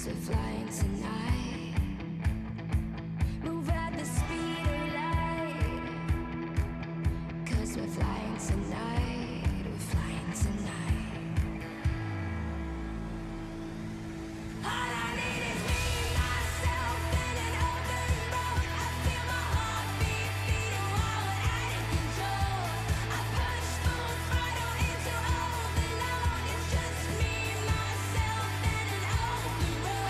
we're flying tonight. Move at the speed of light, 'cause we're flying tonight. We're flying tonight. All I need is me, myself, and an open road. I feel my heartbeat beating wild, out of control. I push full throttle into overload. It's just me, myself, and an open road.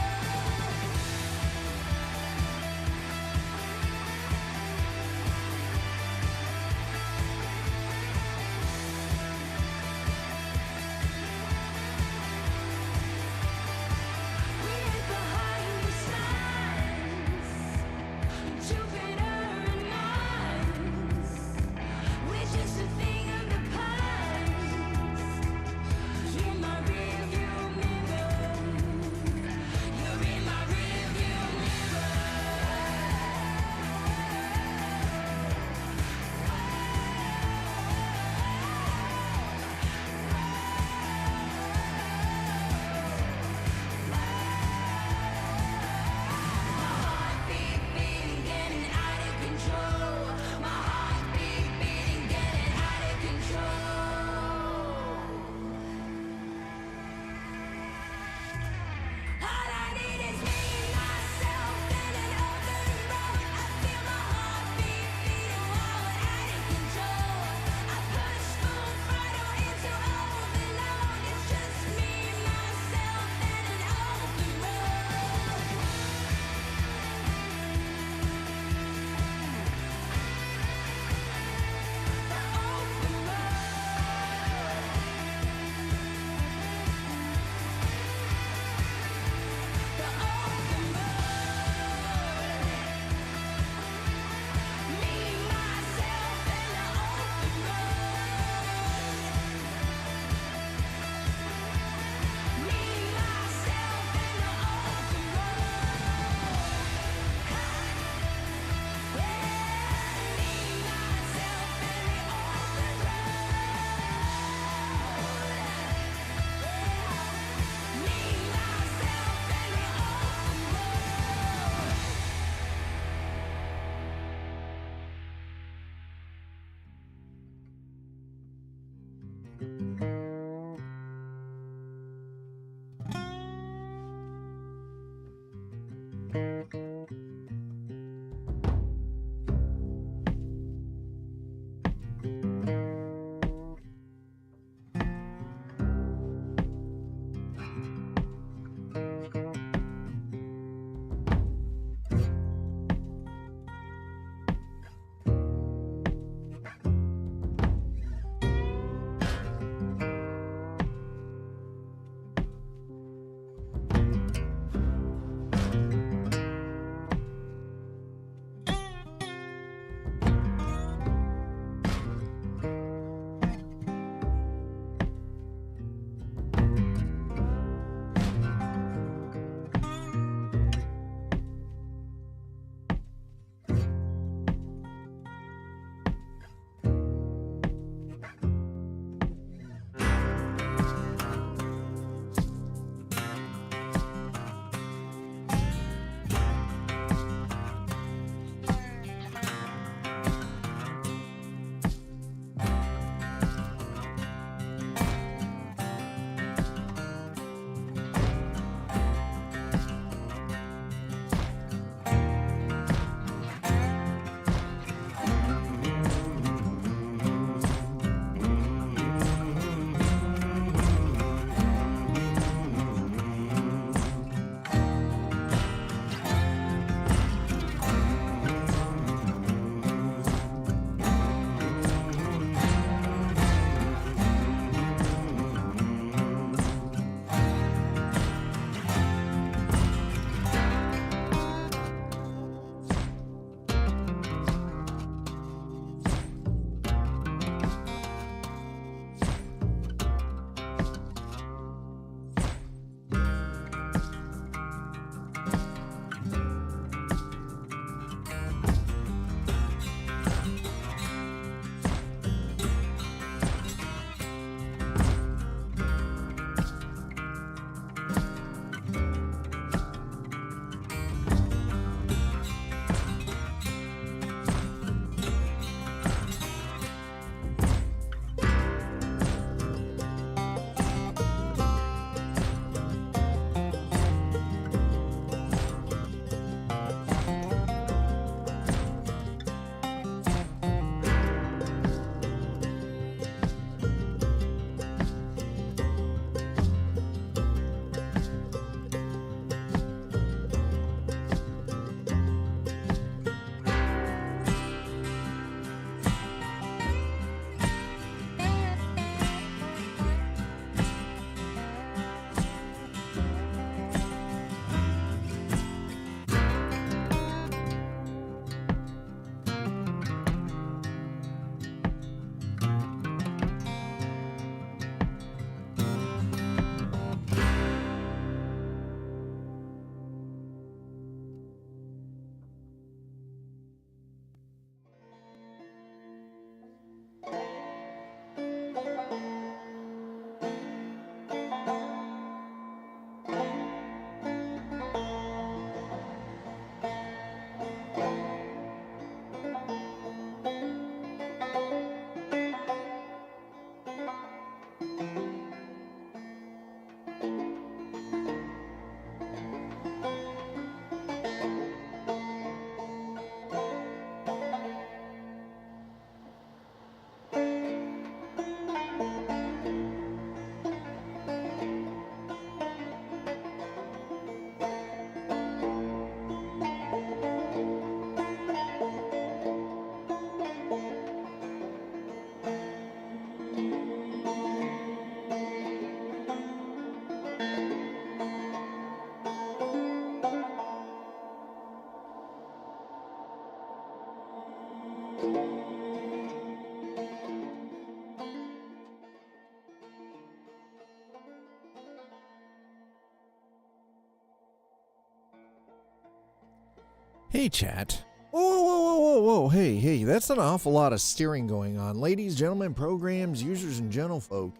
Hey, chat. Whoa, whoa, whoa, whoa, whoa. Hey, that's an awful lot of steering going on. Ladies, gentlemen, programs, users, and gentlefolk.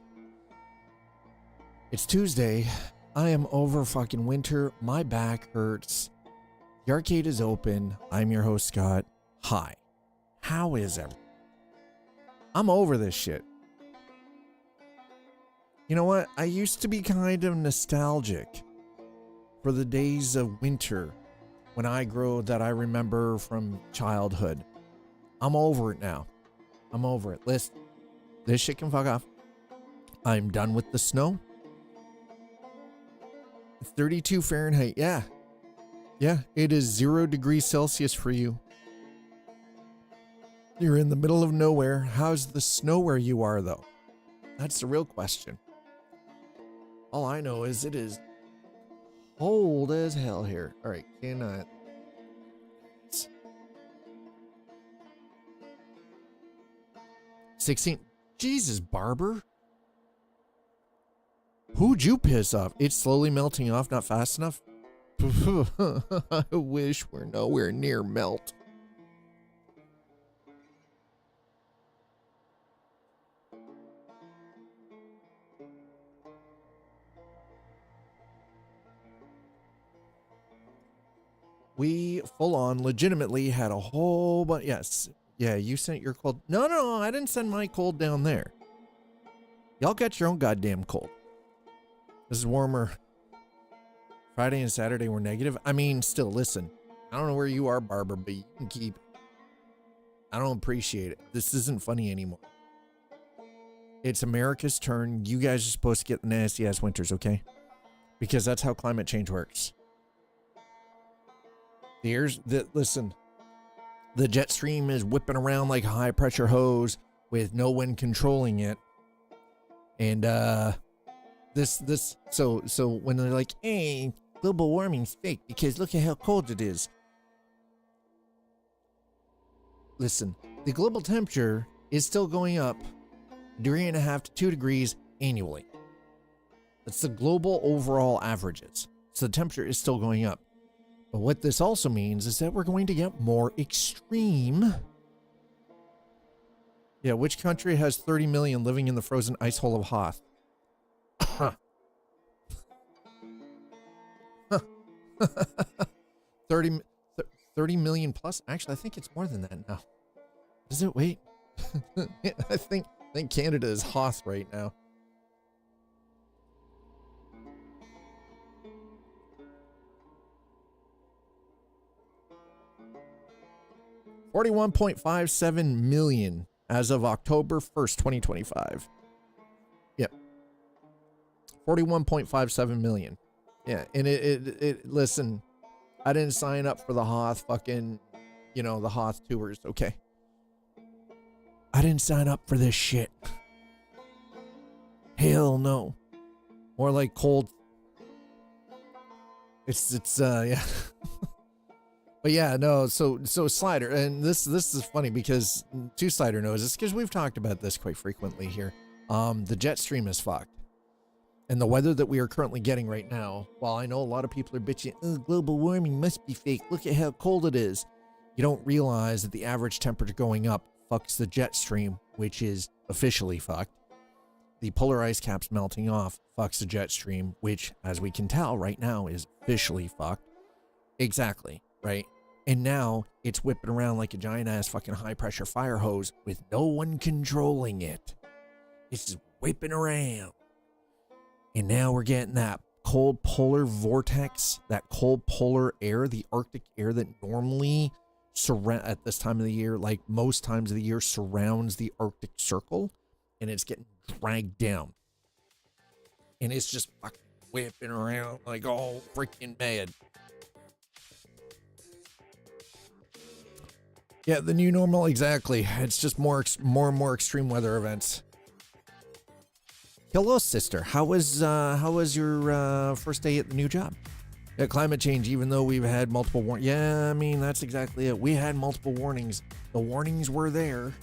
It's Tuesday. I am over fucking winter. My back hurts. The arcade is open. I'm your host, Scott. Hi. How is everyone? I'm over this shit. You know what? I used to be kind of nostalgic for the days of winter when I grew that I remember from childhood. I'm over it now. I'm over it. Listen, this shit can fuck off. I'm done with the snow. 32 Fahrenheit. Yeah, it is 0 degrees Celsius for you. You're in the middle of nowhere. How's the snow where you are, though? That's the real question. All I know is it is cold as hell here. All right, cannot. 16. Jesus, Barber. Who'd you piss off? It's slowly melting off, not fast enough. I wish we're nowhere near melt. We full on legitimately had a whole bunch. Yes. Yeah, you sent your cold. No, I didn't send my cold down there. Y'all got your own goddamn cold. This is warmer. Friday and Saturday were negative. I mean, still, listen. I don't know where you are, Barber, but you can keep it. I don't appreciate it. This isn't funny anymore. It's America's turn. You guys are supposed to get the nasty ass winters, okay? Because that's how climate change works. Listen, the jet stream is whipping around like a high pressure hose with no one controlling it. And so when they're like, hey, global warming's fake because look at how cold it is. Listen, the global temperature is still going up 1.5 to 2 degrees annually. That's the global overall averages. So the temperature is still going up. But what this also means is that we're going to get more extreme. Yeah, which country has 30 million living in the frozen ice hole of Hoth? 30 million plus? Actually, I think it's more than that now. Is it? Wait. I think Canada is Hoth right now. $41.57 million as of October 1st, 2025. Yep. 41.57 million. Yeah, and it listen, I didn't sign up for the Hoth fucking, the Hoth tours, okay? I didn't sign up for this shit. Hell no. More like cold. It's yeah. But yeah, no, so Slider, and this is funny because Slider knows this because we've talked about this quite frequently here. The jet stream is fucked. And the weather that we are currently getting right now, while I know a lot of people are bitching, oh, global warming must be fake. Look at how cold it is. You don't realize that the average temperature going up fucks the jet stream, which is officially fucked. The polar ice caps melting off fucks the jet stream, which, as we can tell right now, is officially fucked. Exactly. Right? And now it's whipping around like a giant ass fucking high pressure fire hose with no one controlling it. It's just whipping around. And now we're getting that cold polar vortex, that cold polar air, the Arctic air that normally at this time of the year, like most times of the year, surrounds the Arctic Circle, and it's getting dragged down. And it's just fucking whipping around like all freaking mad. Yeah, the new normal, exactly. It's just more and more extreme weather events. Hello, sister. How was your first day at the new job? Yeah, climate change, even though we've had multiple warnings. Yeah, I mean, that's exactly it. We had multiple warnings. The warnings were there.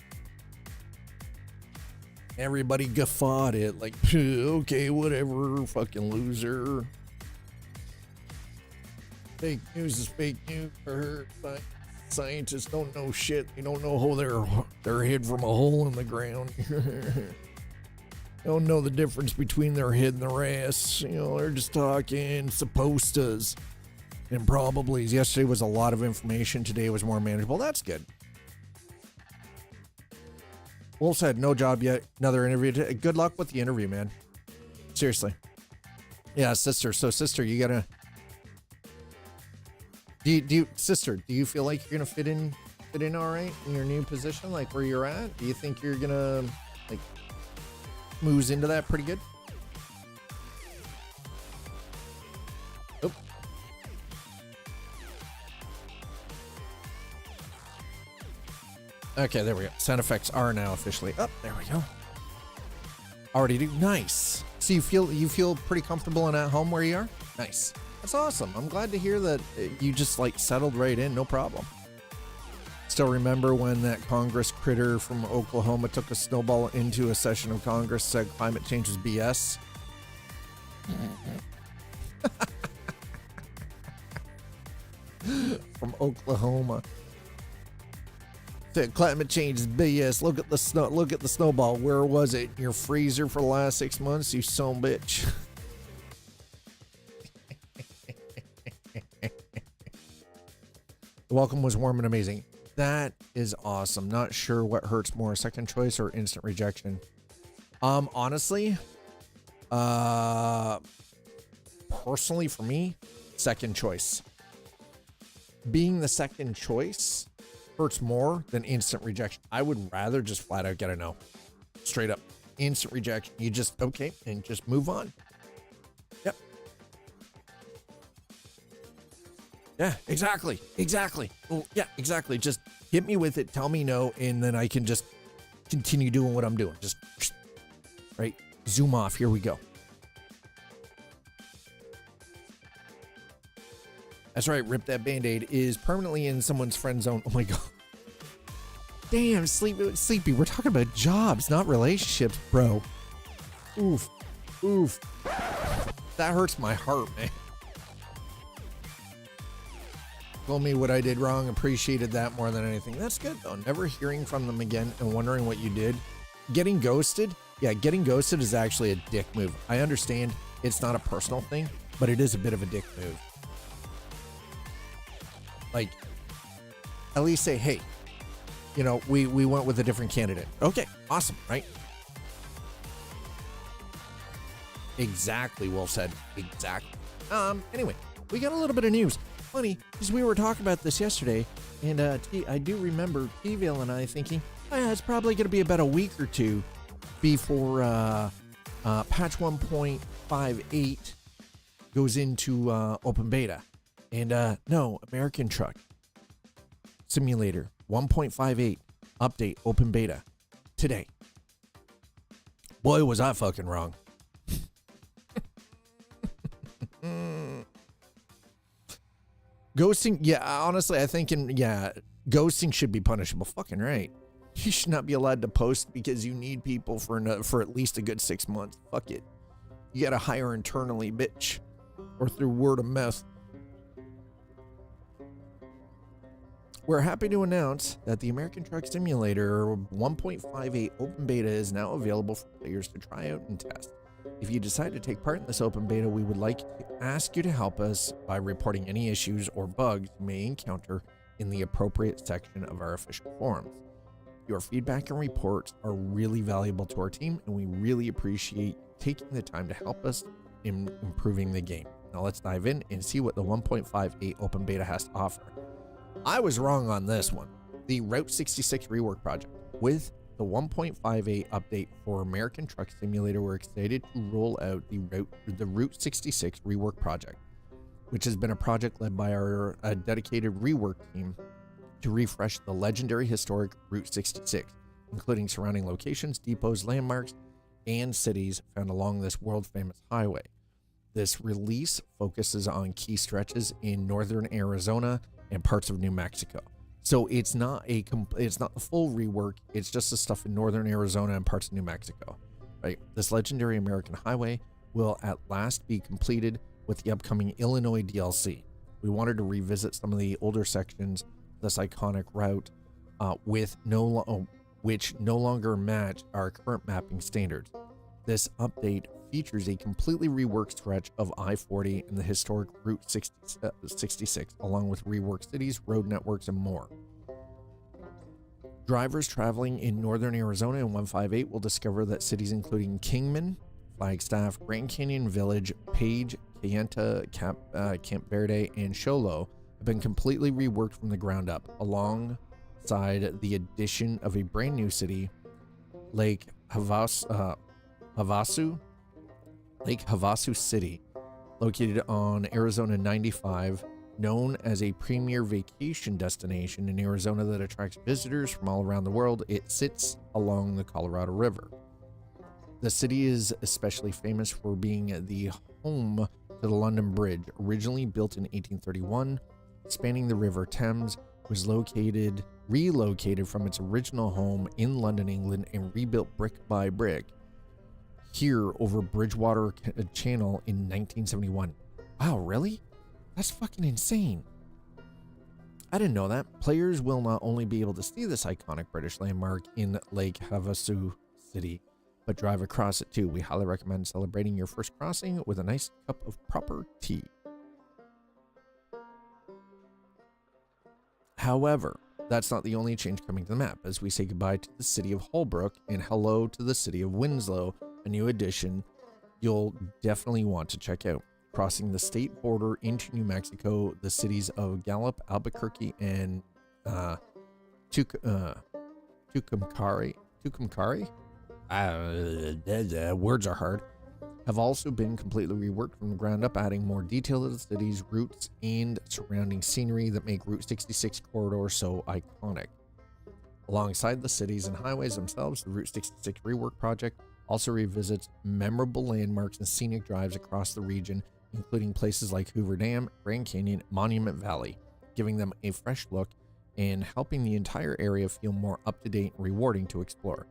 Everybody guffawed it like, okay, whatever, fucking loser. fake news is fake news for her. Scientists don't know shit. They don't know how they're hid from a hole in the ground. Don't know the difference between their head and their ass. You know, they're just talking suppostas and probablys. Yesterday was a lot of information. Today was more manageable. That's good. Wolf said, no job yet. Another interview. Good luck with the interview, man. Seriously. Yeah, sister. So, sister, you gotta... Sister, do you feel like you're gonna fit in all right in your new position, like where you're at? Do you think you're gonna, like, moves into that pretty good? Oh. Okay, there we go. Sound effects are now officially up. There we go. Already do. Nice. So you feel pretty comfortable and at home where you are? Nice. That's awesome. I'm glad to hear that you just like settled right in. No problem. Still remember when that Congress critter from Oklahoma took a snowball into a session of Congress, said climate change was BS? From Oklahoma. Said climate change is BS. Look at the snow. Look at the snowball. Where was it? In your freezer for the last 6 months, you son of a bitch. The welcome was warm and amazing. That is awesome. Not sure what hurts more, second choice or instant rejection. Honestly, personally for me, second choice. Being the second choice hurts more than instant rejection. I would rather just flat out get a no. Straight up. Instant rejection. You just, okay, and just move on. Yep. Yeah, exactly. Oh, yeah, exactly. Just hit me with it, tell me no, and then I can just continue doing what I'm doing. Just, right, zoom off. Here we go. That's right, Rip That Band-Aid is permanently in someone's friend zone. Oh my God. Damn, Sleepy, we're talking about jobs, not relationships, bro. Oof. That hurts my heart, man. Told me what I did wrong, appreciated that more than anything. That's good though. Never hearing from them again and wondering what you did. Getting ghosted? Yeah, getting ghosted is actually a dick move. I understand it's not a personal thing, but it is a bit of a dick move. Like, at least say, hey, you know, we went with a different candidate. Okay, awesome, right? Exactly, Wolf said. Exactly. Anyway, we got a little bit of news. Funny, because we were talking about this yesterday, and I do remember T-Vale and I thinking, oh, yeah, it's probably going to be about a week or two before patch 1.58 goes into open beta. And no, American Truck Simulator 1.58 update open beta today. Boy, was I fucking wrong. Ghosting, yeah, honestly, I think ghosting should be punishable. Fucking right. You should not be allowed to post because you need people for at least a good 6 months. Fuck it. You gotta hire internally, bitch. Or through word of mouth. We're happy to announce that the American Truck Simulator 1.58 open beta is now available for players to try out and test. If you decide to take part in this open beta, we would like to ask you to help us by reporting any issues or bugs you may encounter in the appropriate section of our official forums. Your feedback and reports are really valuable to our team, and we really appreciate taking the time to help us in improving the game. Now let's dive in and see what the 1.58 open beta has to offer. I was wrong on this one. The Route 66 rework project. With the 1.58 update for American Truck Simulator, we're excited to roll out the Route 66 rework project, which has been a project led by our dedicated rework team to refresh the legendary historic Route 66, including surrounding locations, depots, landmarks, and cities found along this world-famous highway. This release focuses on key stretches in northern Arizona and parts of New Mexico. So it's not the full rework. It's just the stuff in northern Arizona and parts of New Mexico, right? This legendary American highway will at last be completed with the upcoming Illinois DLC. We wanted to revisit some of the older sections of this iconic route which no longer match our current mapping standards. This update features a completely reworked stretch of I-40 and the historic Route 66, along with reworked cities, road networks, and more. Drivers traveling in northern Arizona in 158 will discover that cities including Kingman, Flagstaff, Grand Canyon Village, Page, Kayenta, Camp Verde, and Sholo have been completely reworked from the ground up, alongside the addition of a brand new city, Lake Havasu City, located on Arizona 95, known as a premier vacation destination in Arizona that attracts visitors from all around the world. It sits along the Colorado River. The city is especially famous for being the home to the London Bridge, originally built in 1831, spanning the River Thames, was relocated from its original home in London, England, and rebuilt brick by brick here over Bridgewater Channel in 1971. Wow, really? That's fucking insane. I didn't know that. Players will not only be able to see this iconic British landmark in Lake Havasu City, but drive across it too. We highly recommend celebrating your first crossing with a nice cup of proper tea. However, that's not the only change coming to the map, as we say goodbye to the city of Holbrook and hello to the city of Winslow, a new addition you'll definitely want to check out. Crossing the state border into New Mexico, the cities of Gallup, Albuquerque, and Tucumcari, words are hard, have also been completely reworked from the ground up, adding more detail to the city's routes and surrounding scenery that make Route 66 corridor so iconic. Alongside the cities and highways themselves, the Route 66 rework project also revisits memorable landmarks and scenic drives across the region, including places like Hoover Dam, Grand Canyon, Monument Valley, giving them a fresh look and helping the entire area feel more up-to-date and rewarding to explore.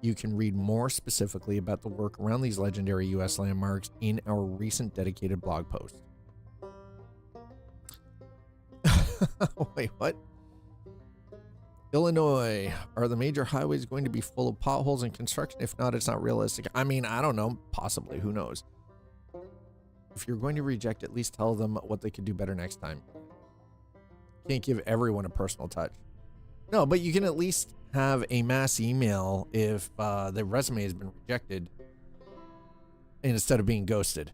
You can read more specifically about the work around these legendary U.S. landmarks in our recent dedicated blog post. Wait, what? Illinois, are the major highways going to be full of potholes and construction? If not, it's not realistic. I mean, I don't know. Possibly. Who knows? If you're going to reject, at least tell them what they could do better next time. Can't give everyone a personal touch. No, but you can at least have a mass email if the resume has been rejected, and instead of being ghosted.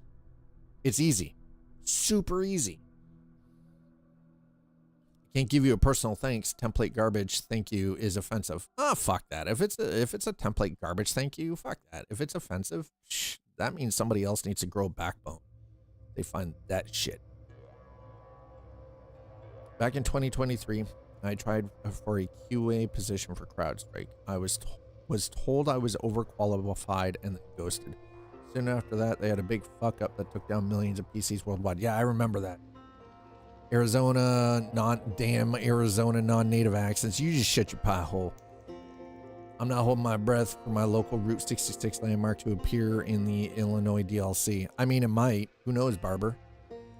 It's easy. Super easy. Can't give you a personal thanks. Template garbage thank you is offensive. Ah, fuck that. If it's a template garbage thank you, fuck that. If it's offensive, that means somebody else needs to grow a backbone. They find that shit. Back in 2023, I tried for a QA position for CrowdStrike. I was told I was overqualified and then ghosted. Soon after that, they had a big fuck up that took down millions of PCs worldwide. Yeah, I remember that. Arizona non-native accents. You just shut your pie hole. I'm not holding my breath for my local Route 66 landmark to appear in the Illinois DLC. I mean, it might. Who knows, Barber?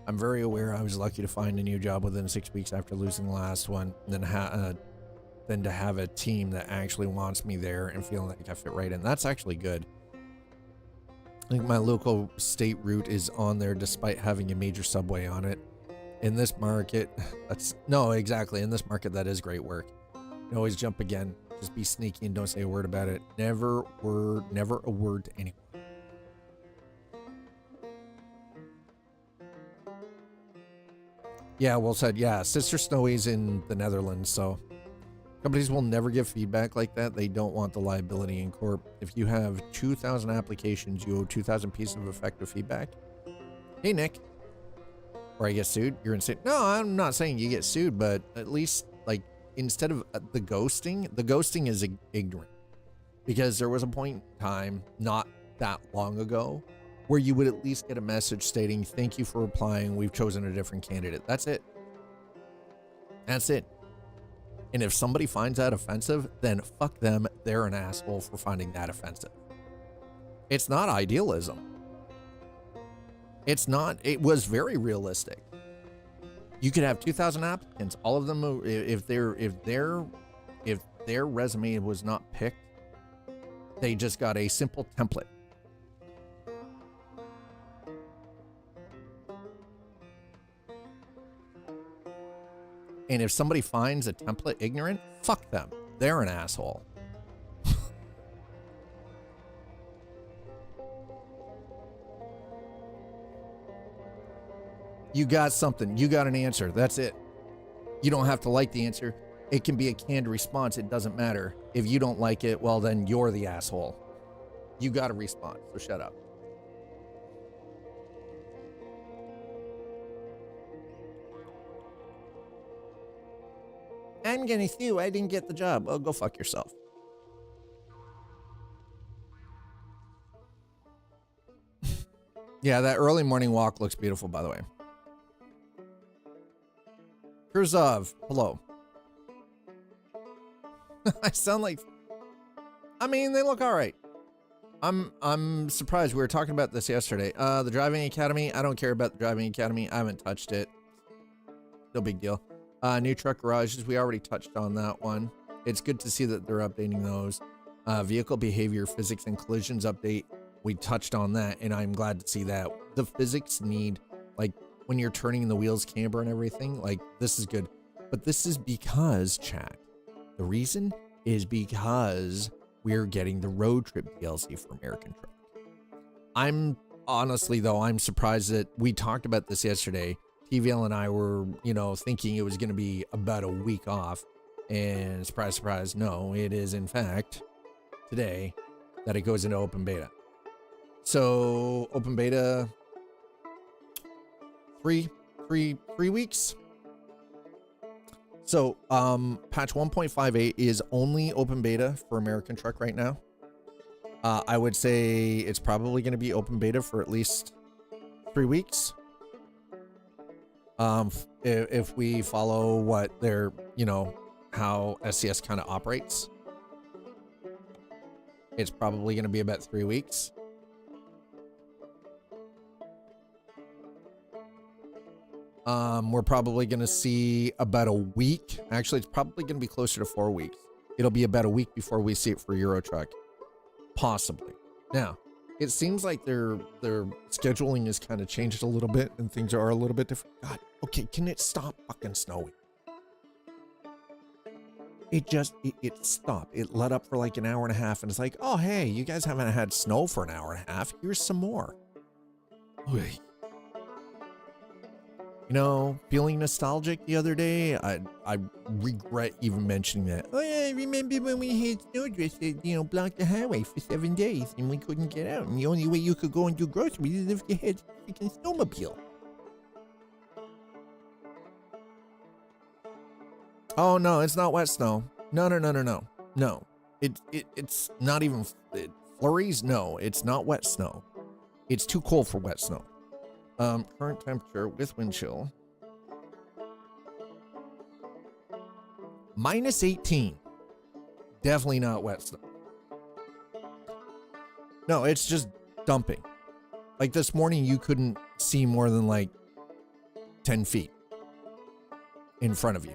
I'm very aware I was lucky to find a new job within 6 weeks after losing the last one, than to have a team that actually wants me there and feeling like I fit right in. That's actually good. I think my local state route is on there despite having a major subway on it. In this market, in this market, that is great work. You always jump again. Just be sneaky and don't say a word about it. Never a word to anyone. Yeah, well said. Yeah, Sister Snowy's in the Netherlands, so companies will never give feedback like that. They don't want the liability in court. If you have 2,000 applications, you owe 2,000 pieces of effective feedback. Hey, Nick. Or I get sued. You're insane. No, I'm not saying you get sued, but at least, like, instead of the ghosting is ignorant. Because there was a point in time, not that long ago, where you would at least get a message stating, thank you for replying, we've chosen a different candidate. That's it. That's it. And if somebody finds that offensive, then fuck them. They're an asshole for finding that offensive. It's not idealism. It's not. It was very realistic. You could have 2,000 applicants. All of them, if their resume was not picked, they just got a simple template. And if somebody finds a template ignorant, fuck them. They're an asshole. You got something. You got an answer. That's it. You don't have to like the answer. It can be a canned response. It doesn't matter. If you don't like it, well, then you're the asshole. You got a response, so shut up. I'm gonna sue. I didn't get the job. Oh, go fuck yourself. Yeah, that early morning walk looks beautiful, by the way. Kurzov, hello. I sound like... I mean, they look all right. I'm surprised. We were talking about this yesterday. The driving academy. I don't care about the driving academy. I haven't touched it. No big deal. New truck garages. We already touched on that one. It's good to see that they're updating those. Vehicle behavior, physics, and collisions update. We touched on that, and I'm glad to see that. The physics need, like, when you're turning the wheels camber and everything, like, this is good. But this is because, chat, the reason is because we're getting the road trip DLC for American Truck. I'm honestly, though, I'm surprised that we talked about this yesterday. TVL and I were, thinking it was going to be about a week off. And surprise, surprise, no, it is in fact today that it goes into open beta. So open beta, three weeks. So patch 1.58 is only open beta for American Truck right now. I would say it's probably going to be open beta for at least 3 weeks. If we follow what their, how SCS kind of operates, it's probably going to be about 3 weeks. We're probably going to see about a week. Actually, it's probably going to be closer to 4 weeks. It'll be about a week before we see it for Euro Truck. Possibly. Now, it seems like their scheduling has kind of changed a little bit and things are a little bit different. God, okay, can it stop fucking snowing? It stopped. It let up for like an hour and a half and it's like, oh, hey, you guys haven't had snow for an hour and a half. Here's some more. Oy. Feeling nostalgic the other day. I regret even mentioning that. Oh yeah, I remember when we had snowdrifts that, blocked the highway for 7 days and we couldn't get out. And the only way you could go and do groceries is if you had a freaking snowmobile. Oh no, it's not wet snow. No. No. It's not even flurries. No, it's not wet snow. It's too cold for wet snow. Current temperature with wind chill. -18. Definitely not wet snow. No, it's just dumping. Like this morning, you couldn't see more than like 10 feet in front of you.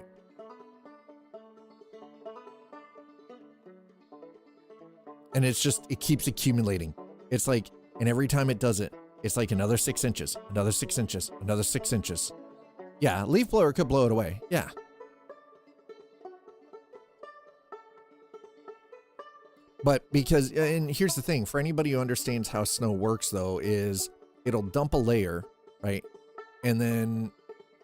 And it keeps accumulating. It's like, and every time it does it, it's like another 6 inches, another 6 inches, another 6 inches. Yeah, leaf blower could blow it away. Yeah. But and here's the thing, for anybody who understands how snow works though, is it'll dump a layer, right? And then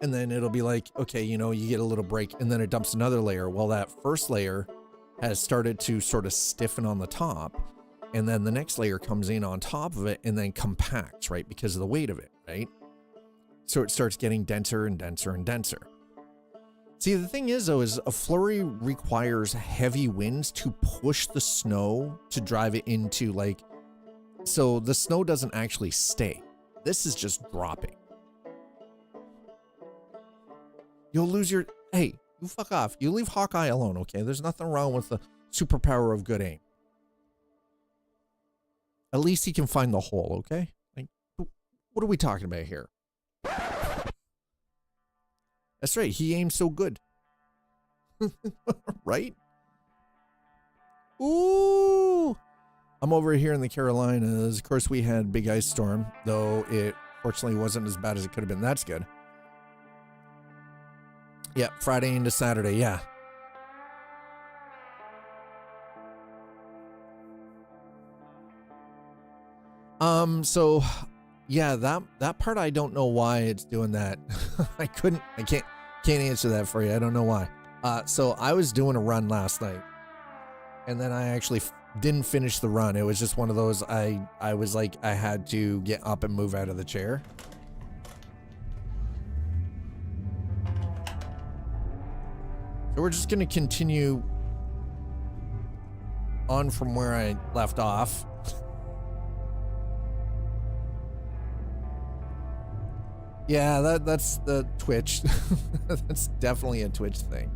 it'll be like, okay, you get a little break and then it dumps another layer. Well, that first layer has started to sort of stiffen on the top. And then the next layer comes in on top of it and then compacts, right? Because of the weight of it, right? So it starts getting denser and denser and denser. See, the thing is, though, is a flurry requires heavy winds to push the snow to drive it into, like, so the snow doesn't actually stay. This is just dropping. You'll lose your, hey, you fuck off. You leave Hawkeye alone, okay? There's nothing wrong with the superpower of good aim. At least he can find the hole, okay? Like, what are we talking about here? That's right. He aims so good. Right? Ooh. I'm over here in the Carolinas. Of course, we had big ice storm, though it fortunately wasn't as bad as it could have been. That's good. Yeah, Friday into Saturday. Yeah. So yeah, that part I don't know why it's doing that. I can't answer that for you. I don't know why. So I was doing a run last night, and then I actually didn't finish the run. It was just one of those, I was like, I had to get up and move out of the chair. So we're just going to continue on from where I left off. Yeah, that's the Twitch. That's definitely a Twitch thing.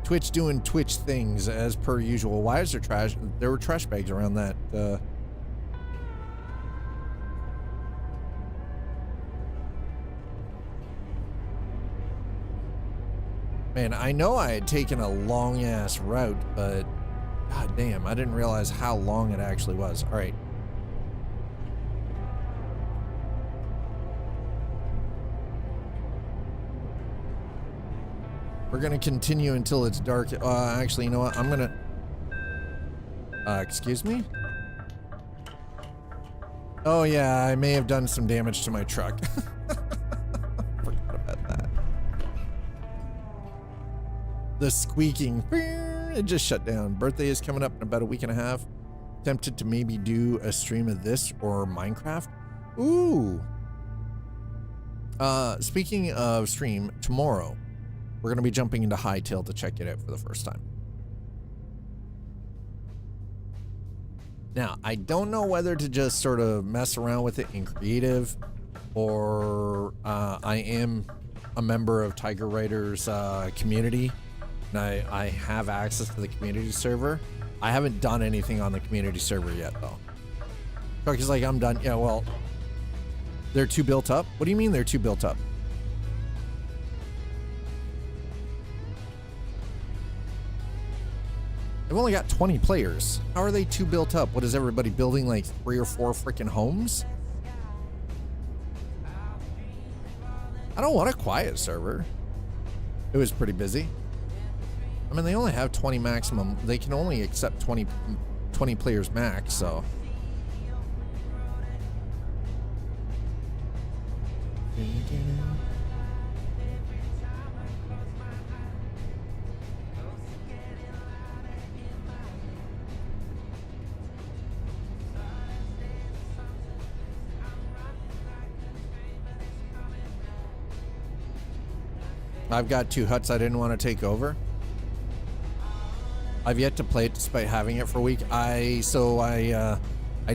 Twitch doing Twitch things as per usual. Why is there trash? There were trash bags around that. Man, I know I had taken a long ass route, but god damn, I didn't realize how long it actually was. All right. We're gonna continue until it's dark. Actually, you know what? I'm gonna... excuse me? Oh yeah, I may have done some damage to my truck. Forgot about that. The squeaking. It just shut down. Birthday is coming up in about a week and a half. Tempted to maybe do a stream of this or Minecraft. Ooh. Speaking of stream, tomorrow we're going to be jumping into Hightail to check it out for the first time. Now, I don't know whether to just sort of mess around with it in creative, or I am a member of Tiger Writer's community, and I have access to the community server. I haven't done anything on the community server yet, though. Trucky's like, I'm done. Yeah, well, they're too built up? What do you mean they're too built up? They've only got 20 players. How are they too built up? What is everybody building, like 3 or 4 freaking homes? I don't want a quiet server. It was pretty busy. I mean, they only have 20 maximum. They can only accept 20 players max, so. I've got 2 huts I didn't want to take over. I've yet to play it despite having it for a week. I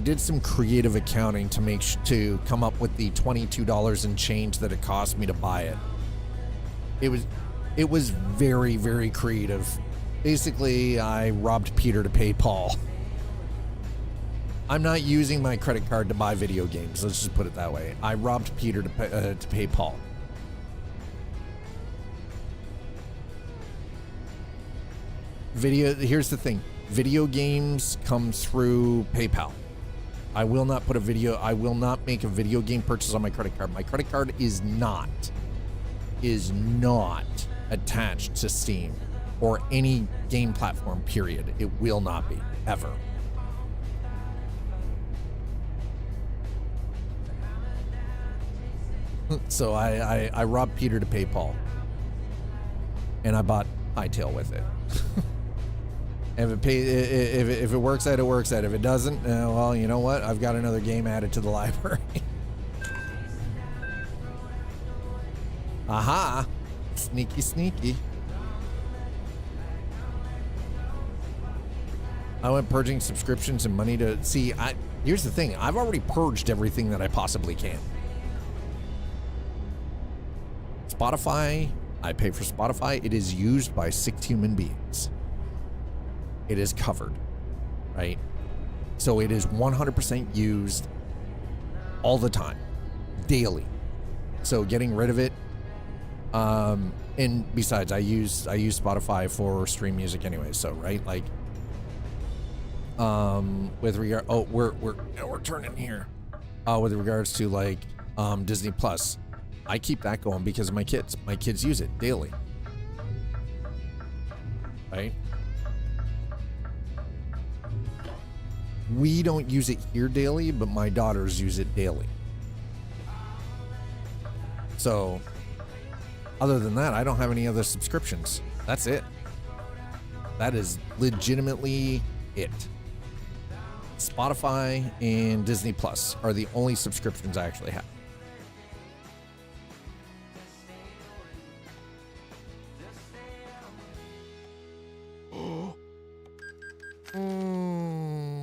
did some creative accounting to come up with the $22 and change that it cost me to buy it. It was very, very creative. Basically, I robbed Peter to pay Paul. I'm not using my credit card to buy video games. Let's just put it that way. I robbed Peter to pay Paul. Here's the thing. Video games come through PayPal. I will not make a video game purchase on my credit card. My credit card is not attached to Steam or any game platform, period. It will not be, ever. So I robbed Peter to pay Paul. And I bought Hightail with it. If it works out, it works out. If it doesn't, well, you know what? I've got another game added to the library. Aha! Sneaky, sneaky. I went purging subscriptions and money to see. Here's the thing. I've already purged everything that I possibly can. Spotify. I pay for Spotify. It is used by 6 human beings. It is covered, right? So it is 100% used all the time, daily. So getting rid of it, and besides, I use Spotify for stream music anyway. So right, like, with regard, oh, we're turning here. With regards to like, Disney Plus, I keep that going because of my kids. My kids use it daily, right? We don't use it here daily, but my daughters use it daily. So, other than that, I don't have any other subscriptions. That's it. That is legitimately it. Spotify and Disney Plus are the only subscriptions I actually have.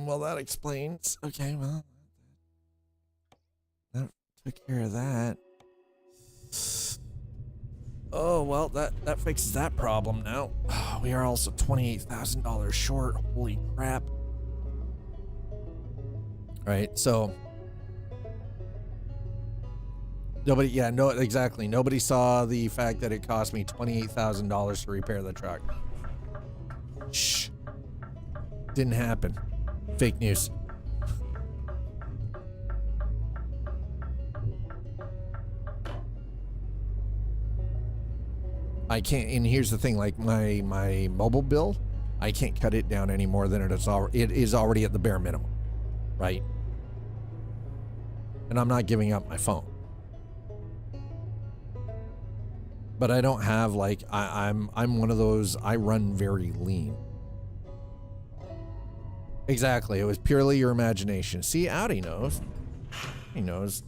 Well, that explains. Okay, well, that took care of that. Oh, well, that fixes that problem now. We are also $28,000 short. Holy crap. Right, so nobody, yeah, no, exactly. Nobody saw the fact that it cost me $28,000 to repair the truck. Shh. Didn't happen. Fake news. I can't, and here's the thing, like my mobile bill, I can't cut it down any more than it is already at the bare minimum, right? And I'm not giving up my phone. But I don't have like, I'm one of those, I run very lean. Exactly. It was purely your imagination. See, Audi knows. He knows.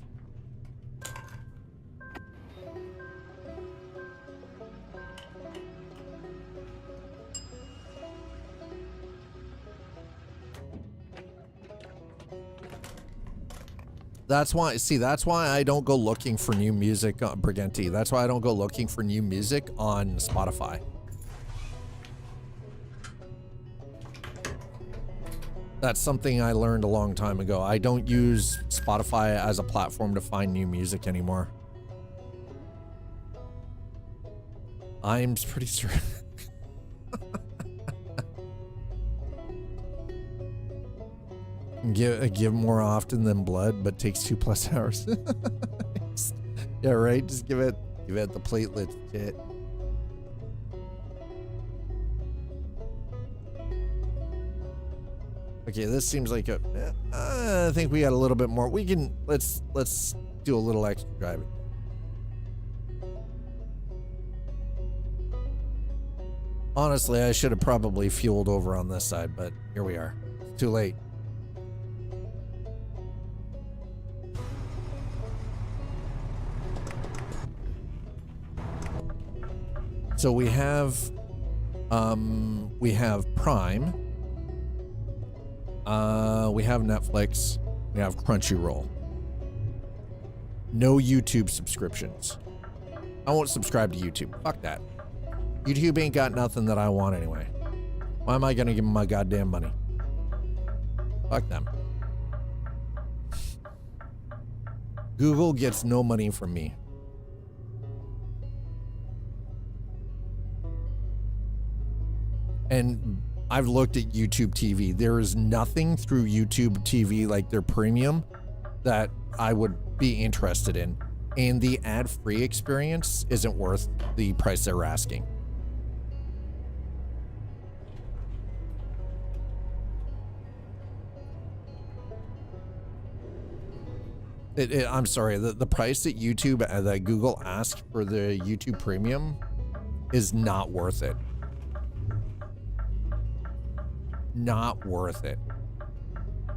That's why, see, that's why I don't go looking for new music on Briganti. That's why I don't go looking for new music on Spotify. That's something I learned a long time ago. I don't use Spotify as a platform to find new music anymore. I'm pretty sure. Give more often than blood, but takes 2+ hours. Yeah, right. Just give it the platelet shit. Okay, this seems like I think we got a little bit more. We can let's do a little extra driving. Honestly, I should have probably fueled over on this side, but here we are. It's too late. So we have Prime. We have Netflix. We have Crunchyroll. No YouTube subscriptions. I won't subscribe to YouTube. Fuck that. YouTube ain't got nothing that I want anyway. Why am I gonna give them my goddamn money? Fuck them. Google gets no money from me. And I've looked at YouTube TV. There is nothing through YouTube TV, like their premium, that I would be interested in. And the ad-free experience isn't worth the price they're asking. I'm sorry, the price that that Google asked for the YouTube premium is not worth it. Not worth it.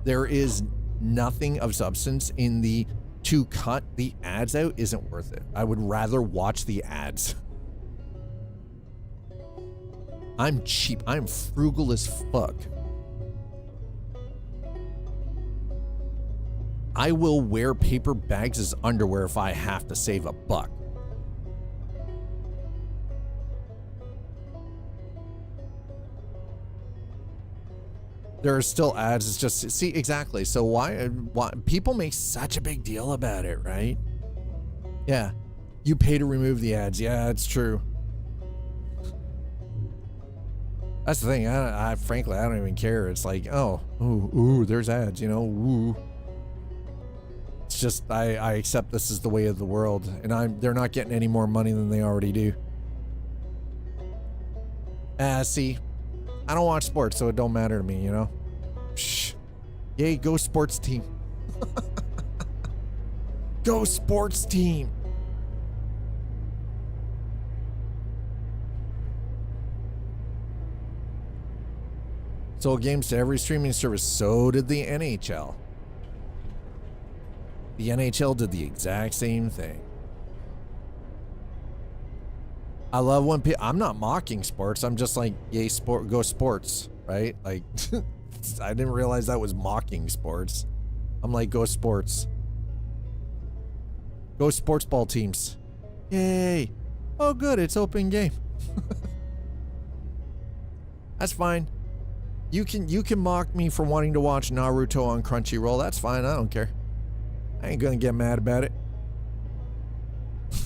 There is nothing of substance in to cut the ads out isn't worth it. I would rather watch the ads. I'm cheap. I'm frugal as fuck. I will wear paper bags as underwear if I have to save $1. There are still ads. It's just, see, exactly. So why people make such a big deal about it, right? Yeah. You pay to remove the ads. Yeah, it's true. That's the thing. I frankly, I don't even care. It's like, oh, ooh, there's ads, you know, ooh. It's just, I accept this is the way of the world, and they're not getting any more money than they already do. See, I don't watch sports, so it don't matter to me, you know? Shh. Yay, go sports team. Go sports team. Sold games to every streaming service. So did the NHL. The NHL did the exact same thing. I love when people, I'm not mocking sports. I'm just like, yay, sport, go sports, right? Like, I didn't realize that was mocking sports. I'm like, go sports. Go sports ball teams. Yay. Oh, good. It's open game. That's fine. You can mock me for wanting to watch Naruto on Crunchyroll. That's fine. I don't care. I ain't gonna get mad about it.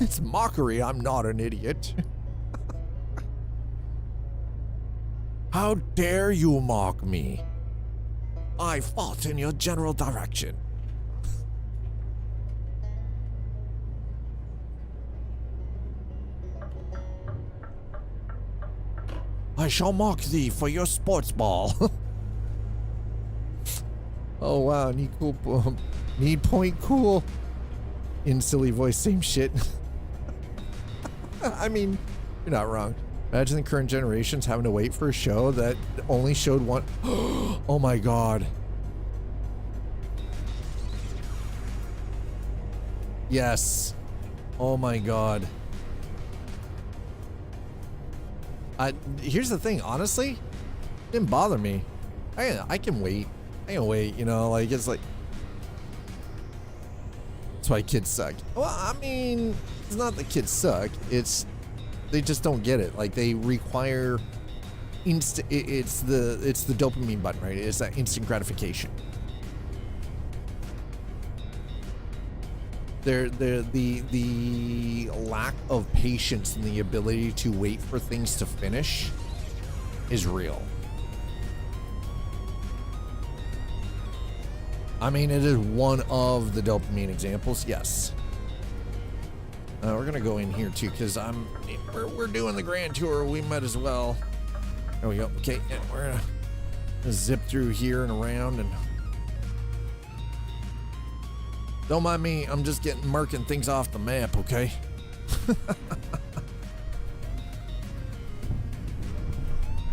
It's mockery. I'm not an idiot. How dare you mock me? I fought in your general direction. I shall mock thee for your sports ball. Oh wow, need point cool. In silly voice, same shit. I mean, you're not wrong. Imagine the current generations having to wait for a show that only showed one. Oh my god. Yes. Oh my god. Here's the thing, honestly, it didn't bother me. I can wait. I can wait, you know, like, it's like, that's why kids suck. Well, I mean, it's not that kids suck, it's, they just don't get it. Like, they require it's the dopamine button, right? It's that instant gratification. The lack of patience and the ability to wait for things to finish is real. I mean, it is one of the dopamine examples, yes. We're gonna go in here too, because we're doing the grand tour. We might as well. There we go. Okay, and we're gonna zip through here and around and. Don't mind me, I'm just marking things off the map, okay?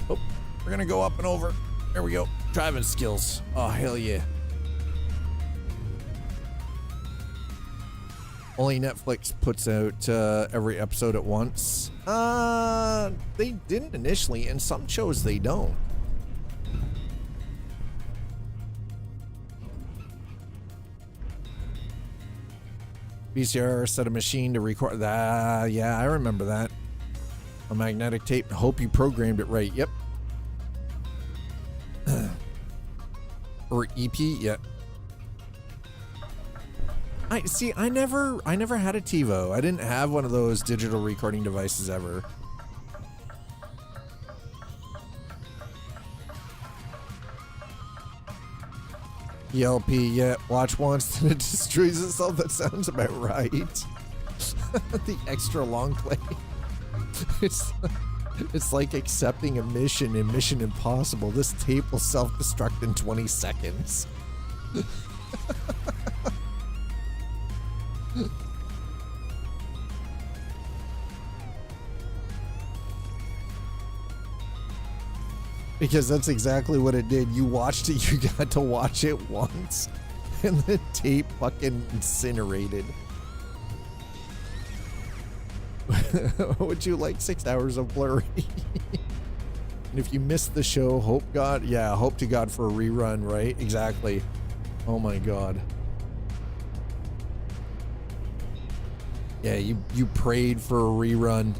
Oh, we're gonna go up and over. There we go. Driving skills. Oh, hell yeah. Only Netflix puts out every episode at once. They didn't initially, and some shows they don't. VCR set a machine to record that. Yeah, I remember that. A magnetic tape. Hope you programmed it right. Yep. Or EP. Yeah. I never had a TiVo. I didn't have one of those digital recording devices ever. ELP, yeah, watch once and it destroys itself. That sounds about right. The extra long play. It's like accepting a mission in Mission Impossible. This tape will self-destruct in 20 seconds. Because that's exactly what it did. You watched it, you got to watch it once, and the tape fucking incinerated. Would you like 6 hours of blurry? And if you missed the show, hope to God for a rerun, right? Exactly. Oh my God. Yeah, you prayed for a rerun,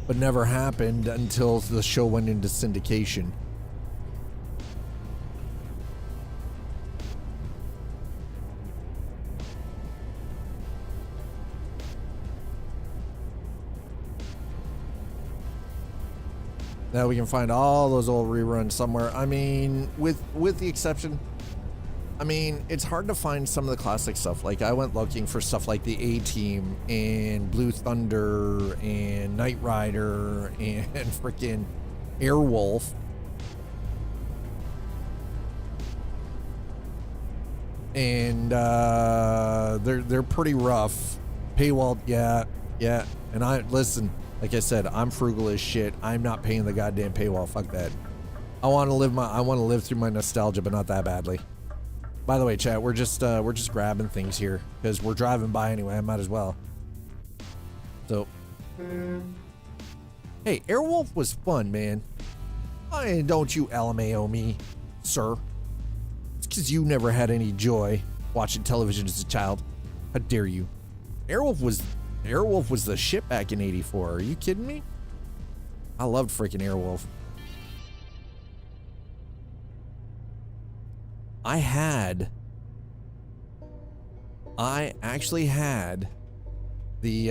but never happened until the show went into syndication. Now we can find all those old reruns somewhere. I mean, with the exception, I mean, it's hard to find some of the classic stuff. Like, I went looking for stuff like the A-Team and Blue Thunder and Knight Rider and freaking Airwolf. And they're pretty rough. Paywall, yeah. And listen, like I said, I'm frugal as shit. I'm not paying the goddamn paywall. Fuck that. I want to live through my nostalgia, but not that badly. By the way, chat, we're just grabbing things here because we're driving by anyway. I might as well. So, hey, Airwolf was fun, man. Don't you LMAO me, sir? It's because you never had any joy watching television as a child. How dare you? Airwolf was the shit back in '84. Are you kidding me? I loved freaking Airwolf. I actually had the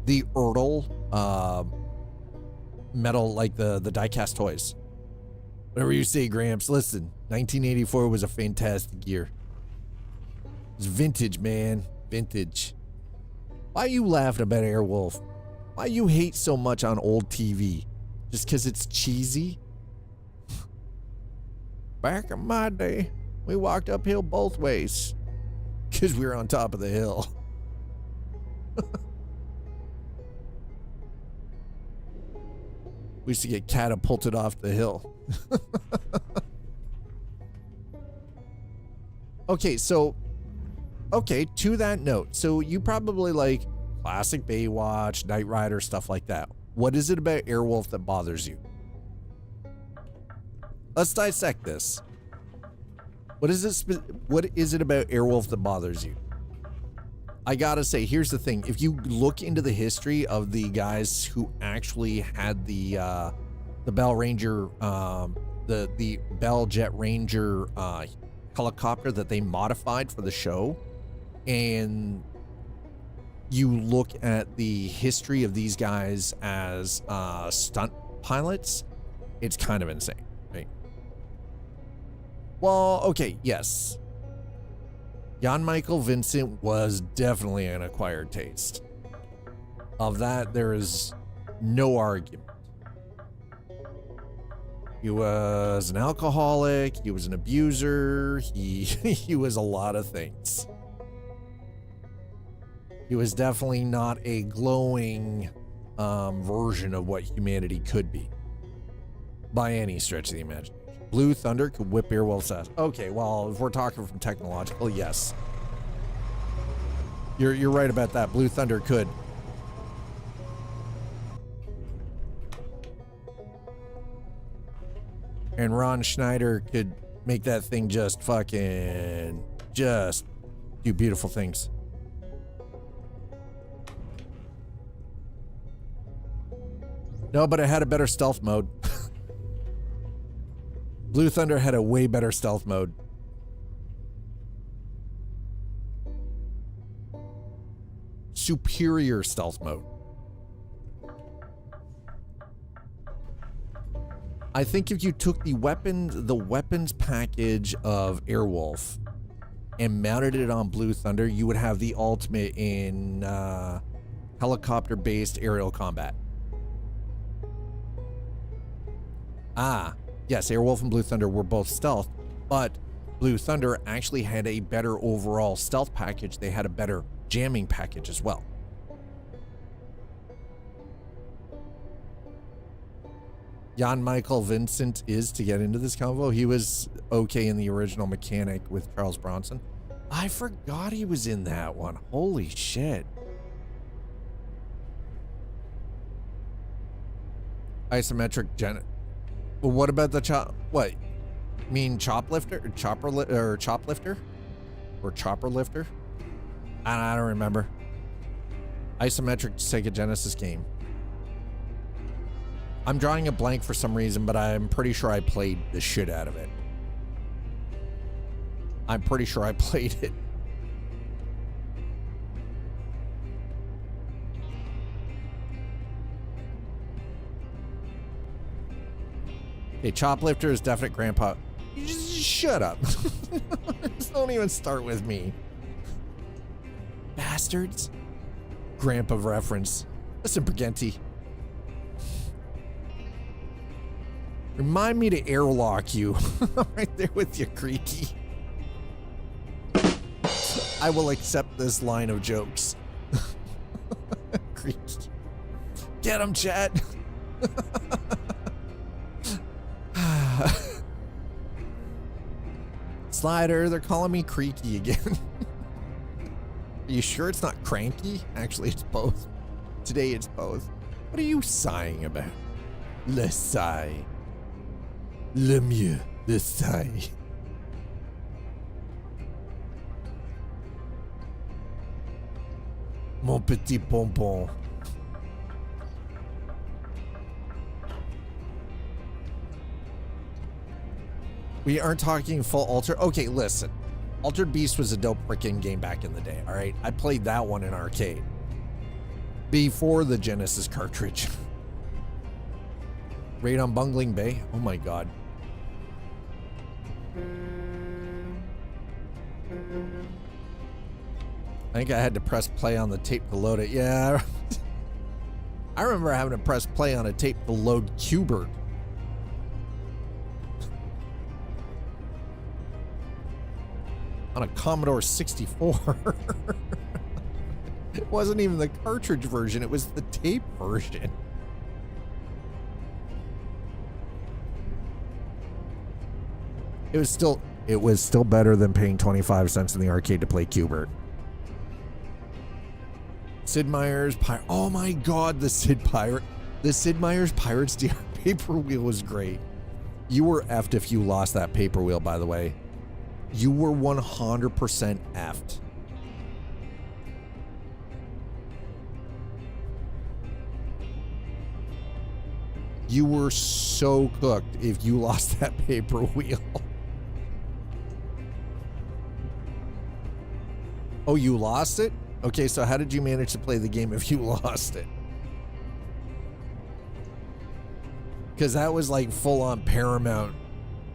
the Ertl metal, like the die-cast toys. Whatever you say, Gramps. Listen, 1984 was a fantastic year. It was vintage, man. Vintage. Why you laughing about Airwolf? Why you hate so much on old TV? Just because it's cheesy? Back in my day, we walked uphill both ways because we were on top of the hill. We used to get catapulted off the hill. Okay, to that note, so you probably like classic Baywatch, Knight Rider, stuff like that. What is it about Airwolf that bothers you? Let's dissect this. What is it about Airwolf that bothers you? I gotta say, here's the thing. If you look into the history of the guys who actually had the Bell Ranger, the Bell Jet Ranger helicopter that they modified for the show, and you look at the history of these guys as stunt pilots, it's kind of insane. Well, okay, yes. Jan Michael Vincent was definitely an acquired taste. Of that, there is no argument. He was an alcoholic, he was an abuser, he was a lot of things. He was definitely not a glowing version of what humanity could be. By any stretch of the imagination. Blue Thunder could whip Airwolf's ass. Okay, well, if we're talking from technological, yes. You're right about that. Blue Thunder could. And Ron Schneider could make that thing just do beautiful things. No, but it had a better stealth mode. Blue Thunder had a way better stealth mode. Superior stealth mode. I think if you took the weapons package of Airwolf and mounted it on Blue Thunder, you would have the ultimate in helicopter-based aerial combat. Yes, Airwolf and Blue Thunder were both stealth, but Blue Thunder actually had a better overall stealth package. They had a better jamming package as well. Jan Michael Vincent is, to get into this convo, he was okay in the original Mechanic with Charles Bronson. I forgot he was in that one. Holy shit. Isometric Well, what about the chop? What? You mean choplifter? Choplifter? Or chopper lifter? I don't remember. Isometric Sega Genesis game. I'm drawing a blank for some reason, but I'm pretty sure I played the shit out of it. I'm pretty sure I played it. Okay, Choplifter is definite grandpa. You just shut up. Just don't even start with me. Bastards. Grandpa reference. Listen, Briganti. Remind me to airlock you. Right there with you, Creaky. I will accept this line of jokes. Creaky. Get him, chat. Slider, they're calling me Creaky again. Are you sure it's not cranky? Actually, it's both. Today it's both. What are you sighing about? Le sigh. Le mieux, le sigh. Mon petit pompon. We aren't talking full Alter. Okay, listen. Altered Beast was a dope freaking game back in the day, all right? I played that one in arcade. Before the Genesis cartridge. Raid on Bungling Bay? Oh my god. I think I had to press play on the tape to load it. Yeah. I remember having to press play on a tape to load Qbert. On a Commodore 64. It wasn't even the cartridge version, it was the tape version. It was still better than paying 25 cents in the arcade to play Qbert. Sid Meier's Pirate. Oh my god, the Sid Meier's Pirates DR paper wheel was great. You were effed if you lost that paper wheel, by the way. You were 100% effed. You were so cooked if you lost that paper wheel. Oh, you lost it? Okay, so how did you manage to play the game if you lost it? Because that was like full on Paramount.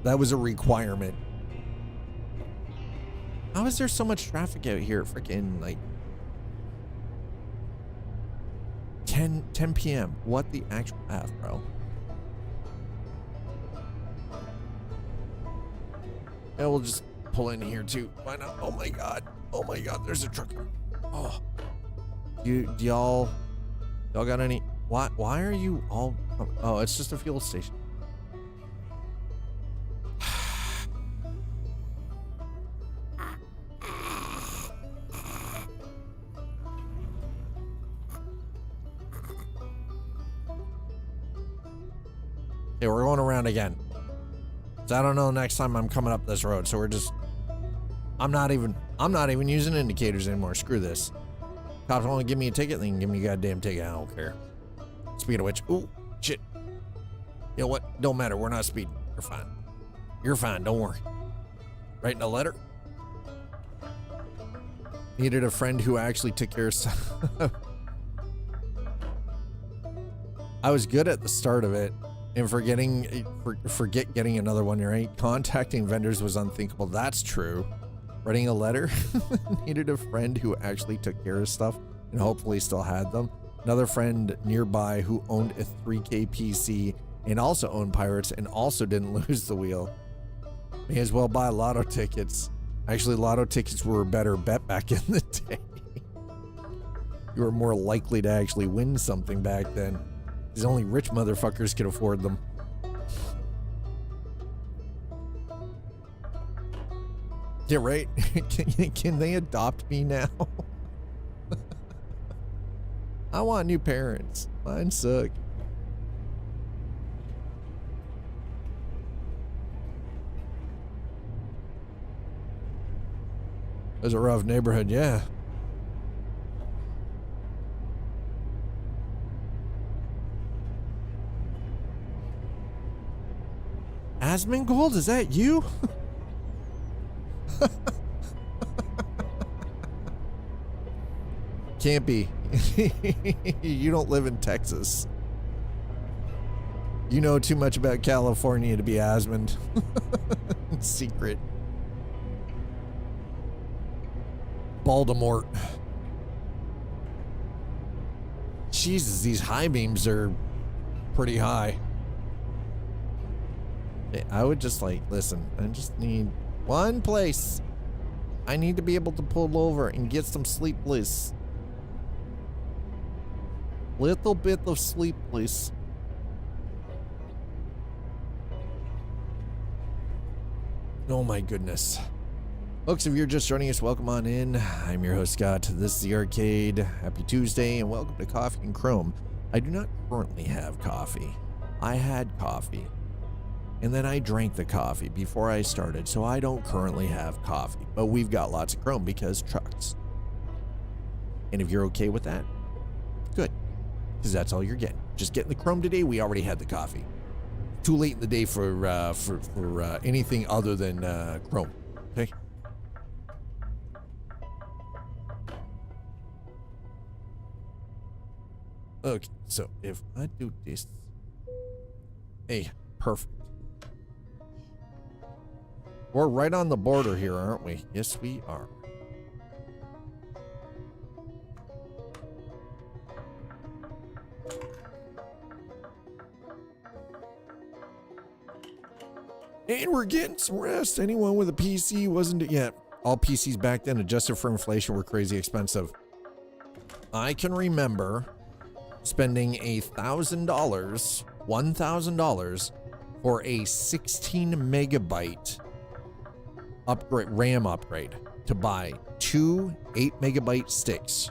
That was a requirement. How is there so much traffic out here? Freaking like 10 p.m. What the actual F, bro? Yeah, we'll just pull in here too. Why not? Oh my god. Oh my god, there's a truck. Oh. Do y'all got any? Why are you all? Oh, it's just a fuel station. Okay, we're going around again. So I don't know next time I'm coming up this road. So we're just, I'm not even using indicators anymore. Screw this. Cops want to give me a ticket, then give me a goddamn ticket. I don't care. Speaking of which, ooh, shit. You know what? Don't matter. We're not speeding. You're fine. You're fine. Don't worry. Writing a letter. Needed a friend who actually took care of stuff. I was good at the start of it. And forget getting another one, right? Contacting vendors was unthinkable. That's true. Writing a letter. Needed a friend who actually took care of stuff and hopefully still had them. Another friend nearby who owned a 3K PC and also owned Pirates and also didn't lose the wheel. May as well buy lotto tickets. Actually, lotto tickets were a better bet back in the day. You were more likely to actually win something back then. Because only rich motherfuckers could afford them. Yeah, right? Can they adopt me now? I want new parents. Mine suck. It was a rough neighborhood, yeah. Asmongold, is that you? Can't be. You don't live in Texas. You know too much about California to be Asmund. Secret. Baltimore. Jesus, these high beams are pretty high. I would just like, listen, I just need one place. I need to be able to pull over and get some sleep, please. Little bit of sleep, please. Oh my goodness. Folks, if you're just joining us, welcome on in. I'm your host, Scott. This is The Arcade. Happy Tuesday, and welcome to Coffee and Chrome. I do not currently have coffee. I had coffee, and then I drank the coffee before I started, so I don't currently have coffee. But we've got lots of Chrome because trucks. And if you're okay with that, good, because that's all you're getting. Just getting the Chrome today. We already had the coffee. Too late in the day for anything other than Chrome. Okay. Okay, so if I do this, hey, perfect. We're right on the border here, aren't we? Yes, we are. And we're getting some rest. Anyone with a PC wasn't yet. All PCs back then, adjusted for inflation, were crazy expensive. I can remember spending $1,000 for a 16 megabyte upgrade, RAM upgrade, to buy 2 8 megabyte sticks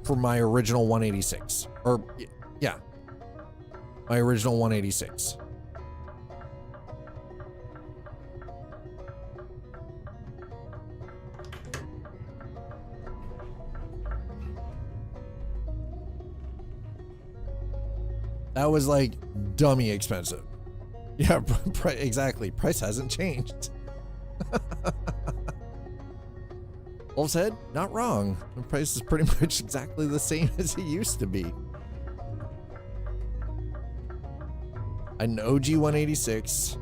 for my original 186. Or, yeah, my original 186. That was like dummy expensive. Yeah, exactly. Price hasn't changed. Wolf's Head, not wrong. The price is pretty much exactly the same as it used to be. An OG 186.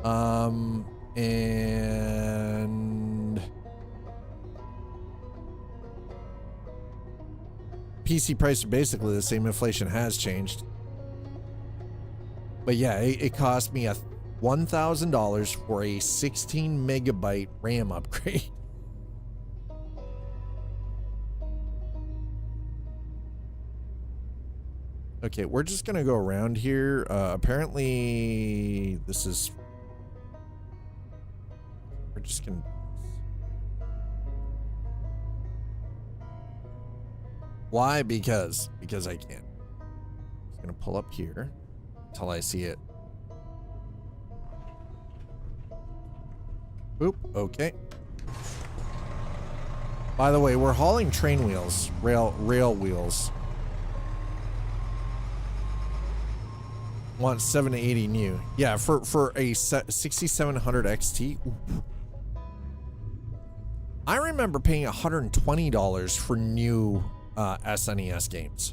And PC prices are basically the same. Inflation has changed. But yeah, it cost me $1,000 for a 16 megabyte RAM upgrade. Okay, we're just gonna go around here. Apparently this is... We're just gonna... Why? Because I can. I'm just gonna pull up here until I see it. Boop. Okay. By the way, we're hauling train wheels, rail wheels. Want 780 new. Yeah, for a 6700 XT. Ooh. I remember paying $120 for new SNES games.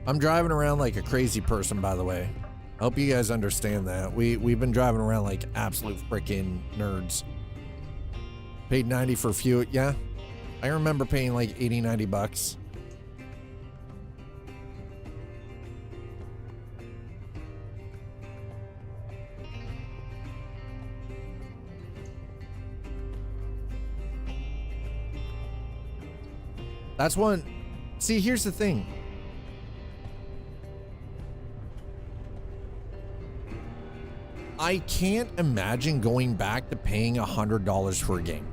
I'm driving around like a crazy person, by the way. I hope you guys understand that. We've been driving around like absolute freaking nerds. Paid 90 for fuel. Yeah, I remember paying like 80, 90 bucks. That's one. See, here's the thing. I can't imagine going back to paying $100 for a game.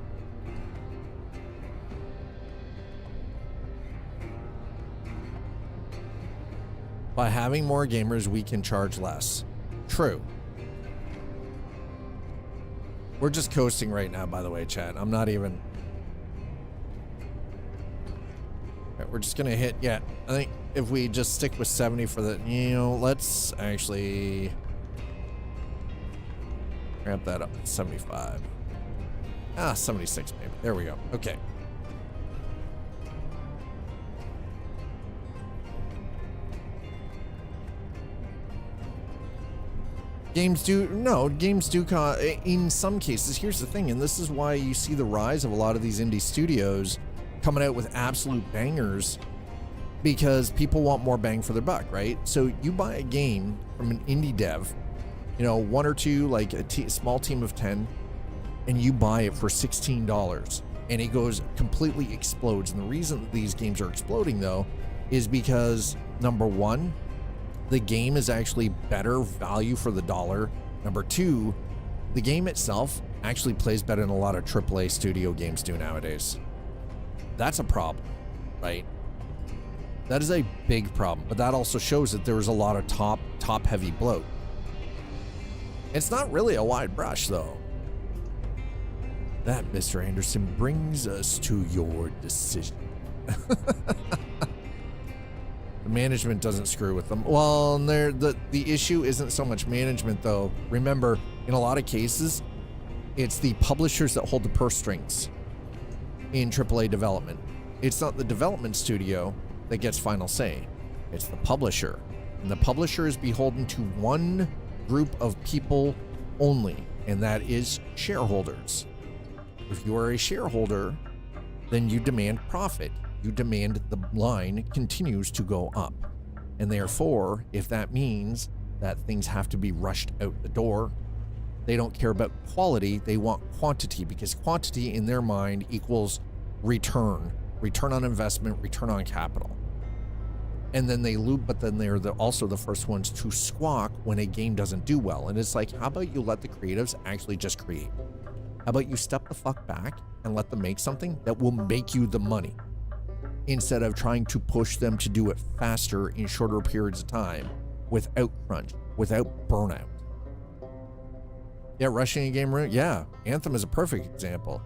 By having more gamers, we can charge less. True. We're just coasting right now, by the way, chat. I'm not even... Right, we're just gonna hit, yeah, I think if we just stick with 70 for the, you know, let's actually ramp that up to 75. 76 maybe. There we go. Okay. Games do in some cases. Here's the thing, and this is why you see the rise of a lot of these indie studios coming out with absolute bangers, because people want more bang for their buck, right? So you buy a game from an indie dev, you know, one or two, like a small team of 10, and you buy it for $16, and it goes completely explodes. And the reason that these games are exploding, though, is because number one, the game is actually better value for the dollar. Number two, the game itself actually plays better than a lot of AAA studio games do nowadays. That's a problem, right? That is a big problem, but that also shows that there was a lot of top heavy bloat. It's not really a wide brush, though. That, Mr. Anderson, brings us to your decision. The management doesn't screw with them. Well, the issue isn't so much management, though. Remember, in a lot of cases, it's the publishers that hold the purse strings in AAA development. It's not the development studio that gets final say. It's the publisher. And the publisher is beholden to one group of people only, and that is shareholders. If you are a shareholder, then you demand profit. You demand the line continues to go up. And therefore, if that means that things have to be rushed out the door, they don't care about quality, they want quantity, because quantity in their mind equals return on investment, return on capital. And then they loop, but then they're also the first ones to squawk when a game doesn't do well. And it's like, how about you let the creatives actually just create? How about you step the fuck back and let them make something that will make you the money, instead of trying to push them to do it faster in shorter periods of time without crunch, without burnout. Yeah, rushing a game, yeah, Anthem is a perfect example.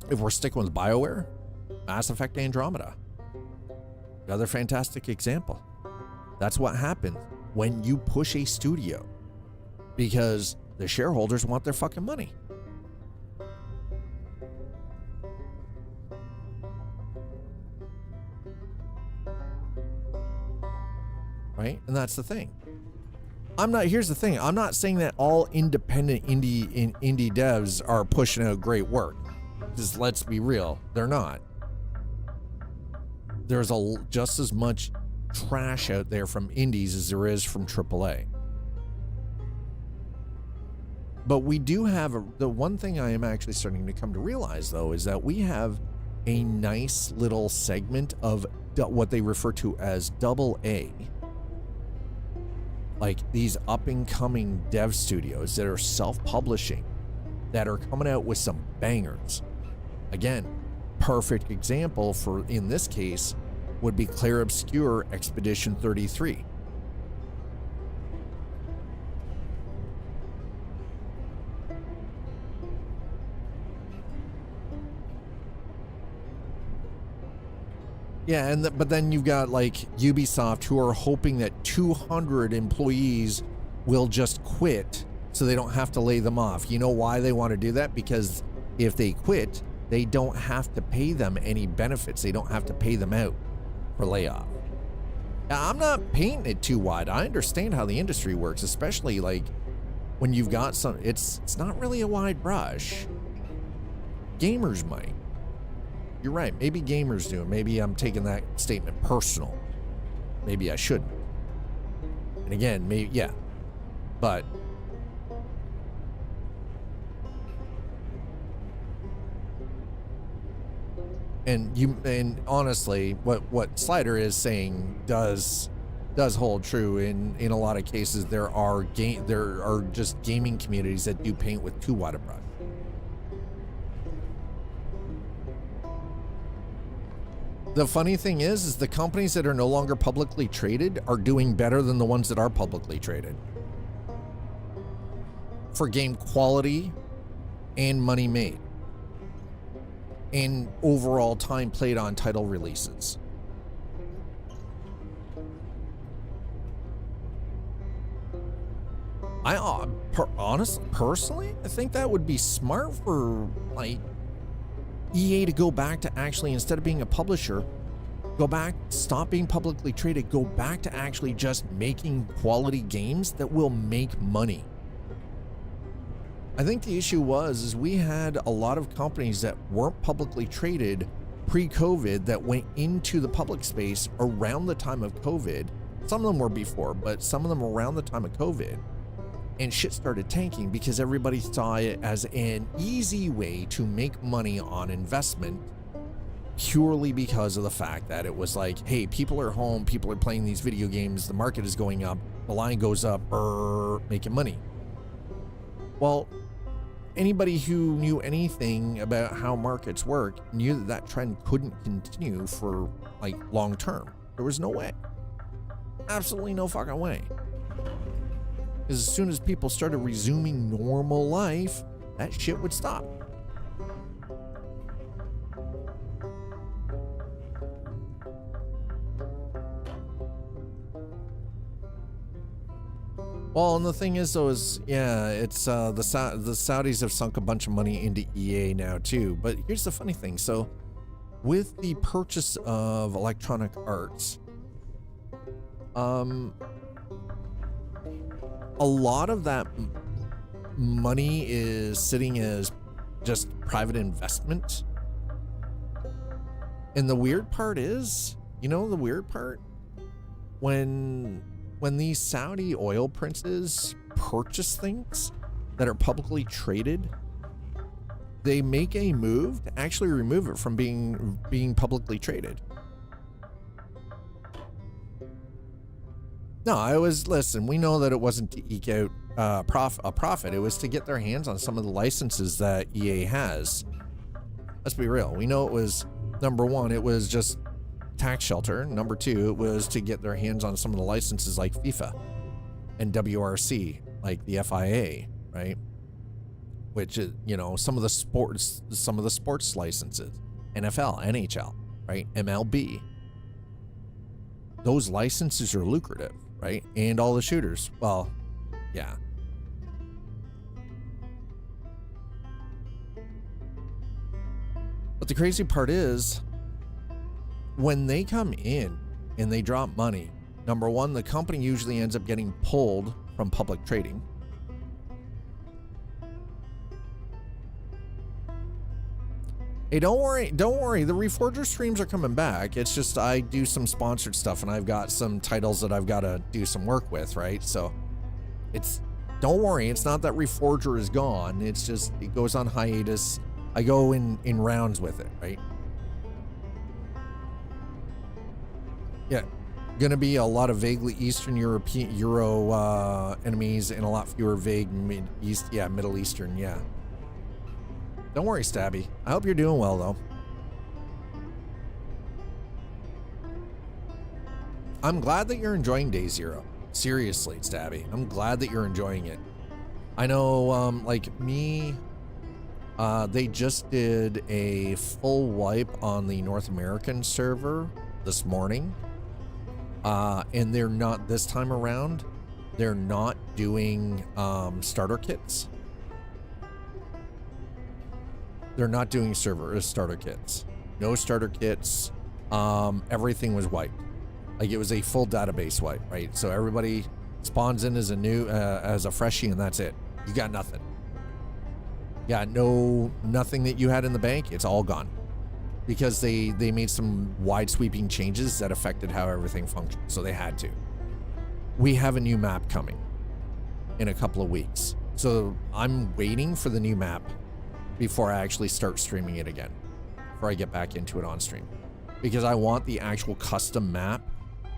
If we're sticking with BioWare, Mass Effect Andromeda, another fantastic example. That's what happens when you push a studio, because the shareholders want their fucking money. Right? And that's the thing. Here's the thing. I'm not saying that all independent indie devs are pushing out great work. Just let's be real. They're not. There's just as much trash out there from indies as there is from AAA. But we do have the one thing I am actually starting to come to realize, though, is that we have a nice little segment of what they refer to as AA. Like these up-and-coming dev studios that are self-publishing, that are coming out with some bangers. Again, perfect example for, in this case, would be Clair Obscur Expedition 33. Yeah, but then you've got like Ubisoft, who are hoping that 200 employees will just quit so they don't have to lay them off. You know why they want to do that? Because if they quit, they don't have to pay them any benefits. They don't have to pay them out for layoff. Now, I'm not painting it too wide. I understand how the industry works, especially like when you've got some, it's not really a wide brush. Gamers might. You're right. Maybe gamers do. Maybe I'm taking that statement personal. Maybe I shouldn't. And again, maybe, yeah. But and honestly, what Slider is saying does hold true. In a lot of cases, there are just gaming communities that do paint with too wide a brush. The funny thing is the companies that are no longer publicly traded are doing better than the ones that are publicly traded for game quality and money made and overall time played on title releases. Personally, I think that would be smart for like EA to go back to actually, instead of being a publisher, go back, stop being publicly traded, go back to actually just making quality games that will make money. I think the issue is we had a lot of companies that weren't publicly traded pre-COVID that went into the public space around the time of COVID. Some of them were before, but some of them around the time of COVID. And shit started tanking because everybody saw it as an easy way to make money on investment, purely because of the fact that it was like, hey, people are home, people are playing these video games, the market is going up, the line goes up, making money. Well, anybody who knew anything about how markets work knew that that trend couldn't continue for like long term. There was no way. Absolutely no fucking way. Because as soon as people started resuming normal life, that shit would stop. Well, and the thing is, though, is yeah, it's the Saudis have sunk a bunch of money into EA now too. But here's the funny thing: so, with the purchase of Electronic Arts, a lot of that money is sitting as just private investment. And the weird part is, you know, the weird part, when these Saudi oil princes purchase things that are publicly traded, they make a move to actually remove it from being publicly traded. No, listen, we know that it wasn't to eke out a profit. It was to get their hands on some of the licenses that EA has. Let's be real. We know it was, number one, it was just tax shelter. Number two, it was to get their hands on some of the licenses like FIFA and WRC, like the FIA, right? Which is, you know, some of the sports licenses, NFL, NHL, right? MLB. Those licenses are lucrative, right? And all the shooters. Well, yeah. But the crazy part is, when they come in and they drop money, number one, the company usually ends up getting pulled from public trading. Hey, don't worry. The Reforger streams are coming back. It's just I do some sponsored stuff and I've got some titles that I've got to do some work with, right? So don't worry. It's not that Reforger is gone. It's just, it goes on hiatus. I go in rounds with it, right? Yeah. Gonna be a lot of vaguely Eastern European Euro enemies and a lot fewer vague Middle Eastern, yeah. Don't worry, Stabby. I hope you're doing well, though. I'm glad that you're enjoying Day Zero. Seriously, Stabby. I'm glad that you're enjoying it. I know, like me, they just did a full wipe on the North American server this morning. And they're not, this time around, they're not doing starter kits. They're not doing starter kits. No starter kits. Everything was wiped. Like it was a full database wipe, right? So everybody spawns in as a freshie and that's it. You got nothing. Yeah, nothing that you had in the bank. It's all gone. Because they made some wide sweeping changes that affected how everything functioned. So they had to. We have a new map coming in a couple of weeks. So I'm waiting for the new map before I actually start streaming it again, before I get back into it on stream, because I want the actual custom map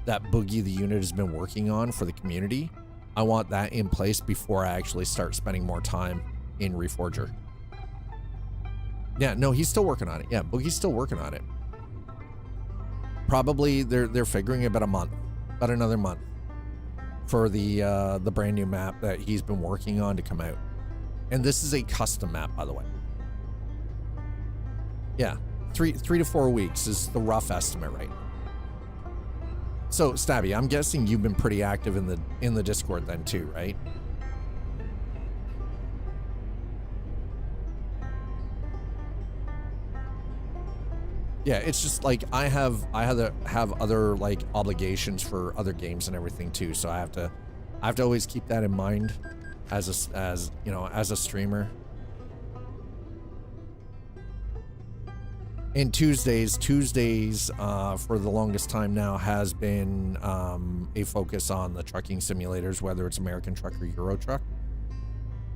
that Boogie the Unit has been working on for the community. I want that in place before I actually start spending more time in Reforger. Yeah, no, he's still working on it. Yeah, Boogie's still working on it. Probably they're figuring about a month, about another month for the brand new map that he's been working on to come out. And this is a custom map, by the way. Yeah, 3 to 4 weeks is the rough estimate right now. So Stabby, I'm guessing you've been pretty active in the Discord then too, right? Yeah, it's just like I have other like obligations for other games and everything too, so I have to always keep that in mind as a streamer. And Tuesdays for the longest time now has been a focus on the trucking simulators, whether it's American Truck or Euro Truck.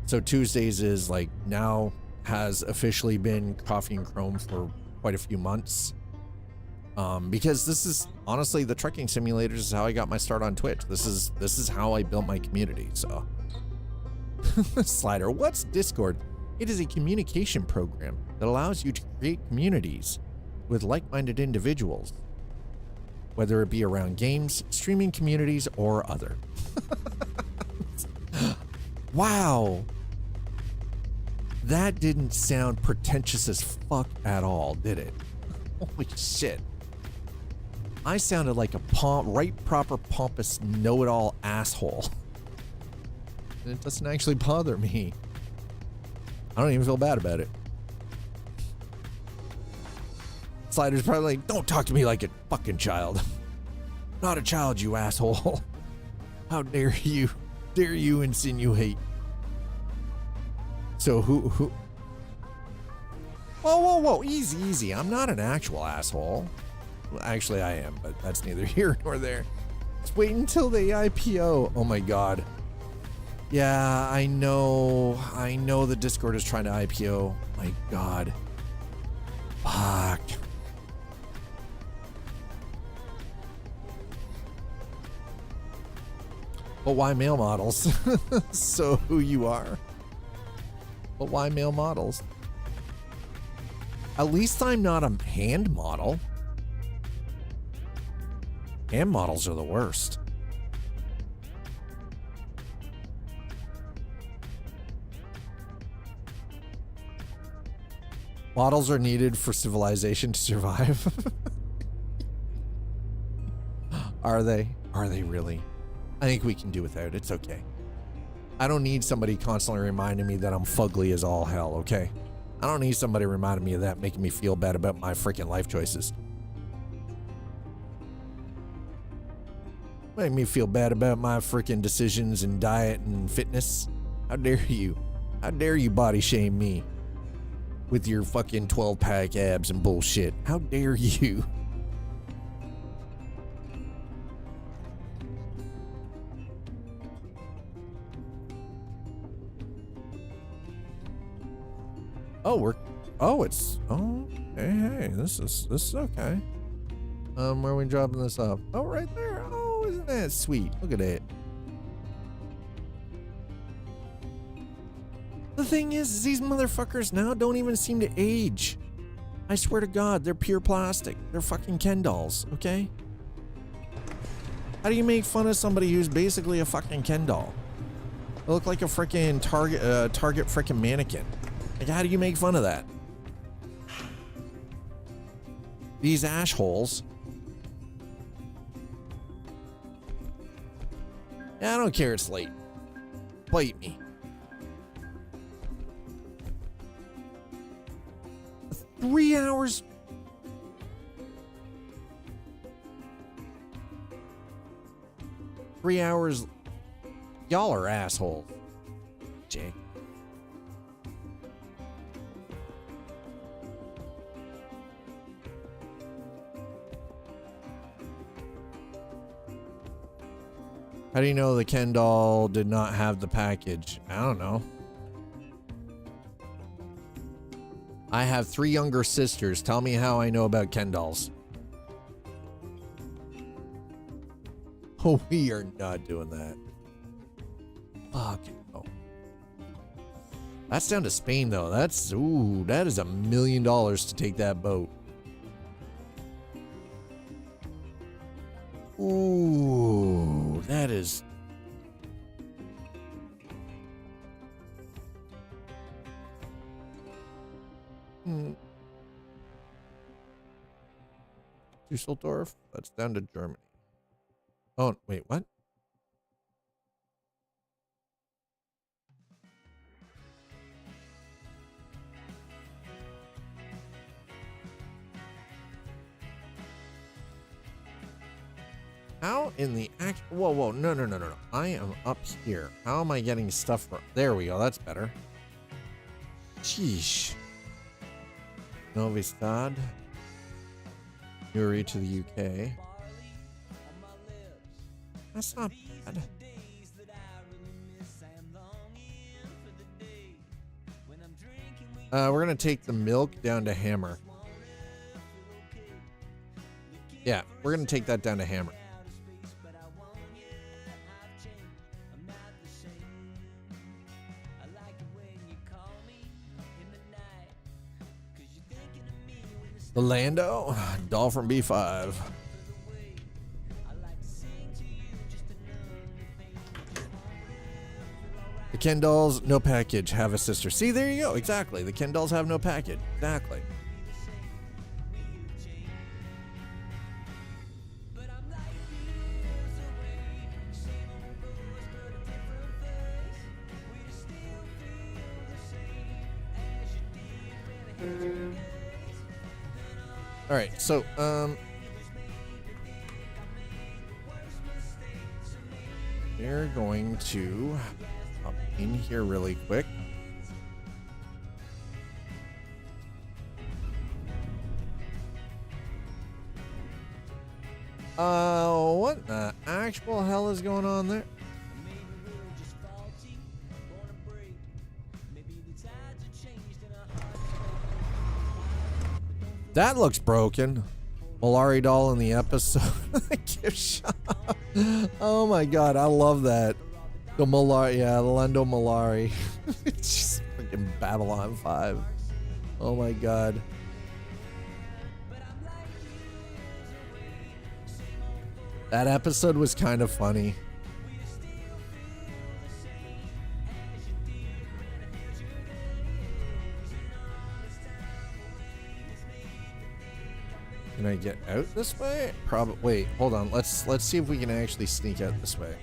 So Tuesdays is like now has officially been Coffee and Chrome for quite a few months, because this is honestly the trucking simulators is how I got my start on Twitch. This is how I built my community. So Slider, what's Discord? It is a communication program that allows you to create communities with like-minded individuals, whether it be around games, streaming communities, or other. Wow. That didn't sound pretentious as fuck at all, did it? Holy shit. I sounded like a proper pompous know-it-all asshole. And it doesn't actually bother me. I don't even feel bad about it. Slider's probably like, don't talk to me like a fucking child. Not a child, you asshole. How dare you? Dare you insinuate? So who? Whoa, easy. I'm not an actual asshole. Well, actually I am, but that's neither here nor there. Just wait until they IPO. Oh my god. Yeah, I know the Discord is trying to IPO. My god. Fuck. But why male models? So who you are. But why male models? At least I'm not a hand model. Hand models are the worst. Models are needed for civilization to survive. Are they? Are they really? I think we can do without. It's okay. I don't need somebody constantly reminding me that I'm fugly as all hell, okay? I don't need somebody reminding me of that, making me feel bad about my freaking life choices. Make me feel bad about my freaking decisions in diet and fitness. How dare you? How dare you body shame me with your fucking 12-pack abs and bullshit? How dare you? Hey, this is okay. Where are we dropping this off? Oh, right there. Oh, isn't that sweet? Look at it. The thing is these motherfuckers now don't even seem to age. I swear to God, they're pure plastic. They're fucking Ken dolls, okay? How do you make fun of somebody who's basically a fucking Ken doll? They look like a freaking Target freaking mannequin. Like, how do you make fun of that? These ashholes. Yeah, I don't care it's late. Bite me. 3 hours. Y'all are assholes. Jake. How do you know the Ken doll did not have the package? I don't know. I have 3 younger sisters. Tell me how I know about Ken dolls. Oh, we are not doing that. Fuck. Oh. That's down to Spain, though. That is $1 million to take that boat. Ooh, that is. Düsseldorf? That's down to Germany. Oh, wait, what? How in the act? Whoa, whoa, no, no, no, no, no. I am up here. How am I getting stuff from? There we go. That's better. Sheesh. Novi Sad. Yuri to the UK. That's not bad. We're gonna take the milk down to Hammer. Yeah, we're gonna take that down to Hammer. The Lando, doll from B5. The Ken dolls, no package, have a sister. See, there you go. Exactly. The Ken dolls have no package. Exactly. All right, so we're going to hop in here really quick. What the actual hell is going on there? That looks broken. Malari doll in the episode. Gift shop. Oh my god, I love that. The Malari, yeah, the Lando Malari. It's just freaking Babylon 5. Oh my god. That episode was kind of funny. Can I get out this way? Probably. Wait, hold on. Let's see if we can actually sneak out this way.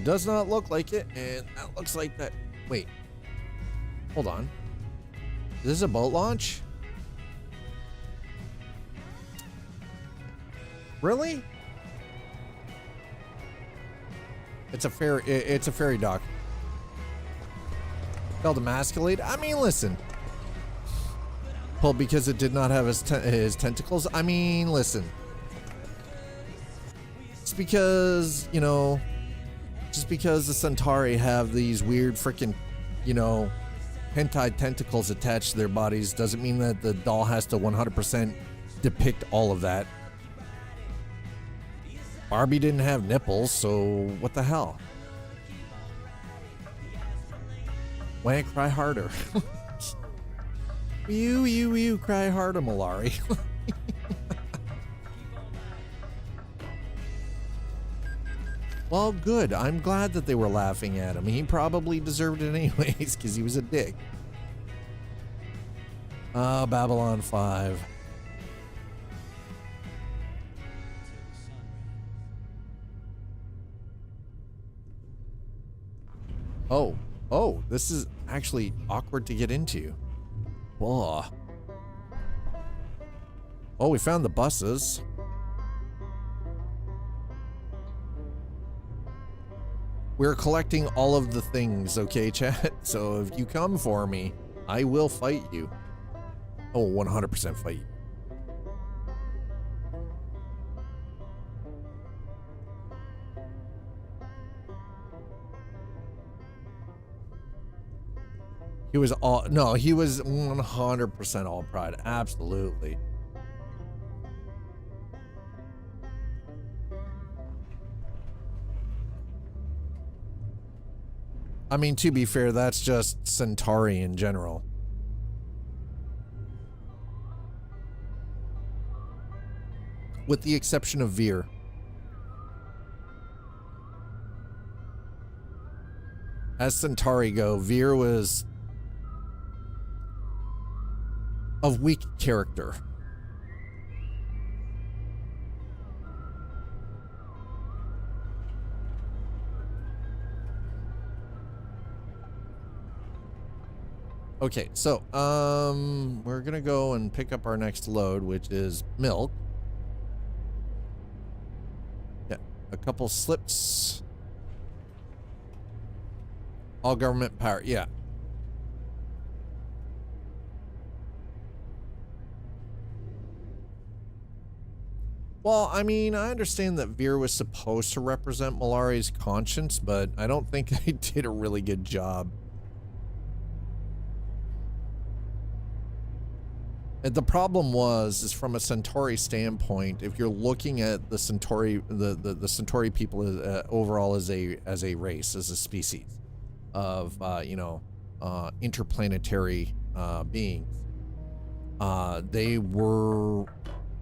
Does not look like it, and that looks like that. Wait, hold on. Is this a boat launch? Really? It's a ferry. It's a ferry dock. Called emasculate. I mean, listen. Well, because it did not have his tentacles. I mean, listen. It's because, you know, just because the Centauri have these weird freaking, you know, hentai tentacles attached to their bodies doesn't mean that the doll has to 100% depict all of that. Barbie didn't have nipples, so what the hell? Why cry harder? You cry harder, Malari. Well, good. I'm glad that they were laughing at him. He probably deserved it anyways, because he was a dick. Babylon 5. Oh, this is actually awkward to get into. Whoa. Oh, we found the buses. We're collecting all of the things, okay, chat? So if you come for me, I will fight you. Oh, 100% fight you. He was all, no, he was 100% all pride. Absolutely. I mean, to be fair, that's just Centauri in general. with the exception of Veer. As Centauri go, Veer was of weak character. Okay, so we're gonna go and pick up our next load, which is milk. Yeah, a couple slips. All government power, yeah. Well, I mean, I understand that Veer was supposed to represent Malari's conscience, but I don't think they did a really good job. And the problem is from a Centauri standpoint, if you're looking at the Centauri, the Centauri people overall as a race, as a species of interplanetary beings, they were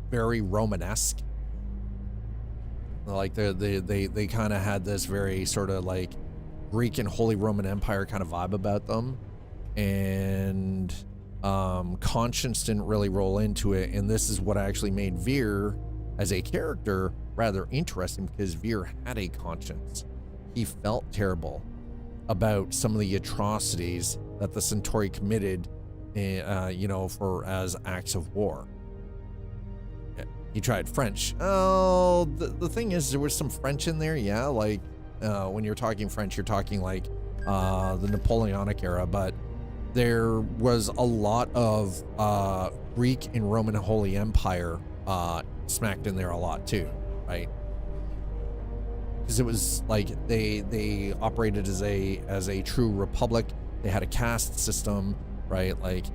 very Romanesque. Like they kind of had this very sort of like Greek and Holy Roman Empire kind of vibe about them, and conscience didn't really roll into it. And this is what actually made Veer as a character rather interesting, because Veer had a conscience. He felt terrible about some of the atrocities that the Centauri committed, for as acts of war. He tried French. Oh, the thing is, there was some French in there, yeah. Like when you're talking French, you're talking like the Napoleonic era, but there was a lot of Greek and Roman Holy Empire smacked in there a lot too, right? Because it was like they operated as a true republic. They had a caste system, right? Like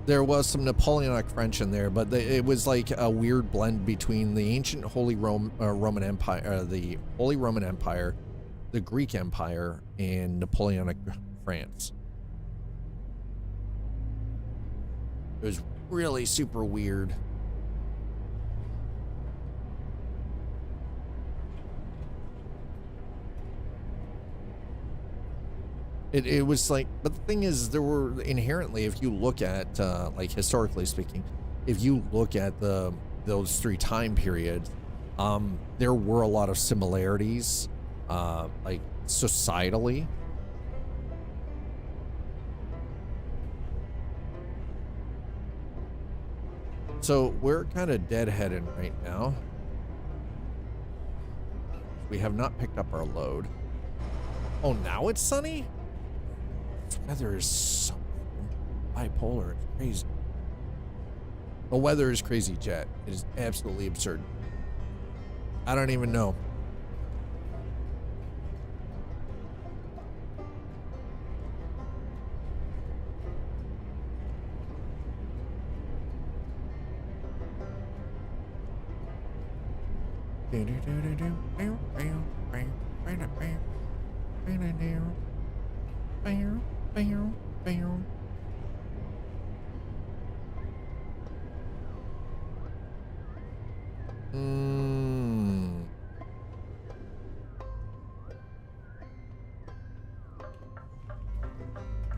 there was some Napoleonic French in there, but it was like a weird blend between the ancient Holy Roman Empire, the Holy Roman Empire, the Greek Empire, and Napoleonic France. It was really super weird. It was like, but the thing is, there were inherently, if you look at like historically speaking, if you look at those three time periods, there were a lot of similarities, like societally. So we're kind of deadheading right now. We have not picked up our load. Oh, now it's sunny? This weather is so bipolar. It's crazy. The weather is crazy, Jet. It is absolutely absurd. I don't even know.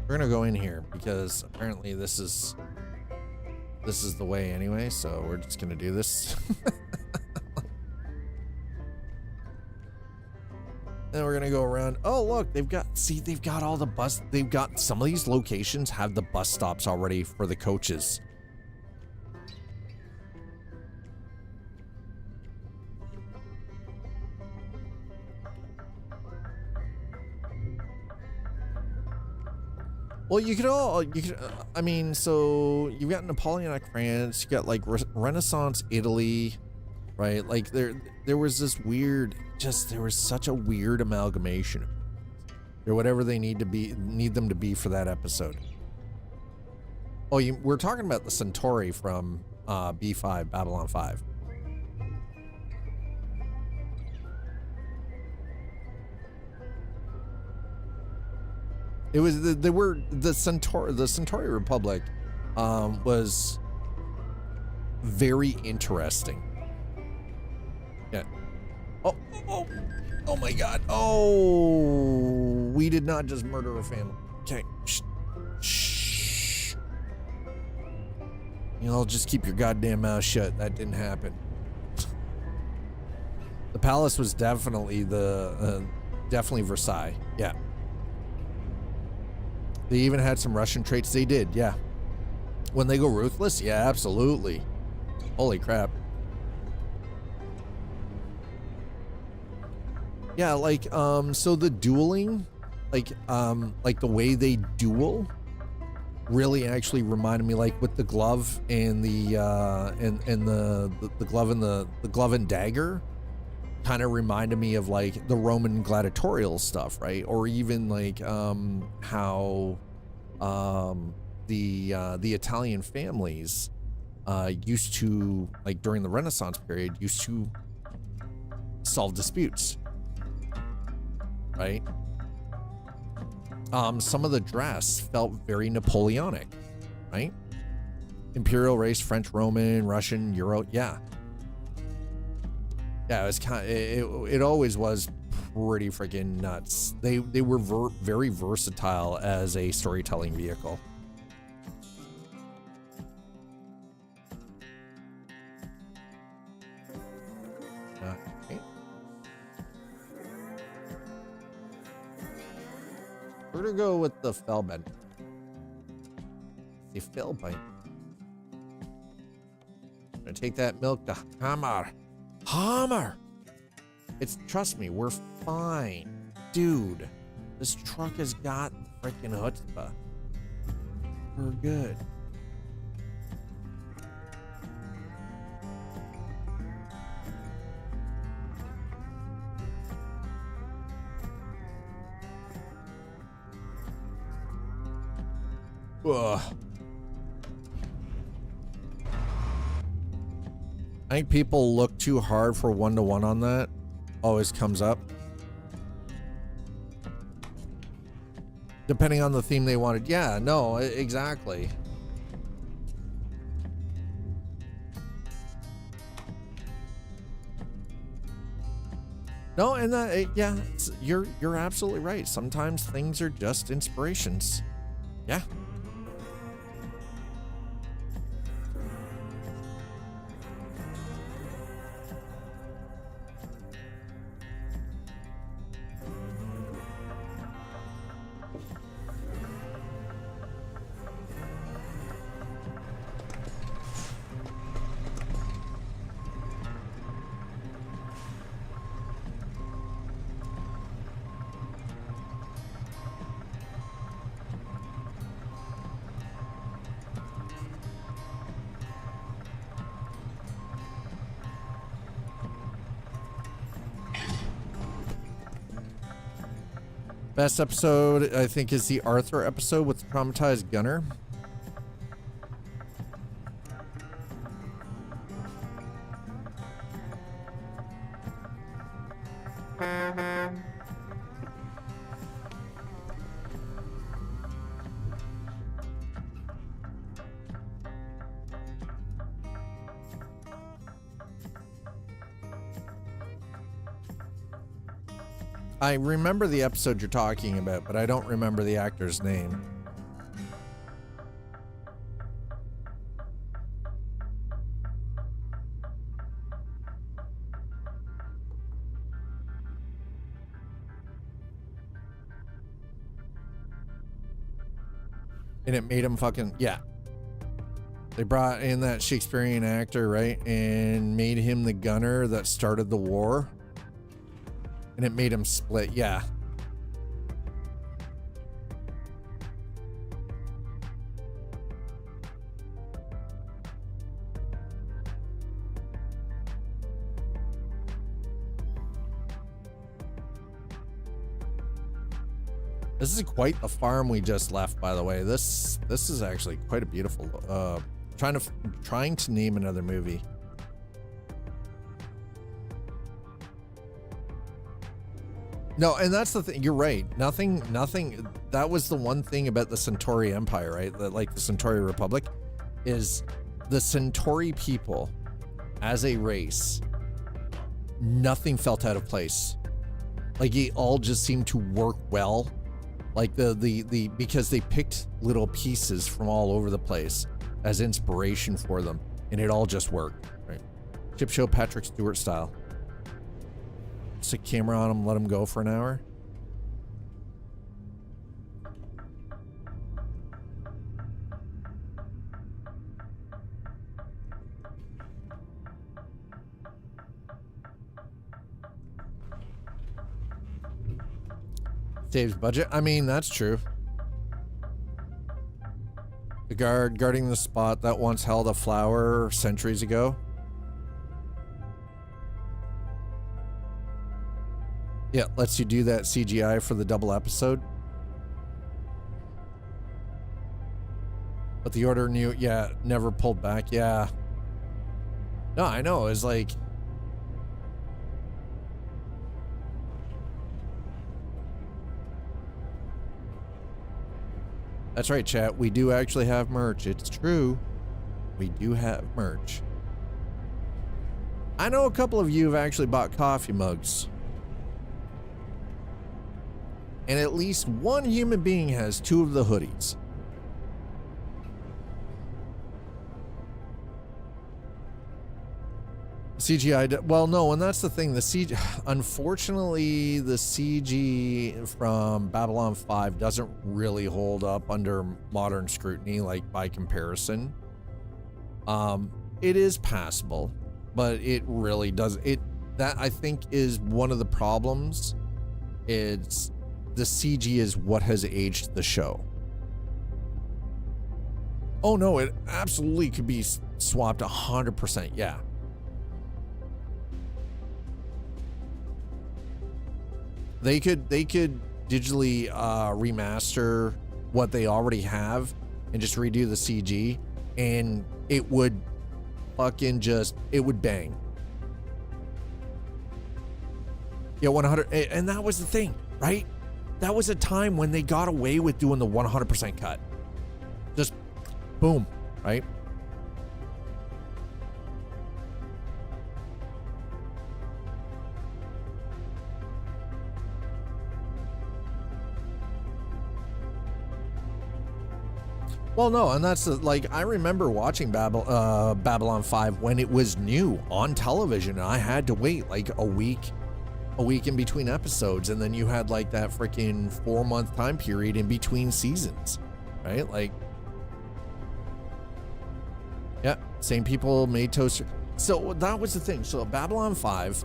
We're gonna go in here because apparently this is the way anyway, so we're just gonna do this. Then we're gonna go around. Oh, look, they've got all the bus. They've got some of these locations have the bus stops already for the coaches. Well, I mean, so you've got Napoleonic France, you got like Renaissance Italy, right? Like there was this weird, there was such a weird amalgamation. Or whatever they need them to be for that episode. Oh, we're talking about the Centauri from B5, Babylon 5. It was they were the Centauri Republic was very interesting. Yeah. Oh my God. Oh, we did not just murder a family. Okay. Shh. You know, just keep your goddamn mouth shut. That didn't happen. The palace was definitely definitely Versailles. Yeah. They even had some Russian traits. They did. Yeah. When they go ruthless. Yeah, absolutely. Holy crap. Yeah, like so the dueling, like the way they duel really actually reminded me, like with the glove and the glove and the glove and dagger kind of reminded me of like the Roman gladiatorial stuff, right? Or even like how the Italian families used to, like during the Renaissance period, used to solve disputes. Right? Some of the dress felt very Napoleonic, right? Imperial race, French, Roman, Russian, Euro, yeah. Yeah, it was it always was pretty freaking nuts. They were very versatile as a storytelling vehicle. Okay. We're gonna go with the Fellbend. The Fellbend. I'm gonna take that milk to Hammer. It's, trust me, we're fine. Dude, this truck has got freaking chutzpah. We're good. Ugh. I think people look too hard for 1-to-1 on that. Always comes up. Depending on the theme they wanted. Yeah, no, exactly. No, and that, yeah, you're absolutely right. Sometimes things are just inspirations. Yeah. Best episode, I think, is the Arthur episode with the traumatized gunner. I remember the episode you're talking about, but I don't remember the actor's name. And it made him fucking, yeah. They brought in that Shakespearean actor, right? And made him the gunner that started the war. And it made him split, yeah. This is quite the farm we just left, by the way. This is actually quite a beautiful. Trying to name another movie. No, and that's the thing. You're right. Nothing. That was the one thing about the Centauri Empire, right? Like the Centauri Republic, is the Centauri people as a race. Nothing felt out of place. Like it all just seemed to work well. Like the because they picked little pieces from all over the place as inspiration for them, and it all just worked. Right? Chip show Patrick Stewart style. Stick camera on him, let him go for an hour. Saves budget. I mean, that's true. The guard guarding the spot that once held a flower centuries ago. Yeah, lets you do that CGI for the double episode. But the order knew, yeah, never pulled back. Yeah. No, I know. It's like, that's right, chat. We do actually have merch. It's true. We do have merch. I know a couple of you have actually bought coffee mugs. And at least one human being has 2 of the hoodies. CGI, well, no, and that's the thing. The CG, unfortunately, the CG from Babylon 5 doesn't really hold up under modern scrutiny, like by comparison. It is passable, but it really does. That I think is one of the problems. It's the CG is what has aged the show. Oh no, it absolutely could be swapped 100%. Yeah. They could digitally remaster what they already have and just redo the CG, and it would fucking it would bang. Yeah, 100, and that was the thing, right? That was a time when they got away with doing the 100% cut. Just boom, right? Well, no, and that's like, I remember watching Babylon 5 when it was new on television, and I had to wait like a week in between episodes, and then you had like that freaking 4-month time period in between seasons, right? Like, yeah, same people made Toaster. So that was the thing. So Babylon 5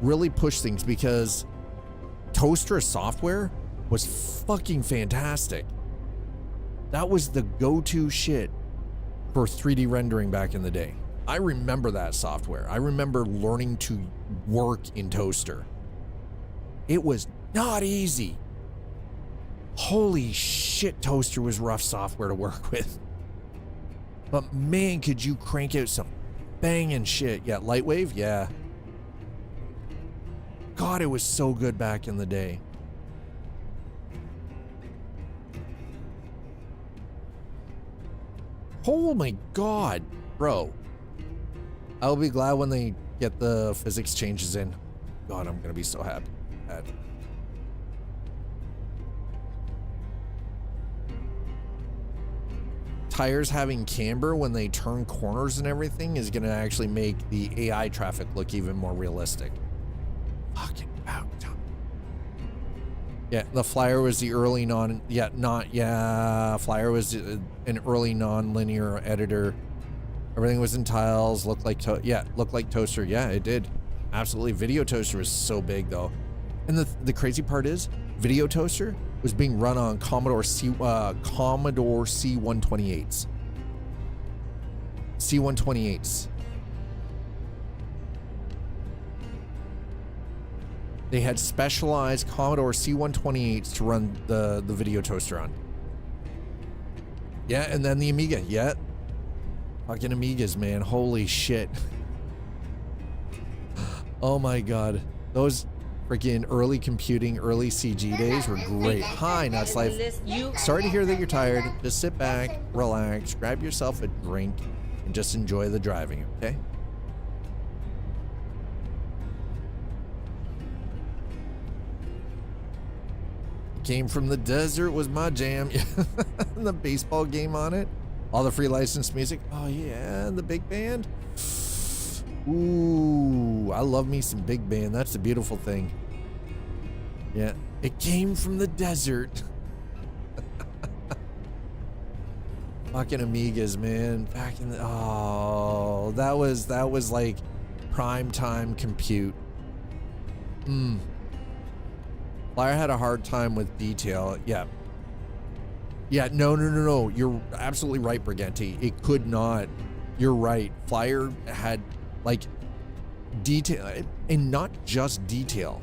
really pushed things because Toaster software was fucking fantastic. That was the go-to shit for 3D rendering back in the day. I remember that software. I remember learning to work in Toaster. It was not easy. Holy shit, Toaster was rough software to work with. But man, could you crank out some banging shit. Yeah, Lightwave, yeah. God, it was so good back in the day. Oh my God, bro. I'll be glad when they get the physics changes in. God, I'm gonna be so happy. Tires having camber when they turn corners and everything is gonna actually make the AI traffic look even more realistic. Fucking out. Yeah, the Flyer was the early Flyer was an early non-linear editor. Everything was in tiles, looked like Toaster. Yeah, it did. Absolutely. Video Toaster was so big though. And the crazy part is, Video Toaster was being run on Commodore C128s. C128s. They had specialized Commodore C128s to run the Video Toaster on. Yeah, and then the Amiga. Yeah. Fucking Amigas, man. Holy shit. Oh my God. Those Freaking early computing, early CG days were great. Hi, Nuts Life. Sorry to hear that you're tired. Just sit back, relax, grab yourself a drink, and just enjoy the driving, okay? Came from the desert was my jam. The baseball game on it. All the free licensed music. Oh yeah, the big band. Ooh, I love me some big band. That's the beautiful thing. Yeah, it came from the desert. Fucking Amigas, man. Back in the that was like prime time compute. Flyer had a hard time with detail. Yeah. Yeah, no. You're absolutely right, Briganti. It could not. You're right. Flyer had like detail, and not just detail,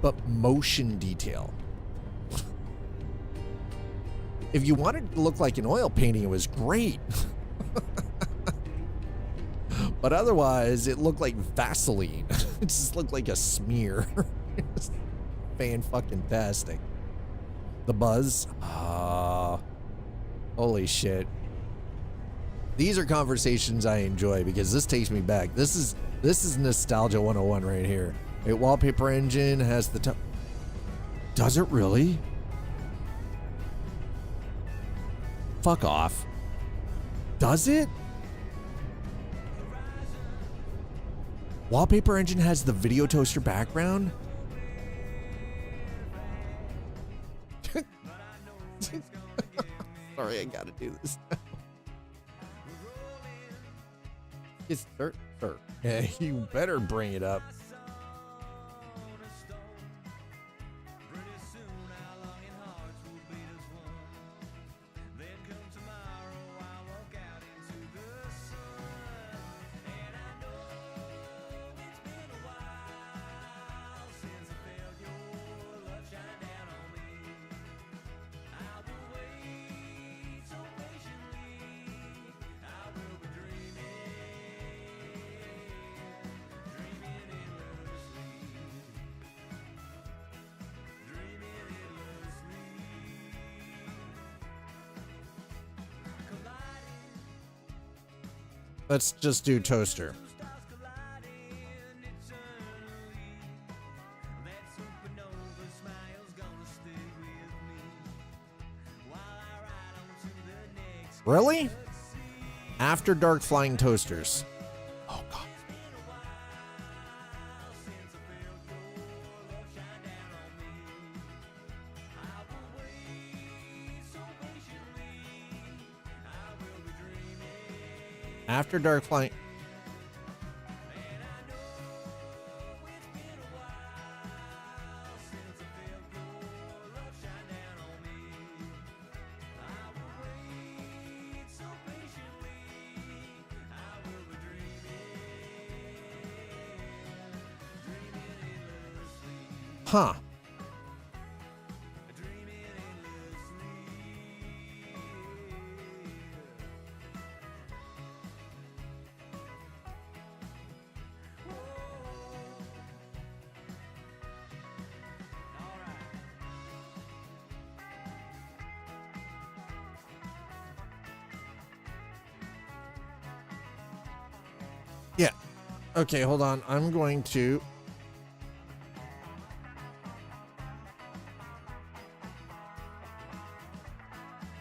but motion detail. If you wanted it to look like an oil painting, it was great. But otherwise, it looked like Vaseline. It just looked like a smear. Fan-fucking-tastic. The buzz. Holy shit. These are conversations I enjoy because this takes me back. This is nostalgia 101 right here. A wallpaper engine has the Does it really? Fuck off. Does it? Wallpaper engine has the video toaster background? Sorry, I gotta do this now. It's sir. Yeah, you better bring it up. Let's just do toaster. Really? After dark flying toasters. Oh god. After dark flying. Huh. Yeah. Okay, hold on. I'm going to...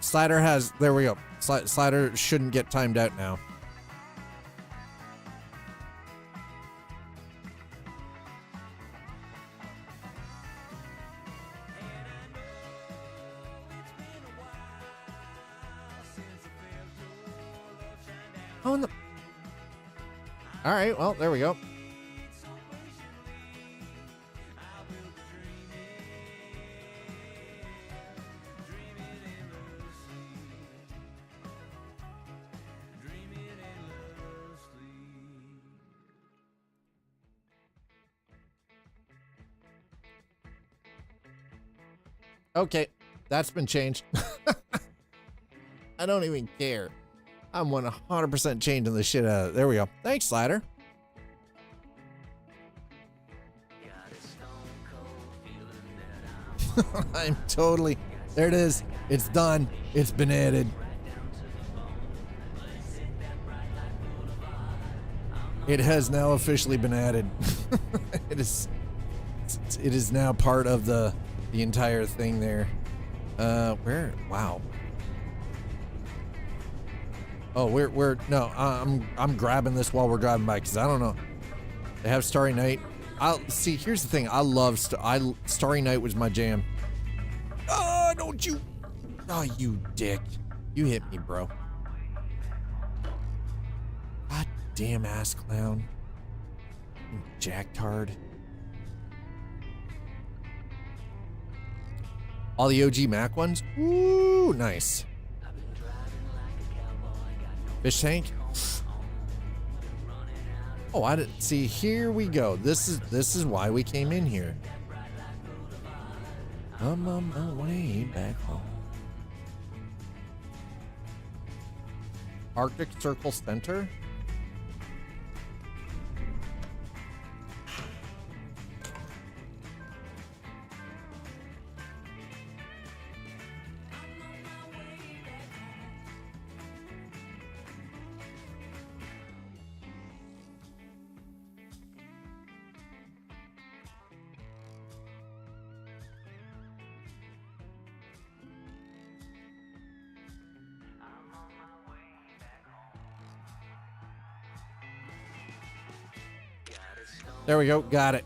Slider has... There we go. Slider shouldn't get timed out now. Oh, no. All right, well, there we go. Okay, that's been changed. I don't even care. I'm 100% changing the shit out of it. There we go. Thanks, Slider. I'm totally, there it is. It's done. It's been added. It has now officially been added. It is now part of the entire thing there. Where? Wow. Oh, no, I'm grabbing this while we're driving by because I don't know. They have Starry Night. I'll see. Here's the thing. I love Starry Night was my jam. Oh, don't you? Oh, you dick! You hit me, bro. God damn ass clown. You jacktard. All the OG Mac ones. Ooh, nice. Fish tank. Oh, I didn't see. Here we go. This is why we came in here. I'm on my way back home. Arctic Circle Center. There we go. Got it.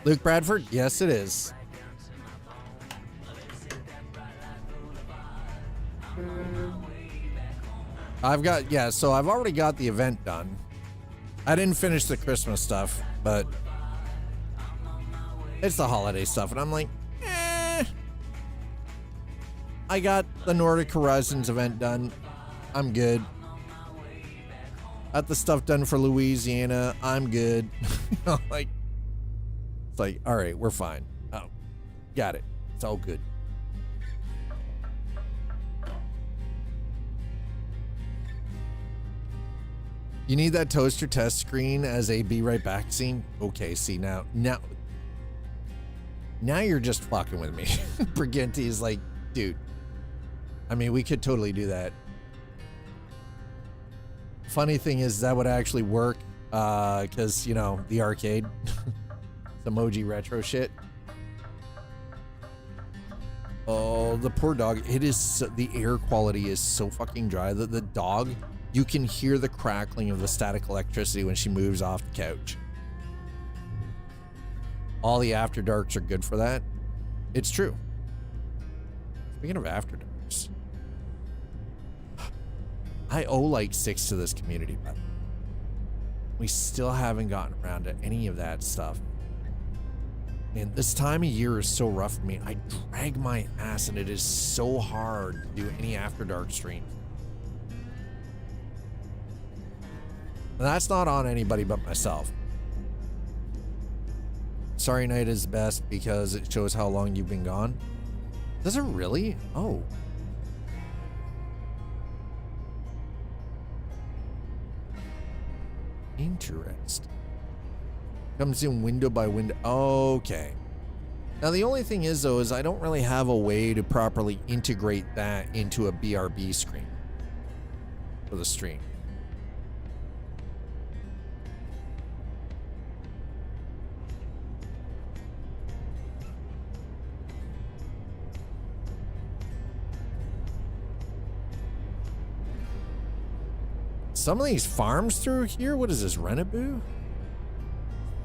Luke Bradford? Yes, it is. So I've already got the event done. I didn't finish the Christmas stuff, but it's the holiday stuff, and I'm like, I got the Nordic Horizons event done. I'm good. Got the stuff done for Louisiana. I'm good. It's like, all right, we're fine. Oh, got it. It's all good. You need that toaster test screen as a be right back scene? Okay, see now you're just fucking with me. Briganti is like, dude. I mean, we could totally do that. Funny thing is that would actually work because, you know, the arcade. It's emoji retro shit. Oh, the poor dog. It is the air quality is so fucking dry that the dog, you can hear the crackling of the static electricity when she moves off the couch. All the After Darks are good for that. It's true. Speaking of After Darks, I owe like 6 to this community, but we still haven't gotten around to any of that stuff. Man, this time of year is so rough for me. I drag my ass and it is so hard to do any After Dark streams. And that's not on anybody but myself. Starry Night is best because it shows how long you've been gone. Does it really? Oh. Interesting. Comes in window by window. Okay. Now the only thing is though is I don't really have a way to properly integrate that into a BRB screen for the stream. Some of these farms through here, what is this, Renaboo?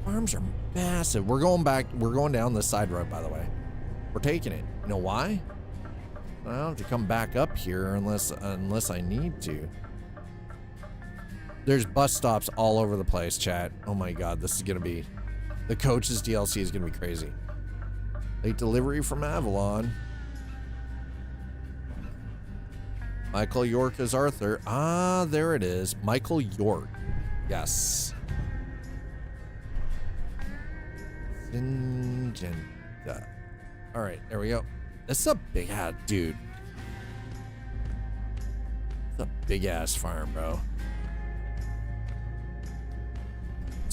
Farms are massive. We're going back, we're going down the side road, by the way. We're taking it. You know why? I don't have to come back up here unless I need to. There's bus stops all over the place, chat. Oh my god, this is gonna be, the Coaches DLC is gonna be crazy. Late delivery from Avalon. Michael York as Arthur. Ah, there it is. Michael York. Yes. Syngenta. All right, there we go. This is a big ass dude. It's a big ass farm, bro.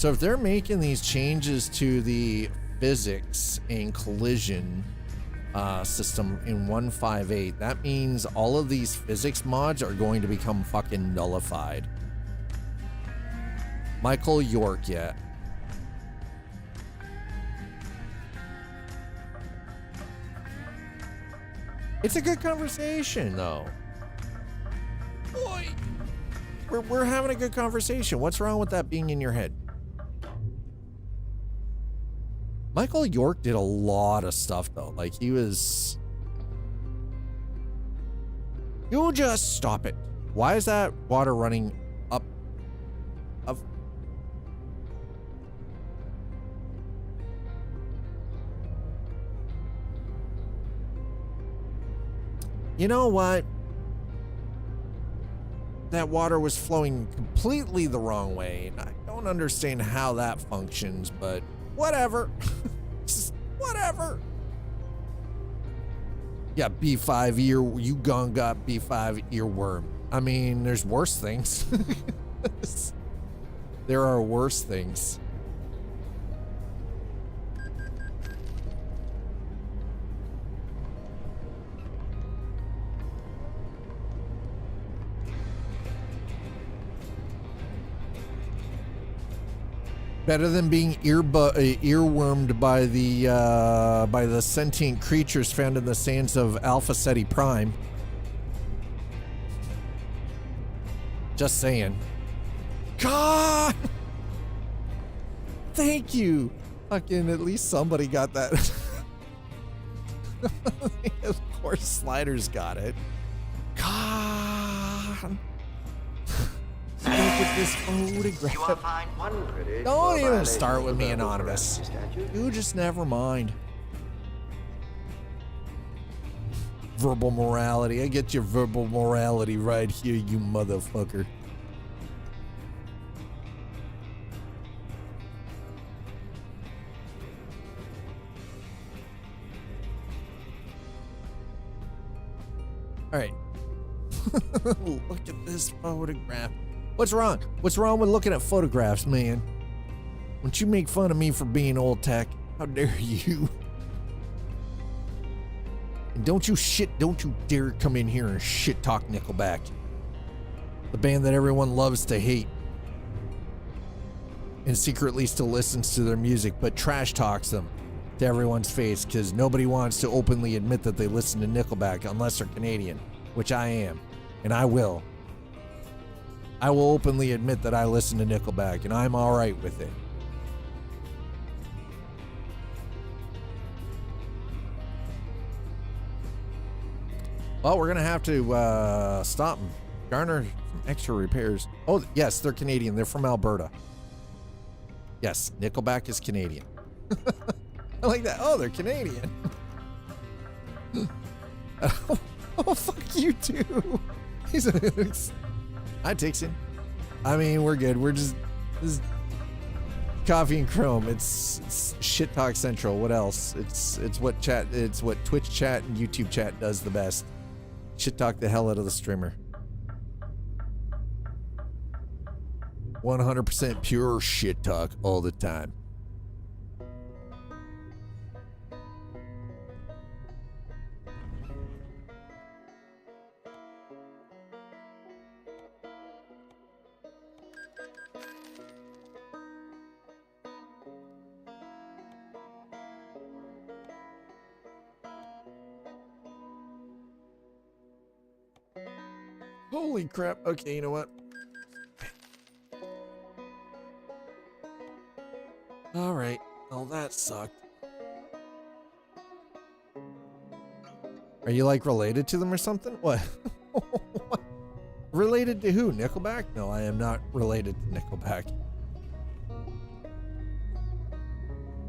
So if they're making these changes to the physics and collision system in 158, that means all of these physics mods are going to become fucking nullified. Michael York, yeah. It's a good conversation, though. Boy, we're having a good conversation. What's wrong with that being in your head? Michael York did a lot of stuff, though. Like, he was... You just stop it. Why is that water running up? Up? You know what? That water was flowing completely the wrong way, and I don't understand how that functions, but whatever. Just whatever. Yeah, B5 ear, you gone got B5 earworm. I mean, there's worse things. There are worse things. Better than being earwormed by the sentient creatures found in the sands of Alpha Ceti Prime. Just saying. God! Thank you! Fucking at least somebody got that. Of course Sliders got it. God! Look at this photograph. You are fined 1 credit. Don't for even violating start with the me, verbal Anonymous. morality statute. You just never mind. Verbal morality. I get your verbal morality right here, you motherfucker. All right. Look at this photograph. What's wrong? What's wrong with looking at photographs, man? Won't you make fun of me for being old tech? How dare you? And don't you dare come in here and shit talk Nickelback. The band that everyone loves to hate. And secretly still listens to their music, but trash talks them to everyone's face because nobody wants to openly admit that they listen to Nickelback unless they're Canadian, which I am, and I will. I will openly admit that I listen to Nickelback, and I'm all right with it. Well, we're gonna have to stop them. Garner some extra repairs. Oh, yes, they're Canadian. They're from Alberta. Yes, Nickelback is Canadian. I like that. Oh, they're Canadian. Oh, fuck you too. Hi, Tixon. I mean, we're good. We're just this is Coffee and Chrome. It's shit talk central. What else? It's what Twitch chat and YouTube chat does the best. Shit talk the hell out of the streamer. 100% pure shit talk all the time. Holy crap. Okay, you know what? All right. Well, that sucked. Are you like related to them or something? What? What? Related to who? Nickelback? No, I am not related to Nickelback.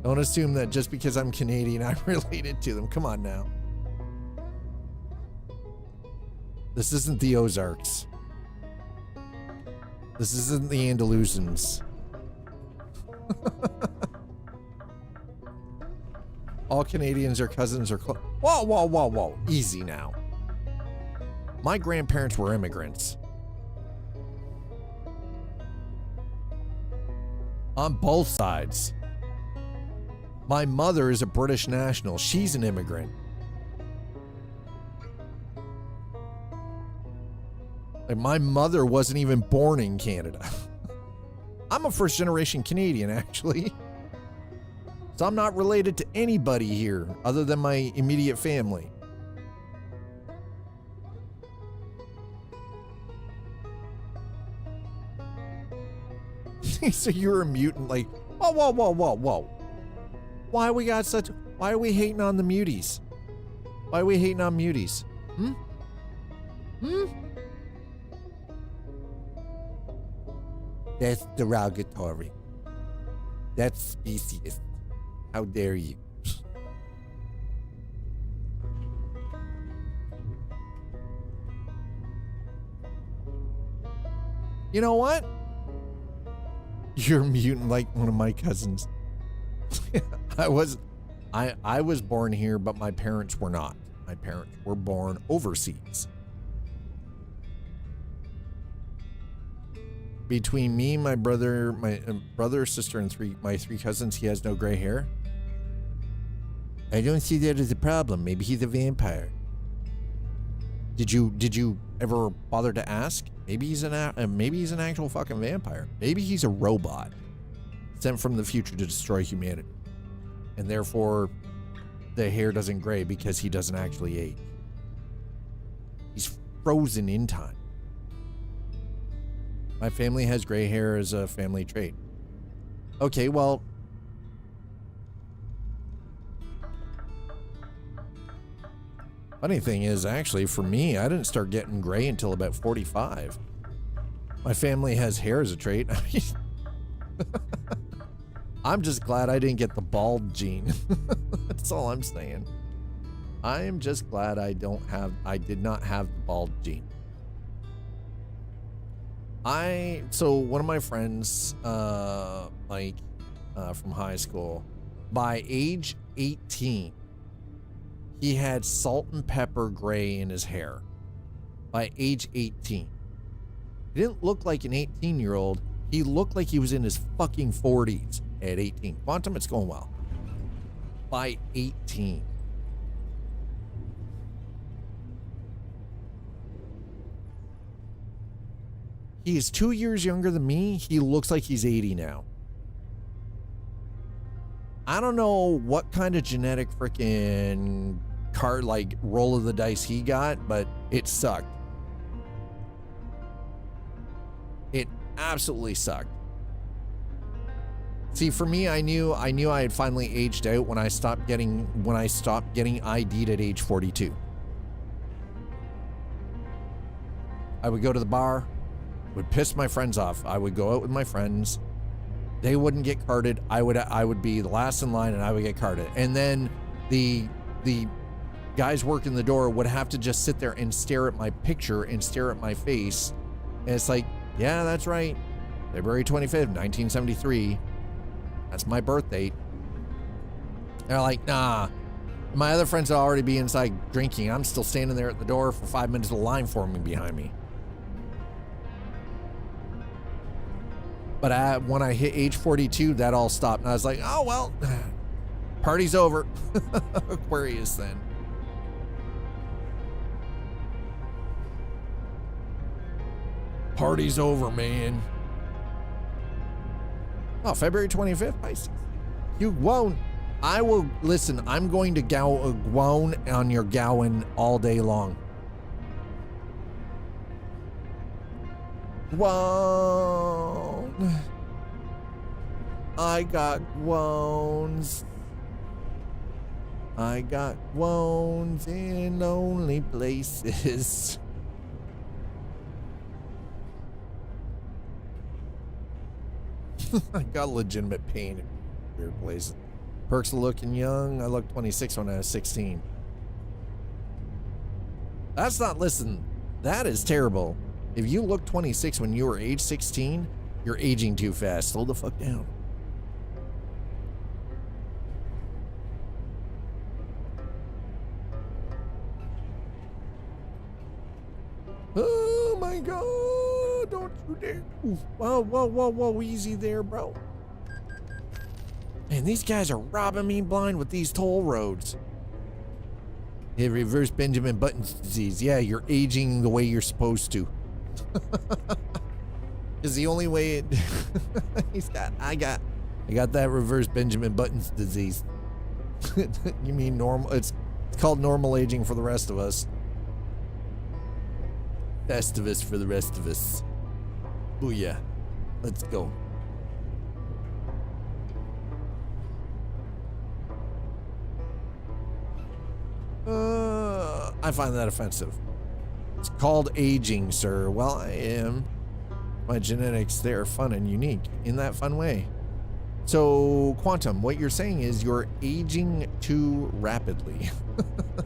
Don't assume that just because I'm Canadian, I'm related to them. Come on now. This isn't the Ozarks. This isn't the Andalusians. All Canadians are cousins or whoa, whoa, whoa, whoa. Easy now. My grandparents were immigrants. On both sides. My mother is a British national. She's an immigrant. Like, my mother wasn't even born in Canada. I'm a first generation Canadian, actually. So I'm not related to anybody here other than my immediate family. So you're a mutant, like, whoa. Why are we hating on the muties? Why are we hating on muties? That's derogatory. That's speciesist. How dare you? You know what? You're a mutant like one of my cousins. I was born here, but my parents were not. My parents were born overseas. Between me, my brother, sister, and my three cousins, he has no gray hair. I don't see that as a problem. Maybe he's a vampire. Did you ever bother to ask? Maybe he's an actual fucking vampire. Maybe he's a robot sent from the future to destroy humanity, and therefore the hair doesn't gray because he doesn't actually age. He's frozen in time. My family has gray hair as a family trait. Okay, well, funny thing is, actually, for me, I didn't start getting gray until about 45. My family has hair as a trait. I mean, I'm just glad I didn't get the bald gene. That's all I'm saying. I am just glad I did not have the bald gene. So one of my friends, from high school, by age 18, he had salt and pepper gray in his hair. By age 18. He didn't look like an 18-year-old. He looked like he was in his fucking 40s at 18. Quantum, it's going well. By 18. He is 2 years younger than me. He looks like he's 80 now. I don't know what kind of genetic freaking roll of the dice he got, but it sucked. It absolutely sucked. See, for me, I knew I had finally aged out when I stopped getting ID'd at age 42. I would go to the bar, would piss my friends off. I would go out with my friends. They wouldn't get carded. I would be the last in line, and I would get carded. And then the guys working the door would have to just sit there and stare at my picture and stare at my face. And it's like, yeah, that's right. February 25th, 1973. That's my birth date. They're like, nah. My other friends will already be inside drinking. I'm still standing there at the door for 5 minutes, the line forming behind me. But when I hit age 42, that all stopped. And I was like, oh, well, party's over. Aquarius then. Party's over, man. Oh, February 25th, Pisces. You won't. I will, listen, I'm going to groan on your gowan all day long. Whoa. I got wounds. I got wounds in lonely places. I got legitimate pain in weird places. Perks of looking young. I looked 26 when I was 16. That's not, listen, that is terrible. If you look 26 when you were age 16, you're aging too fast. Slow the fuck down. Oh my God, don't you dare. Ooh. Whoa, easy there, bro. Man, these guys are robbing me blind with these toll roads. Yeah, reverse Benjamin Button's disease. Yeah, you're aging the way you're supposed to. Is the only way it I got that reverse Benjamin Button's disease. You mean normal? It's called normal aging for the rest of us. Festivus for the rest of us. Booyah. Let's go. I find that offensive. It's called aging, sir. Well, I am. My genetics, they are fun and unique in that fun way. So, Quantum, what you're saying is you're aging too rapidly. All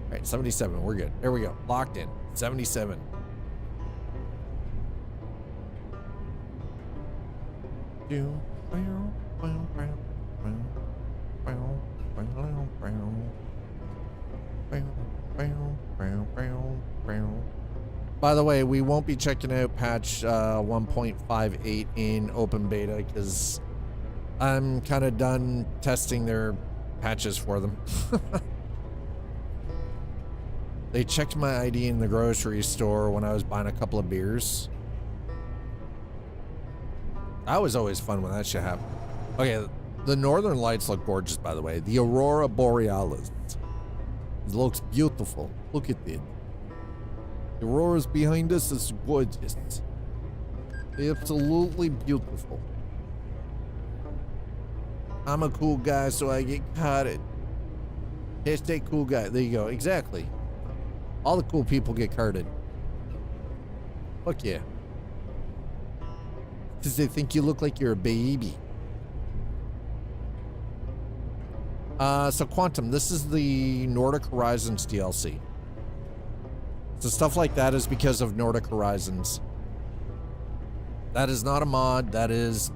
right, 77. We're good. There we go. Locked in. 77. By the way, we won't be checking out patch 1.58 in open beta because I'm kind of done testing their patches for them. They checked my ID in the grocery store when I was buying a couple of beers. That was always fun when that shit happened. Okay, the northern lights look gorgeous, by the way. The Aurora Borealis. It looks beautiful. Look at it. The auroras behind us is gorgeous. Absolutely beautiful. I'm a cool guy, so I get carded. Hashtag cool guy. There you go. Exactly. All the cool people get carded. Fuck yeah. Because they think you look like you're a baby. So Quantum, this is the Nordic Horizons DLC. So stuff like that is because of Nordic Horizons. That is not a mod. That is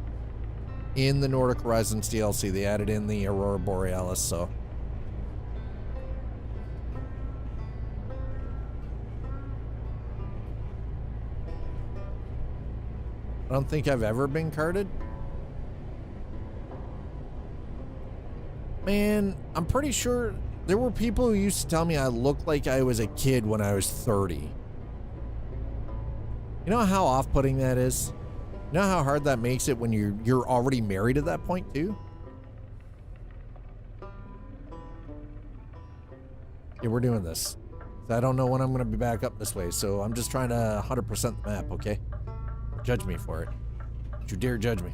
in the Nordic Horizons DLC. They added in the Aurora Borealis, so. I don't think I've ever been carded. Man, I'm pretty sure there were people who used to tell me I looked like I was a kid when I was 30. You know how off-putting that is? You know how hard that makes it when you're already married at that point too? Yeah, we're doing this. I don't know when I'm gonna be back up this way, so I'm just trying to 100% the map, okay? Judge me for it. Don't you dare judge me.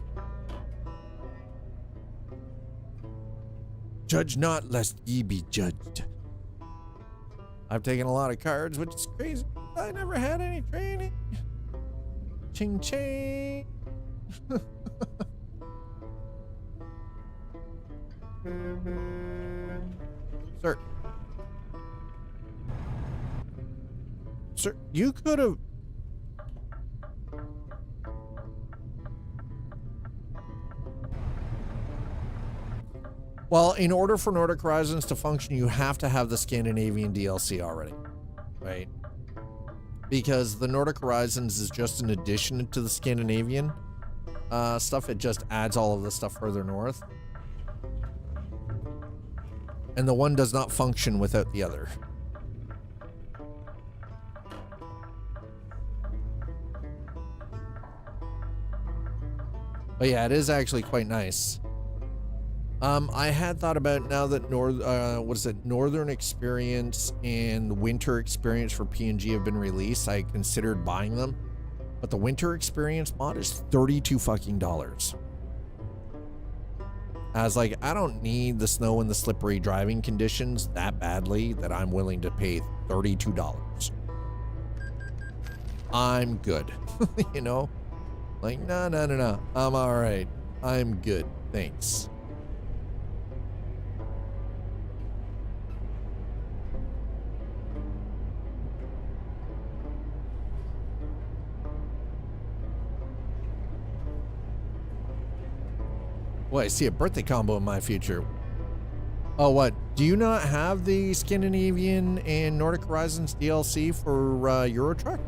Judge not, lest ye be judged. I've taken a lot of cards, which is crazy. I never had any training. Ching ching. Sir. Sir, you could have... Well, in order for Nordic Horizons to function, you have to have the Scandinavian DLC already, right? Because the Nordic Horizons is just an addition to the Scandinavian stuff. It just adds all of the stuff further north. And the one does not function without the other. But yeah, it is actually quite nice. I had thought about now that Northern Experience and Winter Experience for PNG have been released. I considered buying them, but the Winter Experience mod is $32 fucking. I was like, I don't need the snow and the slippery driving conditions that badly that I'm willing to pay $32. I'm good, you know? Like, no. I'm all right. I'm good. Thanks. Well, I see a birthday combo in my future. Oh, what? Do you not have the Scandinavian and Nordic Horizons DLC for Euro Truck?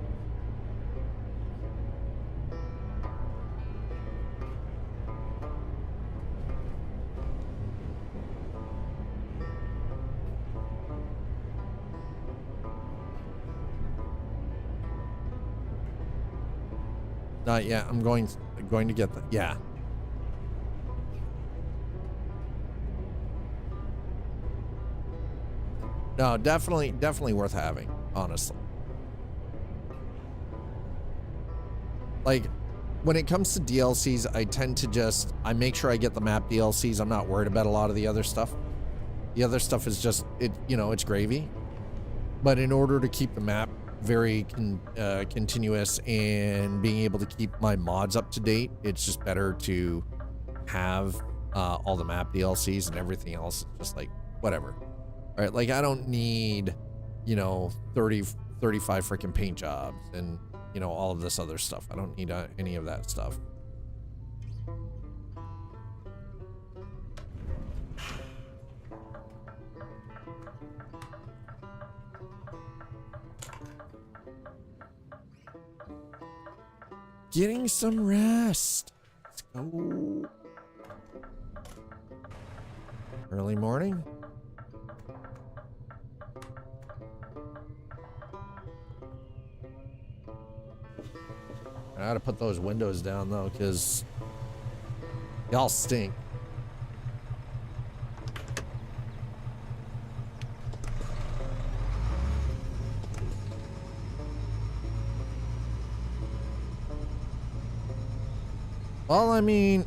Not yet. I'm going to get that. Yeah. No, definitely worth having, honestly. Like, when it comes to DLCs, I tend to I make sure I get the map DLCs. I'm not worried about a lot of the other stuff. The other stuff is just, it's gravy. But in order to keep the map very continuous and being able to keep my mods up to date, it's just better to have all the map DLCs, and everything else is just like, whatever. Right? Like, I don't need, 30, 35 freaking paint jobs and, all of this other stuff. I don't need any of that stuff. Getting some rest. Let's go. Early morning. I gotta put those windows down though, because y'all stink. Well, I mean,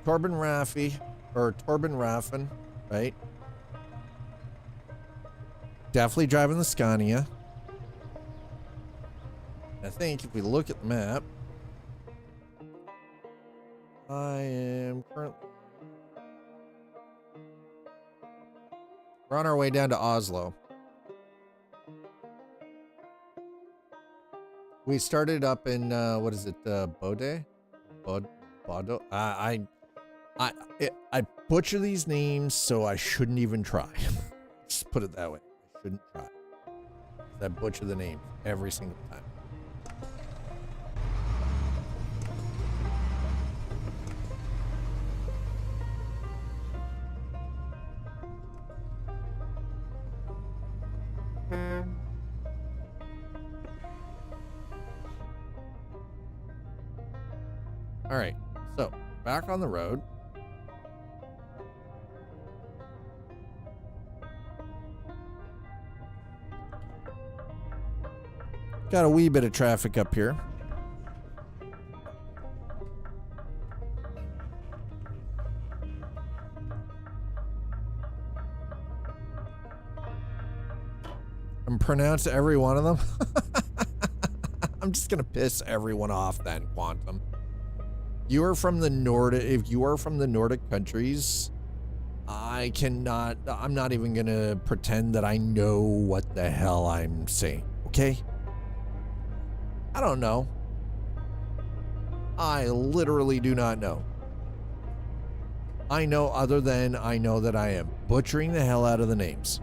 Torben Raffin, right? Definitely driving the Scania. I think if we look at the map, I am currently... We're on our way down to Oslo. We started up in, what is it, Bode? Bodo? I butcher these names, so I shouldn't even try. Just put it that way. I shouldn't try. I butcher the name every single time. All right, so back on the road. Got a wee bit of traffic up here. And pronounce every one of them. I'm just gonna piss everyone off then, Quantum. You are from the Nordic. If you are from the Nordic countries, I'm not even gonna pretend that I know what the hell I'm saying. Okay? I don't know. I literally do not know. I know other than I know that I am butchering the hell out of the names.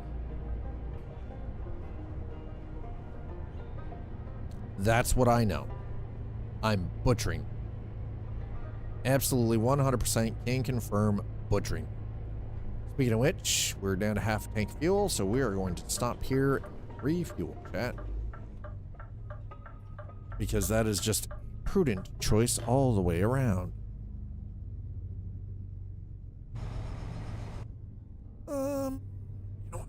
That's what I know. I'm butchering. Absolutely 100% can confirm butchering. Speaking of which, we're down to half a tank of fuel, so we are going to stop here and refuel, chat. Because that is just a prudent choice all the way around. You know what?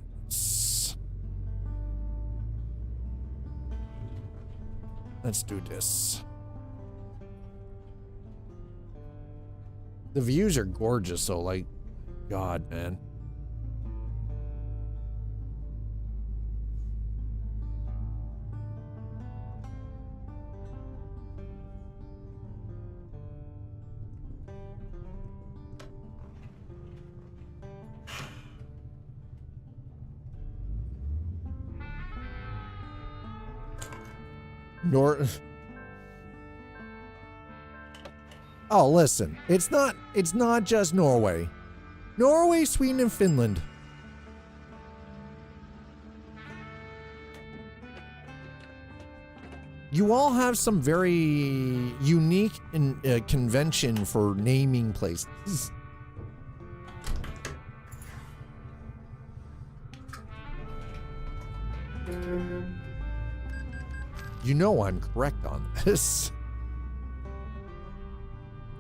Let's do this. The views are gorgeous, so like, God, man. Oh, listen. It's not just Norway. Norway, Sweden, and Finland. You all have some very unique convention for naming places. You know I'm correct on this.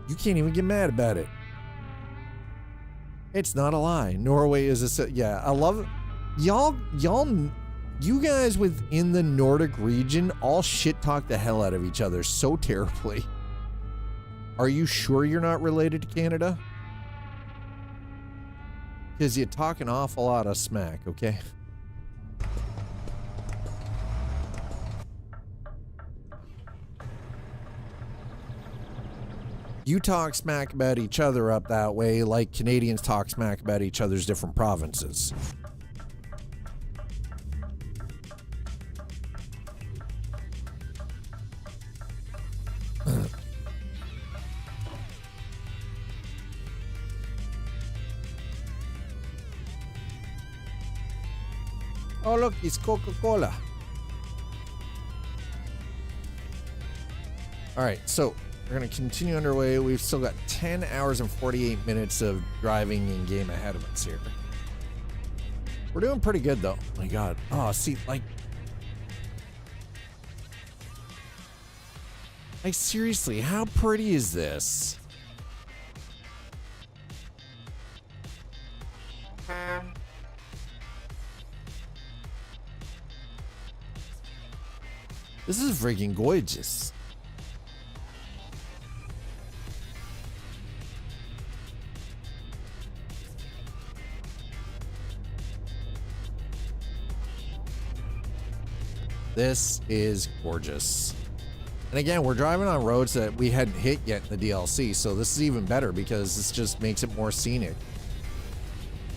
You can't even get mad about it. It's not a lie. Norway is a... Yeah, I love it. Y'all, you guys within the Nordic region all shit talk the hell out of each other so terribly. Are you sure you're not related to Canada? Because you talk an awful lot of smack, okay? You talk smack about each other up that way like Canadians talk smack about each other's different provinces. Oh, look, it's Coca-Cola. All right, so we're going to continue underway. We've still got 10 hours and 48 minutes of driving in game ahead of us here. We're doing pretty good, though. Oh, my God. Oh, see, like seriously, how pretty is this? This is freaking gorgeous. This is gorgeous. And again, we're driving on roads that we hadn't hit yet in the DLC, so this is even better because this just makes it more scenic.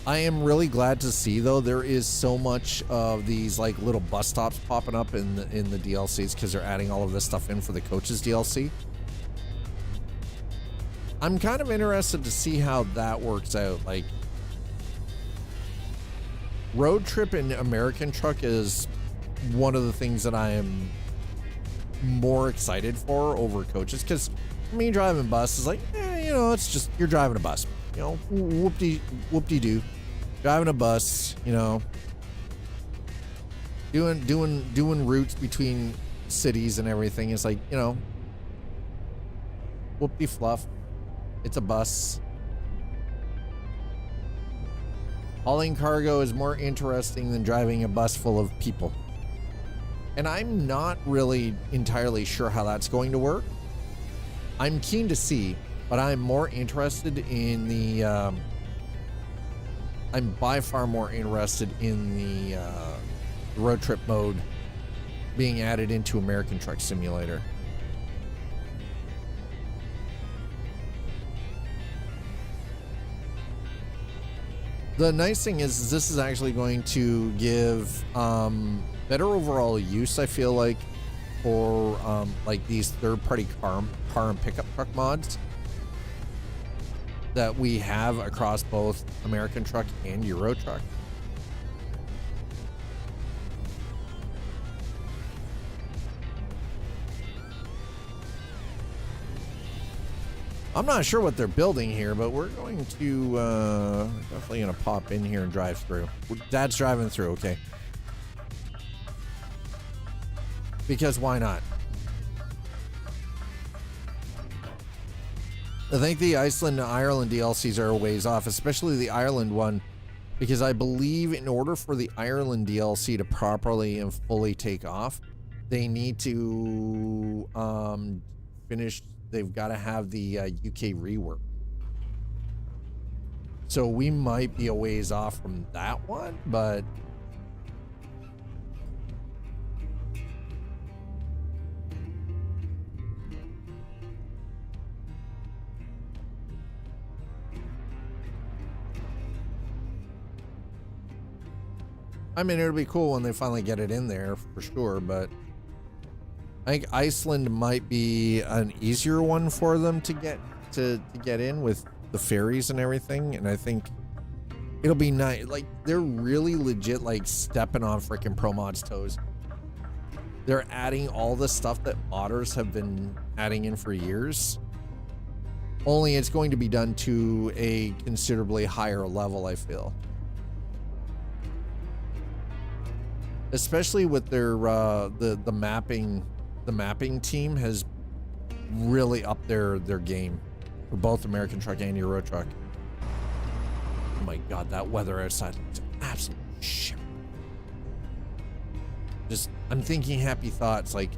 I am really glad to see, though, there is so much of these like little bus stops popping up in the DLCs because they're adding all of this stuff in for the coaches DLC. I'm kind of interested to see how that works out. Like, road trip in American truck is one of the things that I am more excited for over coaches, because me driving bus is like, you know, it's just you're driving a bus, you know, whoop-de-doo, driving a bus, you know, doing routes between cities and everything. It's like, you know, whoop-de-fluff. It's a bus. Hauling cargo is more interesting than driving a bus full of people. And I'm not really entirely sure how that's going to work. I'm keen to see, but I'm more interested in the, I'm by far more interested in the road trip mode being added into American Truck Simulator. The nice thing is this is actually going to give better overall use, I feel like, for like these third-party car and pickup truck mods that we have across both American Truck and Euro Truck. I'm not sure what they're building here, but we're going to definitely going to pop in here and drive through. Dad's driving through, okay? Because why not? I think the Iceland and Ireland DLCs are a ways off, especially the Ireland one, because I believe in order for the Ireland DLC to properly and fully take off, they need to finish. They've got to have the UK rework. So we might be a ways off from that one, but I mean, it'll be cool when they finally get it in there for sure, but I think Iceland might be an easier one for them to get in with the ferries and everything, and I think it'll be nice. Like, they're really legit like stepping on freaking ProMod's toes. They're adding all the stuff that modders have been adding in for years. Only it's going to be done to a considerably higher level, I feel. especially with their the mapping team has really upped their game for both American Truck and Euro Truck. Oh my god, that weather outside is absolute shit. Just, I'm thinking happy thoughts, like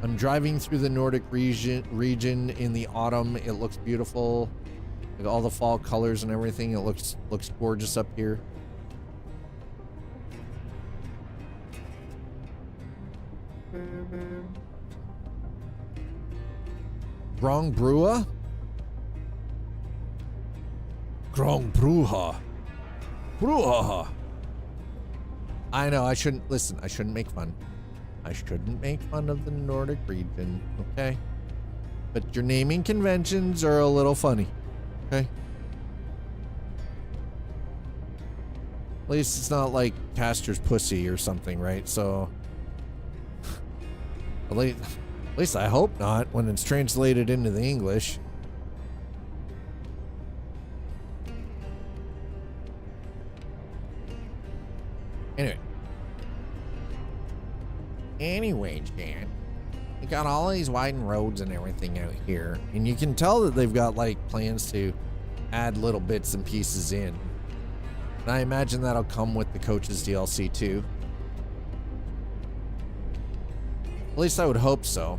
I'm driving through the Nordic region in the autumn. It looks beautiful. Like all the fall colors and everything. It looks gorgeous up here. Grong Brua? Grong Bruha. Bruha. I know, I shouldn't make fun. I shouldn't make fun of the Nordic region, okay? But your naming conventions are a little funny, okay? At least it's not like Castor's pussy or something, right? So, at least I hope not when it's translated into the English. Anyway, Jan, you got all these widened roads and everything out here, and you can tell that they've got like plans to add little bits and pieces in. And I imagine that'll come with the Coaches DLC too. At least I would hope so.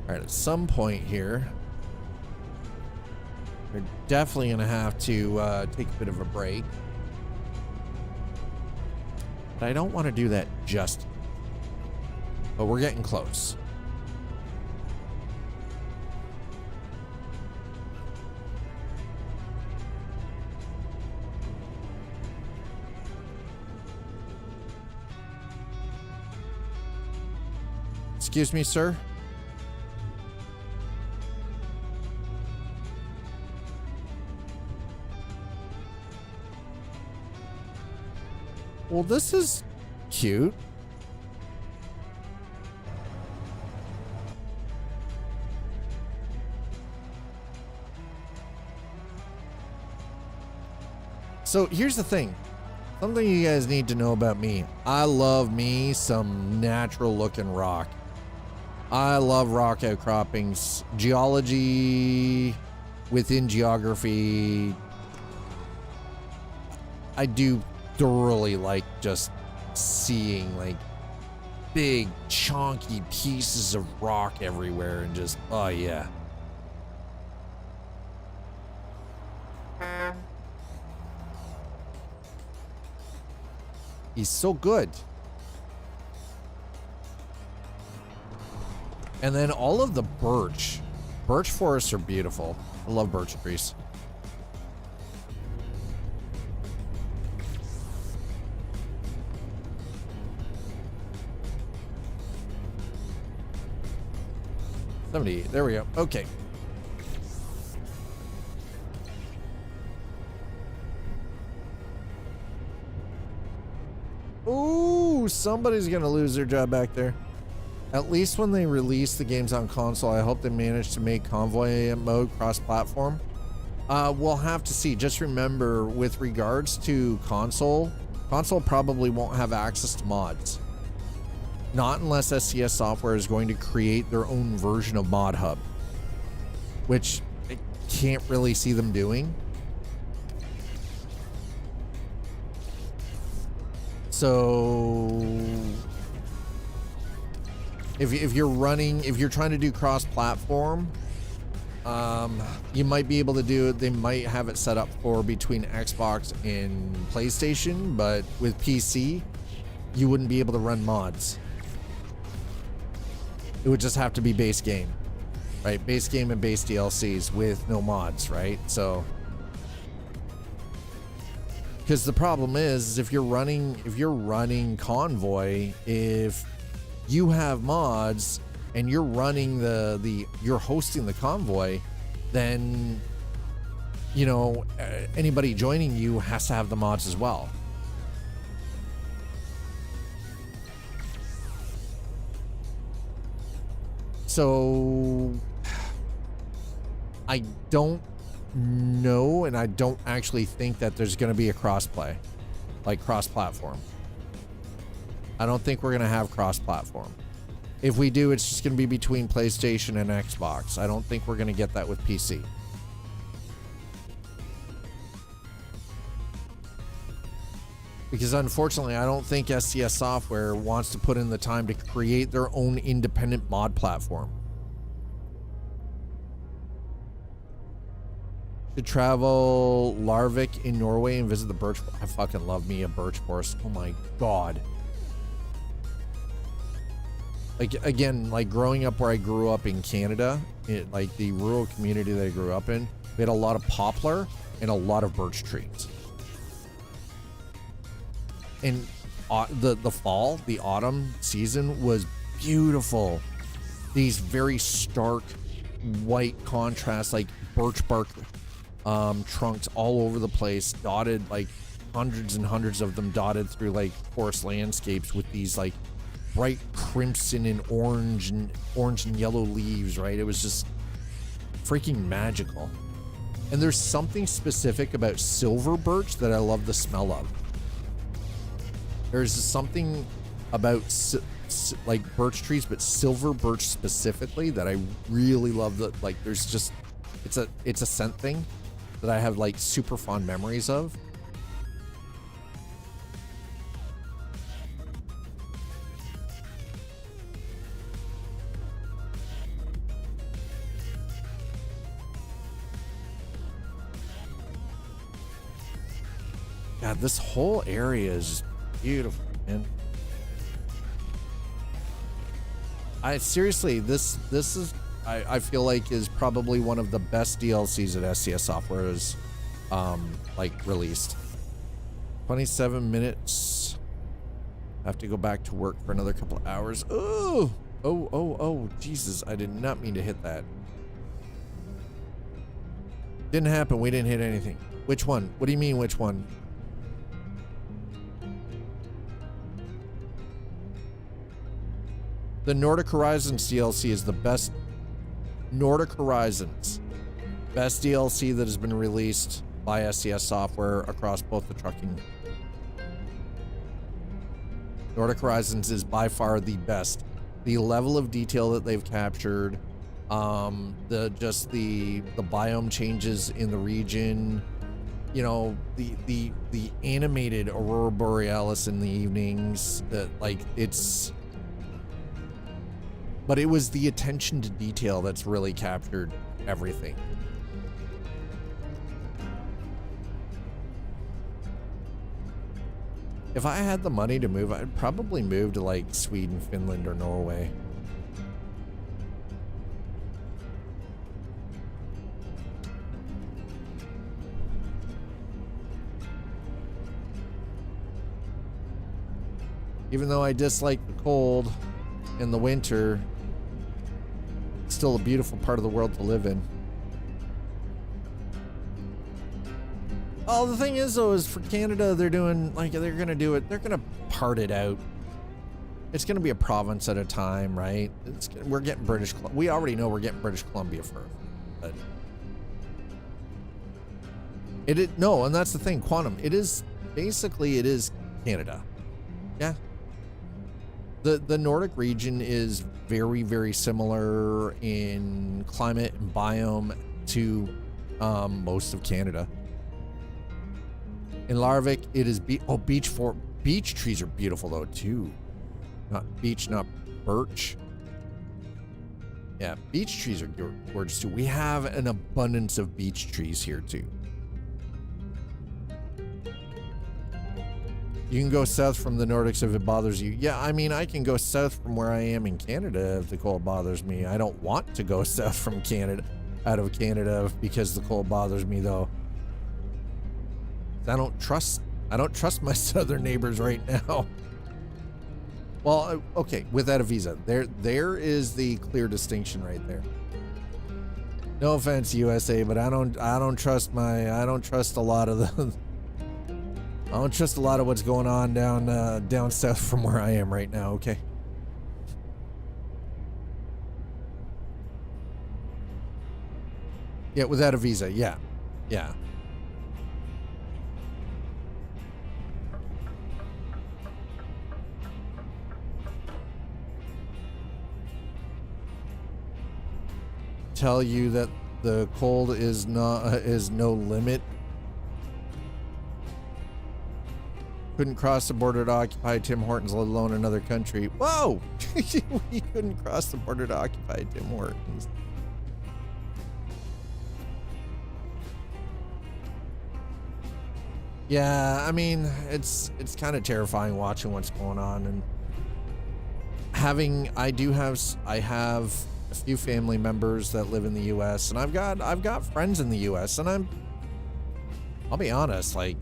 Alright, at some point here, we're definitely going to have to take a bit of a break. But I don't want to do that just yet. But we're getting close. Excuse me, sir? Well, this is cute. So here's the thing. Something you guys need to know about me. I love me some natural looking rock. I love rock outcroppings. Geology within geography. I do thoroughly like just seeing like big chunky pieces of rock everywhere and just, oh yeah. He's so good. And then all of the birch forests are beautiful. I love birch trees. There we go. Okay. Ooh, somebody's gonna lose their job back there. At least when they release the games on console, I hope they manage to make convoy mode cross-platform. We'll have to see. Just remember, with regards to console probably won't have access to mods. Not unless SCS Software is going to create their own version of Mod Hub, which I can't really see them doing. So if you're trying to do cross-platform, you might be able to do it. They might have it set up for between Xbox and PlayStation, but with PC, you wouldn't be able to run mods. It would just have to be base game, right? Base game and base DLCs with no mods, right? So, because the problem is, if you're running Convoy, if you have mods, and you're running you're hosting the convoy, then, you know, anybody joining you has to have the mods as well. So I don't know, and I don't actually think that there's going to be a crossplay, like cross-platform. I don't think we're going to have cross-platform. If we do, it's just going to be between PlayStation and Xbox. I don't think we're going to get that with PC. Because unfortunately, I don't think SCS Software wants to put in the time to create their own independent mod platform. Should travel Larvik in Norway and visit the birch. I fucking love me a birch forest. Oh my god. Like, again, like growing up where I grew up in Canada, like the rural community that I grew up in, we had a lot of poplar and a lot of birch trees. And the fall, the autumn season was beautiful. These very stark white contrast, like birch bark trunks all over the place, dotted, like hundreds and hundreds of them dotted through like forest landscapes with these like bright crimson and orange and yellow leaves, right? It was just freaking magical. And there's something specific about silver birch that I love the smell of. There's something about like birch trees, but silver birch specifically, that I really love. That, like, there's just, it's a scent thing that I have like super fond memories of. God, this whole area is just beautiful, man. I seriously, this is, I feel like is probably one of the best DLCs that SCS Software has like released. 27 minutes. I have to go back to work for another couple of hours. Oh, Jesus, I did not mean to hit that. Didn't happen. We didn't hit anything. Which one? What do you mean, which one? The Nordic Horizons DLC is the best. Nordic Horizons, best DLC that has been released by SCS Software across both the trucking. Nordic Horizons is by far the best. The level of detail that they've captured, the biome changes in the region, you know, the animated Aurora Borealis in the evenings, that like it's. But it was the attention to detail that's really captured everything. If I had the money to move, I'd probably move to like Sweden, Finland, or Norway. Even though I dislike the cold in the winter, it's still a beautiful part of the world to live in. Oh, the thing is, though, is for Canada, they're doing, like, they're going to do it, they're going to part it out. It's going to be a province at a time, right? We're getting we already know we're getting British Columbia first. But no, and that's the thing, Quantum, it is Canada. Yeah. The Nordic region is very, very similar in climate and biome to most of Canada. In Larvik, it is beech trees are beautiful though too. Not birch. Yeah, beech trees are gorgeous too. We have an abundance of beech trees here too. You can go south from the Nordics if it bothers you. Yeah, I mean, I can go south from where I am in Canada if the cold bothers me. I don't want to go south from Canada, out of Canada, because the cold bothers me though. I don't trust my southern neighbors right now. Well, okay, without a visa. There is the clear distinction right there. No offense, USA, but I don't trust I don't trust a lot of the I don't trust a lot of what's going on down south from where I am right now, okay? Yeah, without a visa, yeah. Yeah. Tell you that the cold is no limit. Couldn't cross the border to occupy Tim Hortons, let alone another country. Whoa! We couldn't cross the border to occupy Tim Hortons. Yeah, I mean, it's kind of terrifying watching what's going on, and I have a few family members that live in the US, and I've got friends in the US, and I'll be honest, like,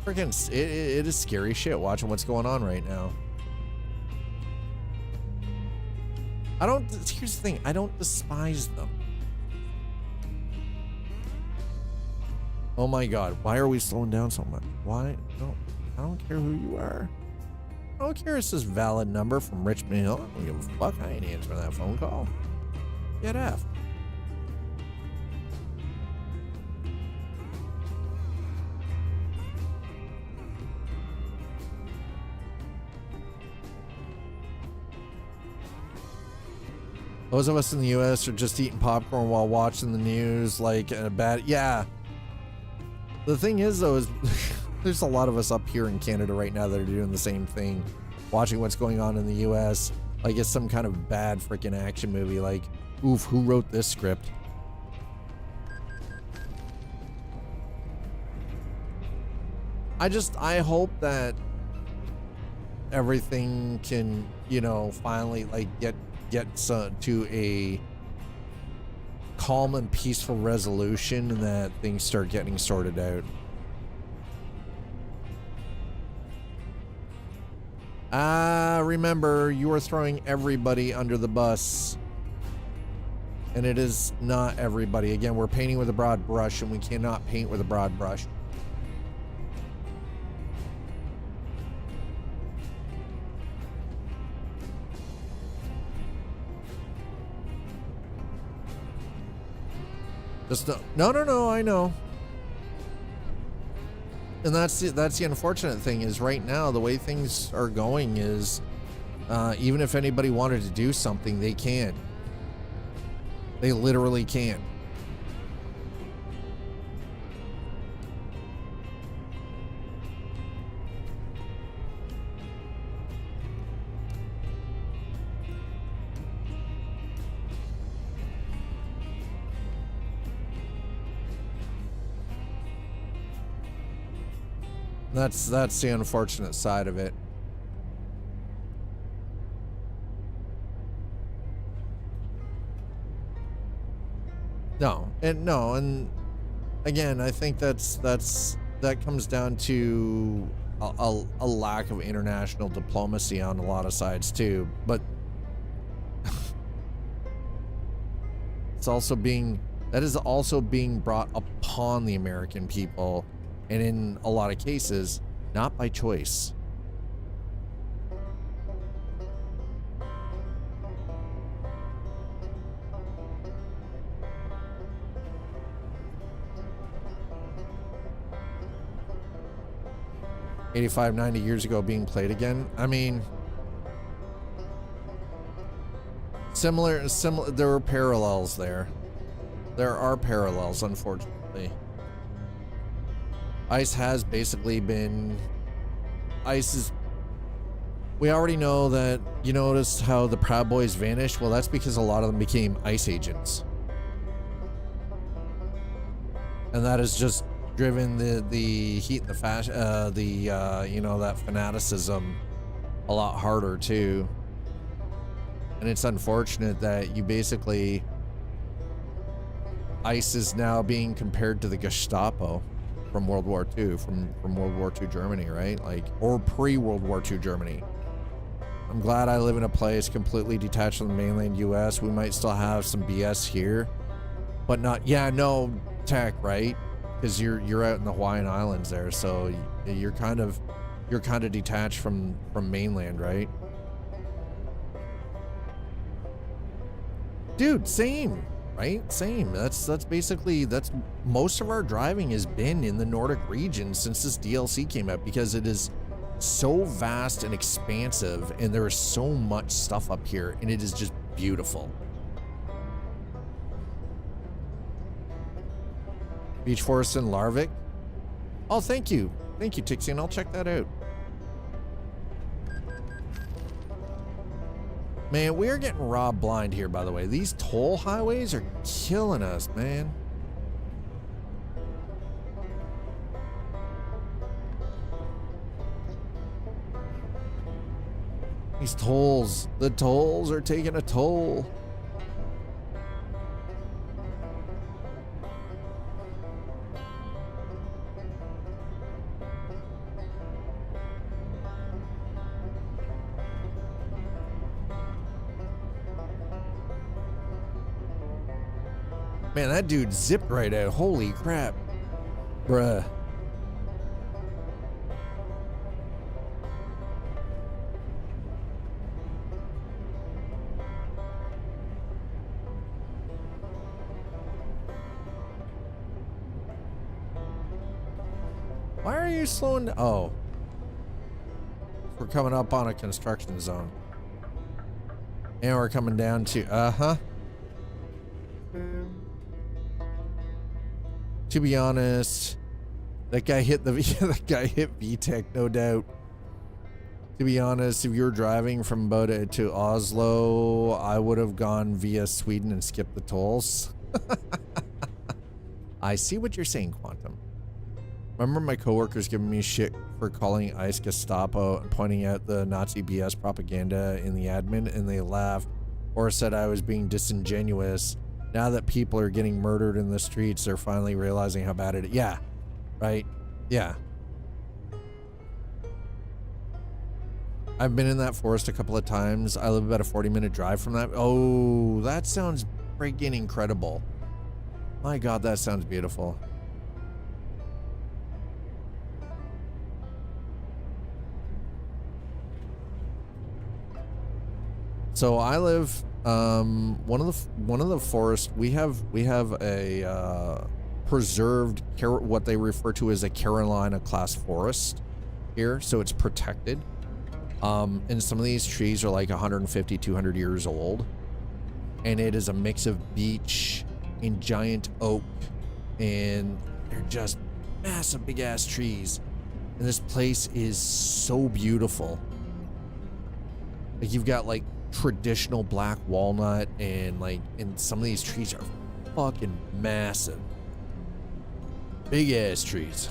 freaking it is scary shit watching what's going on right now. Here's the thing, I don't despise them. Oh my god, why are we slowing down so much? Why? I don't care who you are. I don't care if it's this valid number from Richmond Hill. I don't give a fuck. I ain't answering that phone call. Get F. Those of us in the US are just eating popcorn while watching the news like a bad... Yeah. The thing is, though, is there's a lot of us up here in Canada right now that are doing the same thing, watching what's going on in the US like it's some kind of bad freaking action movie. Like, oof, who wrote this script? I hope that everything can, you know, finally like get to a calm and peaceful resolution, and that things start getting sorted out. Remember, you are throwing everybody under the bus, and it is not everybody. Again, we're painting with a broad brush, and we cannot paint with a broad brush. Just no, I know. And that's the unfortunate thing is right now, the way things are going is, even if anybody wanted to do something, they can't. They literally can't. That's the unfortunate side of it. And again, I think that comes down to a lack of international diplomacy on a lot of sides too. But that is also being brought upon the American people. And in a lot of cases, not by choice. $85, $90 years ago being played again. I mean, similar, there were parallels there. There are parallels, unfortunately. ICE has basically been... We already know that, you noticed how the Proud Boys vanished? Well, that's because a lot of them became ICE agents. And that has just driven the heat and the fashion, you know, that fanaticism a lot harder too. And it's unfortunate that you basically... ICE is now being compared to the Gestapo. From World War II, from World War II Germany, right? Like, or pre-World War II Germany. I'm glad I live in a place completely detached from the mainland US. We might still have some BS here, but not, yeah, no tech, right? Because you're out in the Hawaiian Islands there, so you're kind of detached from mainland, right? Dude, same, right? Same. That's basically, that's most of our driving has been in the Nordic region since this DLC came out, because it is so vast and expansive, and there is so much stuff up here, and it is just beautiful. Beach Forest in Larvik. Oh, thank you, Tixian. I'll check that out. Man, we are getting robbed blind here, by the way. These toll highways are killing us, man. These tolls, the tolls are taking a toll. Man, that dude zipped right out. Holy crap. Bruh. Why are you slowing down? Oh. We're coming up on a construction zone. And we're coming down to, To be honest, that guy hit that guy hit VTech, no doubt. To be honest, if you were driving from Boda to Oslo, I would have gone via Sweden and skipped the tolls. I see what you're saying, Quantum. Remember my coworkers giving me shit for calling ICE Gestapo and pointing out the Nazi BS propaganda in the admin, and they laughed or said I was being disingenuous. Now that people are getting murdered in the streets, they're finally realizing how bad it is. Yeah, right? Yeah. I've been in that forest a couple of times. I live about a 40-minute drive from that. Oh, that sounds freaking incredible. My God, that sounds beautiful. So I live one of the forests. We have a preserved what they refer to as a Carolina class forest here, so it's protected. And some of these trees are like 150, 200 years old, and it is a mix of beech and giant oak, and they're just massive big ass trees. And this place is so beautiful. Like, you've got like traditional black walnut, and some of these trees are fucking massive. Big ass trees.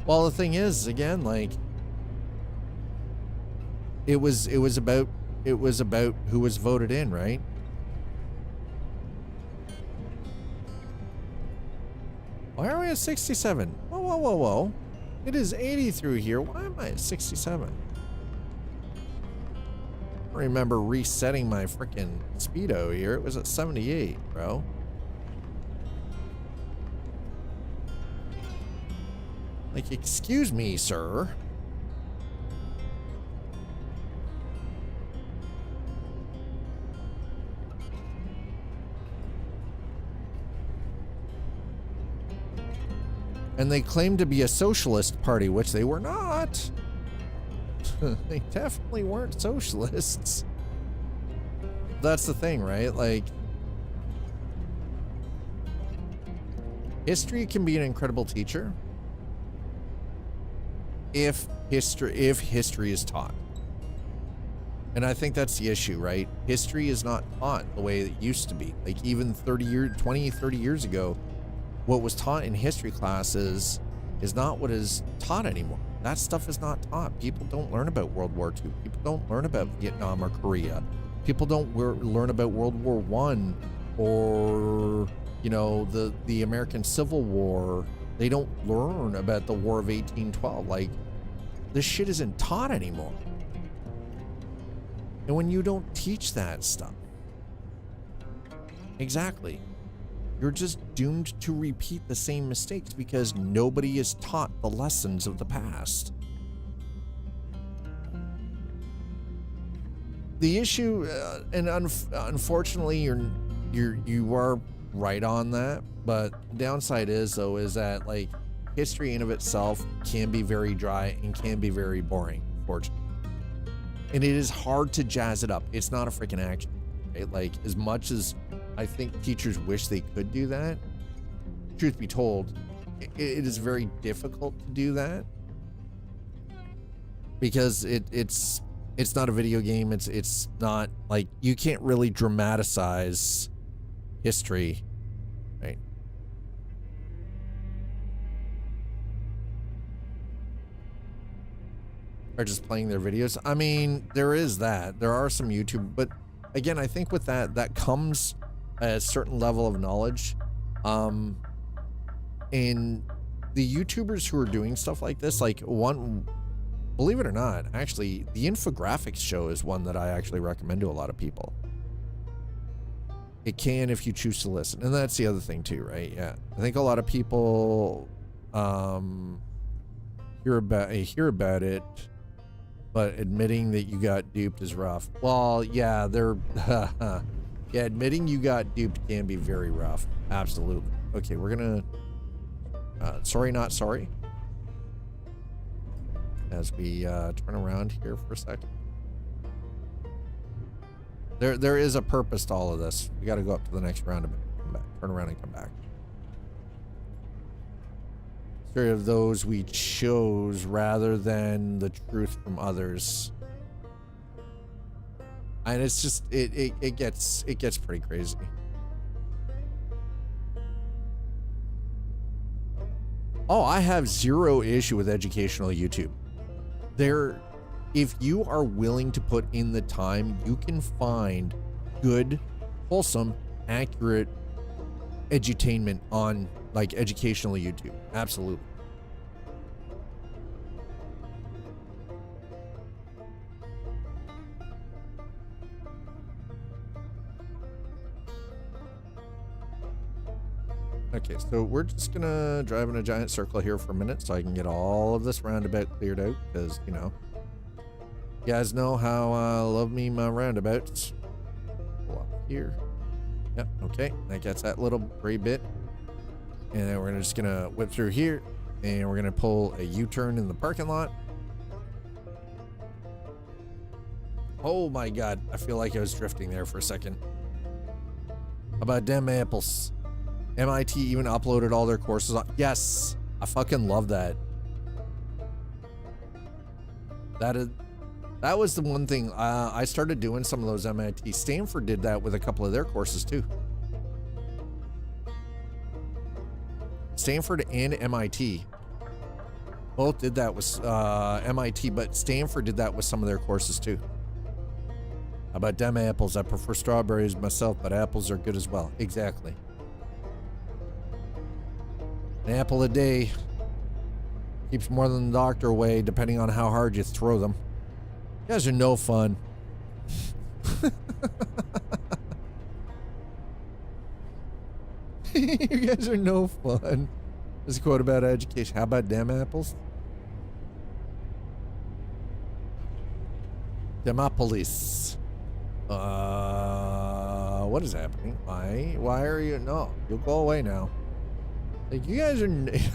Well, the thing is, again, like, it was about who was voted in, right? Why are we at 67? Whoa, whoa, whoa, whoa. It is 80 through here. Why am I at 67? I remember resetting my freaking speedo here. It was at 78, bro. Like, excuse me, sir. And they claimed to be a socialist party, which they were not. They definitely weren't socialists. That's the thing, right? Like, history can be an incredible teacher if history is taught. And I think that's the issue, right? History is not taught the way it used to be. Like, even 20, 30 years ago, what was taught in history classes is not what is taught anymore. That stuff is not taught. People don't learn about World War II. People don't learn about Vietnam or Korea. People don't learn about World War I or the American Civil War. They don't learn about the War of 1812. Like, this shit isn't taught anymore. And when you don't teach that stuff, exactly, you're just doomed to repeat the same mistakes because nobody is taught the lessons of the past. The issue, and unfortunately, you are right on that. But the downside is that like history in of itself can be very dry and can be very boring, unfortunately. And it is hard to jazz it up. It's not a freaking action, right? Like, as much as I think teachers wish they could do that, truth be told, it is very difficult to do that because it's not a video game. It's not like, you can't really dramatize history, right? Are just playing their videos. I mean, there is that. There are some YouTube, but again, I think with that comes a certain level of knowledge. And the YouTubers who are doing stuff like this, like one, believe it or not, actually, the infographics show is one that I actually recommend to a lot of people. It can if you choose to listen. And that's the other thing too, right? Yeah. I think a lot of people hear about it, but admitting that you got duped is rough. Well, yeah, yeah, admitting you got duped can be very rough. Absolutely. Okay, we're gonna sorry not sorry. As we turn around here for a second. There is a purpose to all of this. We got to go up to the next roundabout. Come back, turn around and come back. Three of those we chose rather than the truth from others. And it's just it gets pretty crazy. Oh, I have zero issue with educational YouTube. If you are willing to put in the time, you can find good, wholesome, accurate edutainment on like educational YouTube. Absolutely. Okay, so we're just gonna drive in a giant circle here for a minute so I can get all of this roundabout cleared out, because, you know, you guys know how I love me my roundabouts. Pull up here. Yep, okay, that gets that little gray bit. And then we're just gonna whip through here, and we're gonna pull a U-turn in the parking lot. Oh my god, I feel like I was drifting there for a second. How about them apples? MIT even uploaded all their courses on. Yes, I fucking love that. That was the one thing I started doing. Some of those MIT. Stanford did that with a couple of their courses too. Stanford and MIT both did that with MIT, but Stanford did that with some of their courses too. How about them apples? I prefer strawberries myself, but apples are good as well. Exactly. An apple a day keeps more than the doctor away, depending on how hard you throw them. You guys are no fun. You guys are no fun. There's a quote about education. How about them apples? Demopolis. What is happening? Why are you? No, you'll go away now. Like, you guys are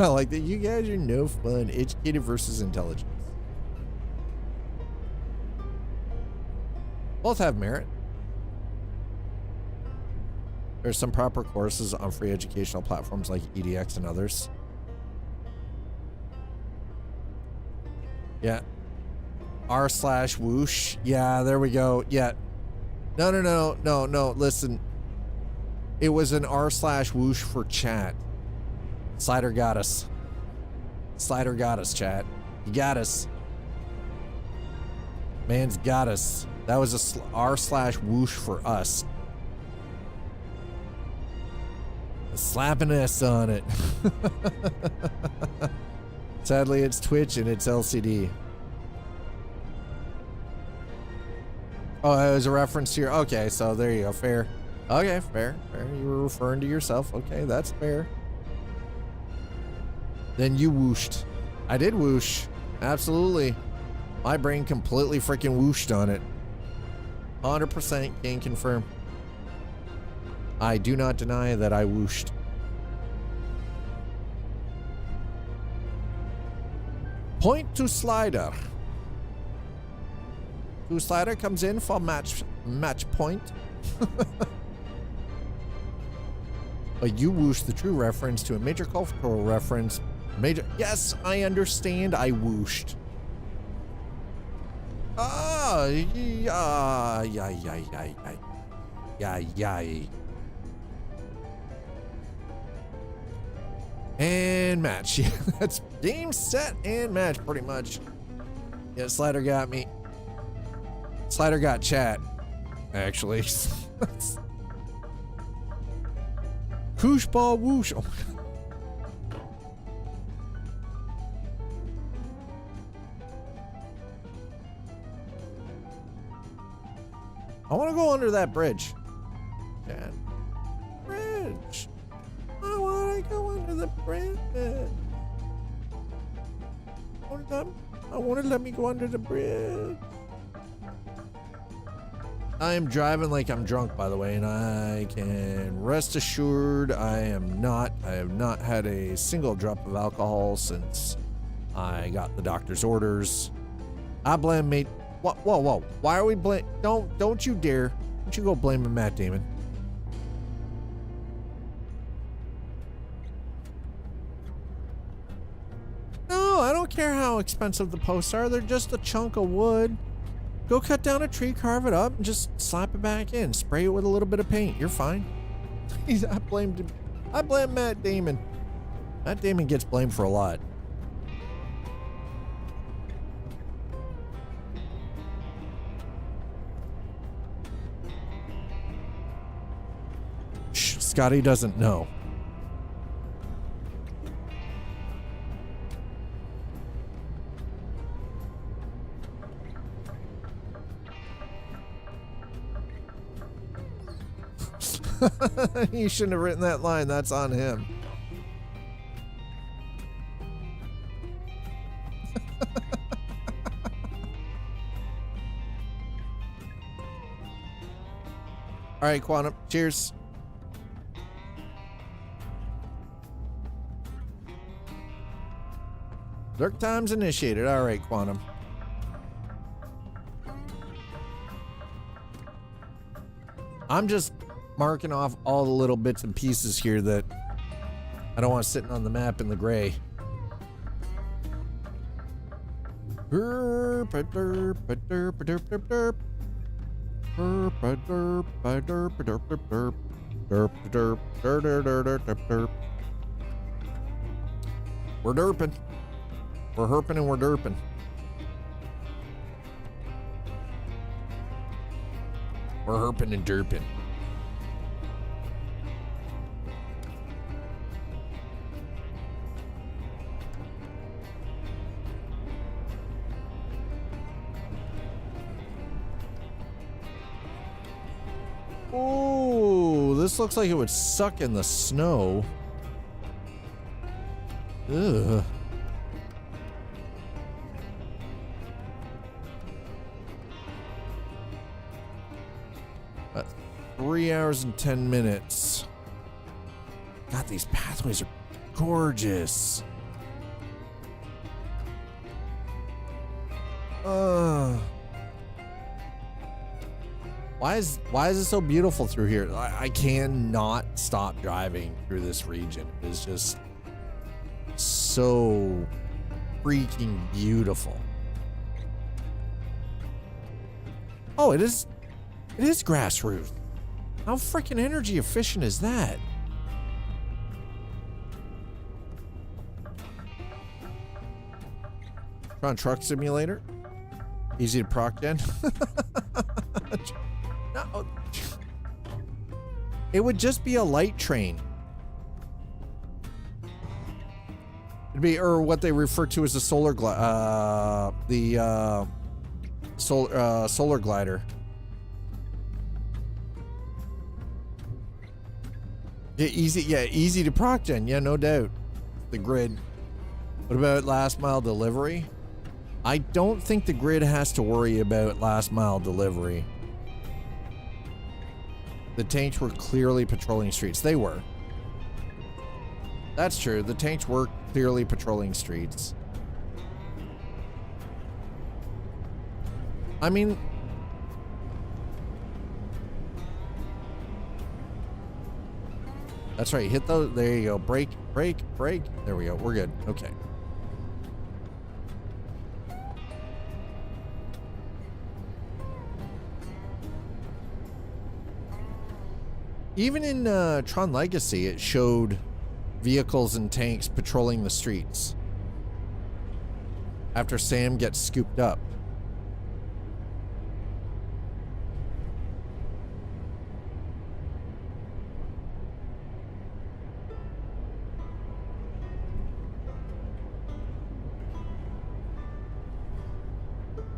like that. You guys are no fun. Educated versus intelligence. Both have merit. There's some proper courses on free educational platforms like EDX and others. Yeah. r/whoosh. Yeah, there we go. Yeah. No. Listen. It was an r/whoosh for chat. Slider got us. Slider got us, chat. He got us. Man's got us. That was a r/whoosh for us. Slapping S on it. Sadly, it's Twitch and it's LCD. Oh, it was a reference to your... Okay, so there you go. Fair. Okay, fair. You were referring to yourself. Okay, that's fair. Then you whooshed. I did whoosh. Absolutely. My brain completely freaking whooshed on it. 100% can confirm. I do not deny that I whooshed. Point to slider. Two slider comes in for match point. But you whoosh, the true reference to a major cultural reference. Yes, I understand. I whooshed. Yeah. And match. Yeah, that's game, set, and match, pretty much. Yeah, Slider got me. Slider got chat, actually. Koosh ball whoosh. Oh. I want to go under that bridge. Yeah. Bridge. I want to go under the bridge. I want to let me go under the bridge. I am driving like I'm drunk, by the way, and I can rest assured I have not had a single drop of alcohol since I got the doctor's orders. I blame me. Whoa. Why are we blame? Don't you dare. Don't you go blaming Matt Damon. No, I don't care how expensive the posts are. They're just a chunk of wood. Go cut down a tree, carve it up, and just slap it back in. Spray it with a little bit of paint. You're fine. I blame Matt Damon. Matt Damon gets blamed for a lot. Shh, Scotty doesn't know. He shouldn't have written that line. That's on him. All right, Quantum. Cheers. Dark times initiated. All right, Quantum. I'm just marking off all the little bits and pieces here that I don't want sitting on the map in the gray. We're derping. We're herping and we're derping. We're herping and derping. Oh, this looks like it would suck in the snow. Ugh. About 3 hours and 10 minutes. God, these pathways are gorgeous. Why is it so beautiful through here? I cannot stop driving through this region. It's just so freaking beautiful. Oh, it is grassroots. How freaking energy efficient is that? Tron Truck Simulator. Easy to proc gen. No. It would just be a light train. It'd be, or what they refer to as a solar solar glider. Yeah, easy to proc gen. Yeah, no doubt. The grid. What about last mile delivery? I don't think the grid has to worry about last mile delivery. The tanks were clearly patrolling streets. They were. That's true. The tanks were clearly patrolling streets. I mean, that's right. Hit those. There you go. Brake, brake, brake. There we go. We're good. Okay. Even in Tron Legacy, it showed vehicles and tanks patrolling the streets after Sam gets scooped up.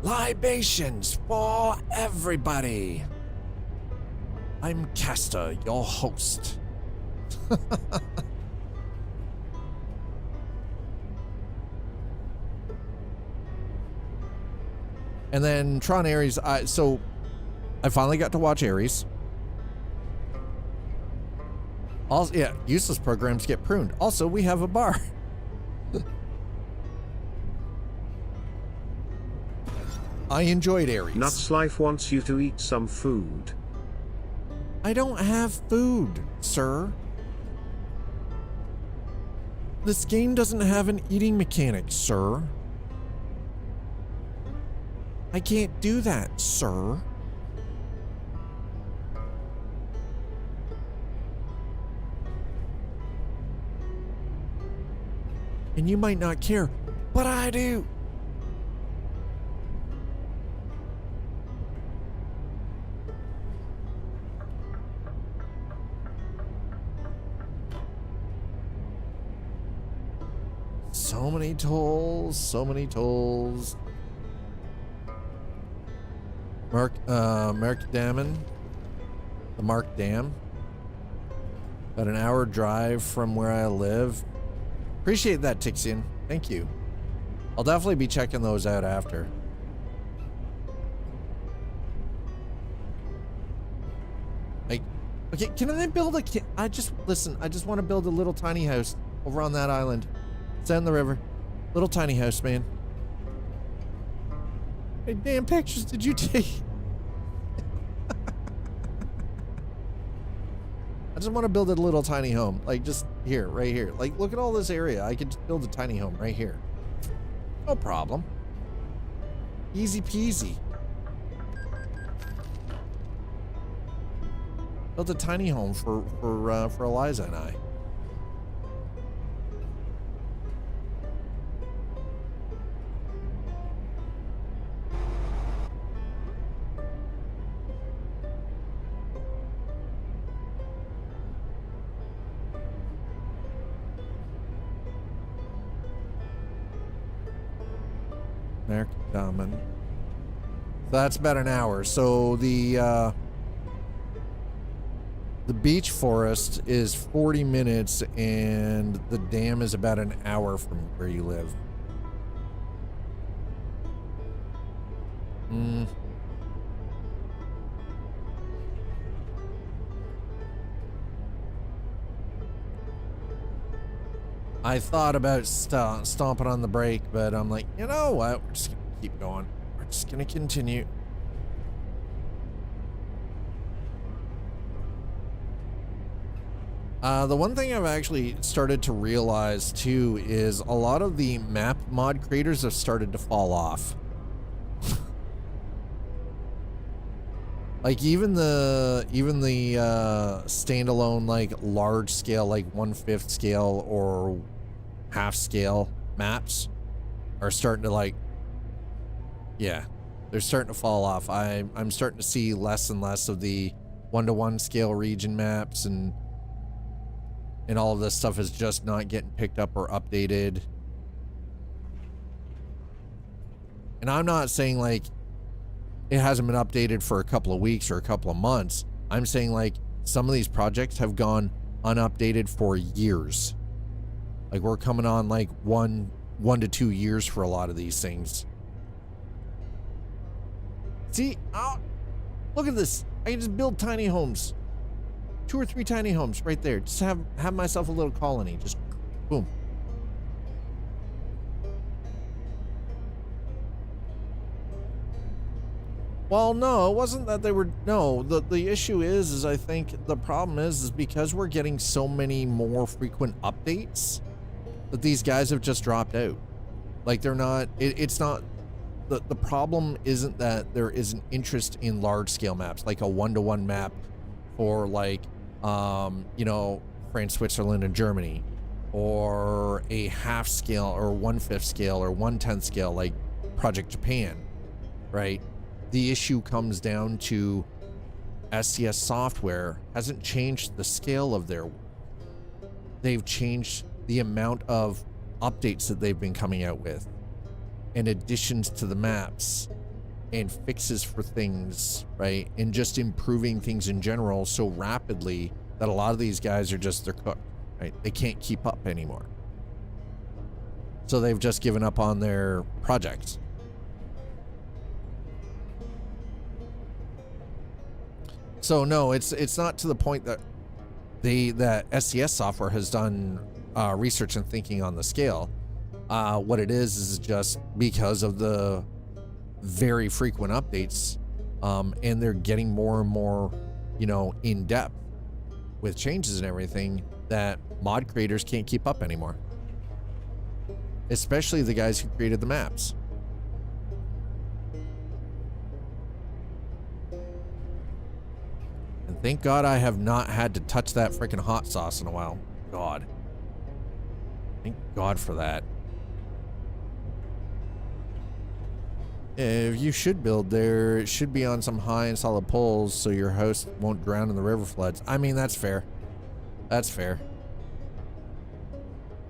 Libations for everybody. I'm Castor, your host. And then Tron Ares, so I finally got to watch Ares. Also, yeah, useless programs get pruned. Also, we have a bar. I enjoyed Ares. Nuts Life wants you to eat some food. I don't have food, sir. This game doesn't have an eating mechanic, sir. I can't do that, sir. And you might not care, but I do. So many tolls, so many tolls. Mark Dammon. The Mark Dam. About an hour drive from where I live. Appreciate that, Tixian. Thank you. I'll definitely be checking those out after. Like, okay, can I build a... I just want to build a little tiny house over on that island. It's down the river. Little tiny house, man. Hey, damn pictures did you take? I just want to build a little tiny home. Like, just here, right here. Like, look at all this area. I could just build a tiny home right here. No problem. Easy peasy. Built a tiny home for Eliza and I. So that's about an hour. So the beach forest is 40 minutes and the dam is about an hour from where you live. I thought about stomping on the brake, but I'm like, you know what? We're just gonna keep going. We're just gonna continue. The one thing I've actually started to realize too is a lot of the map mod creators have started to fall off. Like even the standalone, like large scale, like 1/5 scale or half scale maps are starting to, like, yeah, they're starting to fall off. I'm starting to see less and less of the 1-to-1 scale region maps, and all of this stuff is just not getting picked up or updated. And I'm not saying like it hasn't been updated for a couple of weeks or a couple of months. I'm saying like some of these projects have gone unupdated for years. Like we're coming on like one to 2 years for a lot of these things. See, look at this. I can just build tiny homes. 2 or 3 tiny homes right there. Just have myself a little colony. Just boom. Well, no, it wasn't that they were, no, the issue is I think the problem is because we're getting so many more frequent updates that these guys have just dropped out. Like they're not, it's not, the problem isn't that there is an interest in large scale maps, like a 1-to-1 map for like, you know, France, Switzerland, and Germany, or a half scale or 1/5 scale or 1/10 scale, like Project Japan, right? The issue comes down to SCS software hasn't changed the scale of their, they've changed the amount of updates that they've been coming out with and additions to the maps and fixes for things, right? And just improving things in general so rapidly that a lot of these guys are just, they're cooked, right? They can't keep up anymore. So they've just given up on their projects. So no, it's not to the point that that SCS software has done research and thinking on the scale. What it is just because of the very frequent updates, and they're getting more and more, you know, in depth with changes and everything that mod creators can't keep up anymore. Especially the guys who created the maps. And thank God I have not had to touch that freaking hot sauce in a while. God. Thank God for that. If you should build there, it should be on some high and solid poles so your house won't drown in the river floods. I mean, that's fair. That's fair.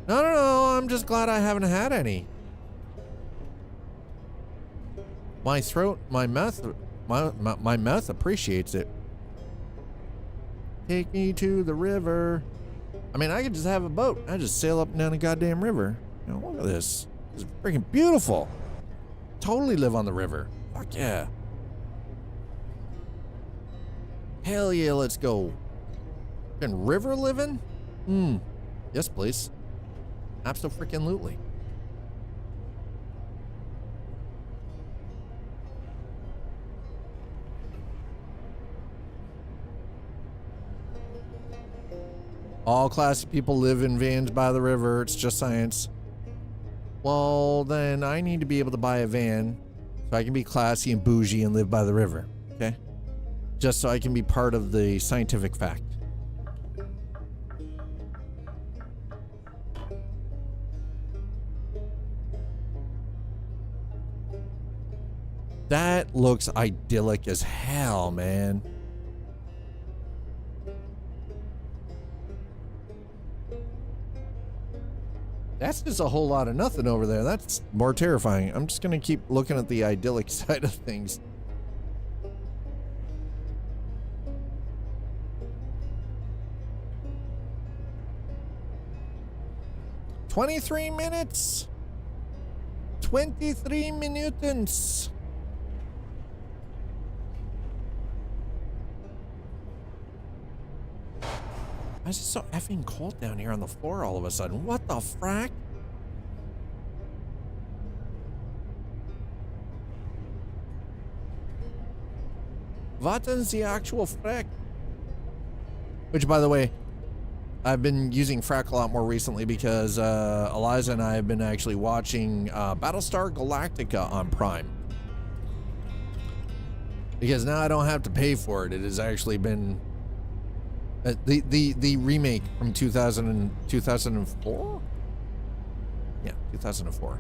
No, I'm just glad I haven't had any. My throat, my mouth appreciates it. Take me to the river. I mean, I could just have a boat. I just sail up and down the goddamn river. You know, look at this. It's freaking beautiful. Totally live on the river. Fuck yeah. Hell yeah, let's go. Freaking river living? Yes, please. Abso-freaking-lutely. All classy people live in vans by the river. It's just science. Well, then I need to be able to buy a van so I can be classy and bougie and live by the river. Okay? Just so I can be part of the scientific fact. That looks idyllic as hell, man. That's just a whole lot of nothing over there. That's more terrifying. I'm just going to keep looking at the idyllic side of things. "23 minutes. 23 minutes. Why is it so effing cold down here on the floor all of a sudden? What the frack? What is the actual frack? Which, by the way, I've been using frack a lot more recently because Eliza and I have been actually watching Battlestar Galactica on Prime. Because now I don't have to pay for it. It has actually been the remake from 2004? Yeah, 2004.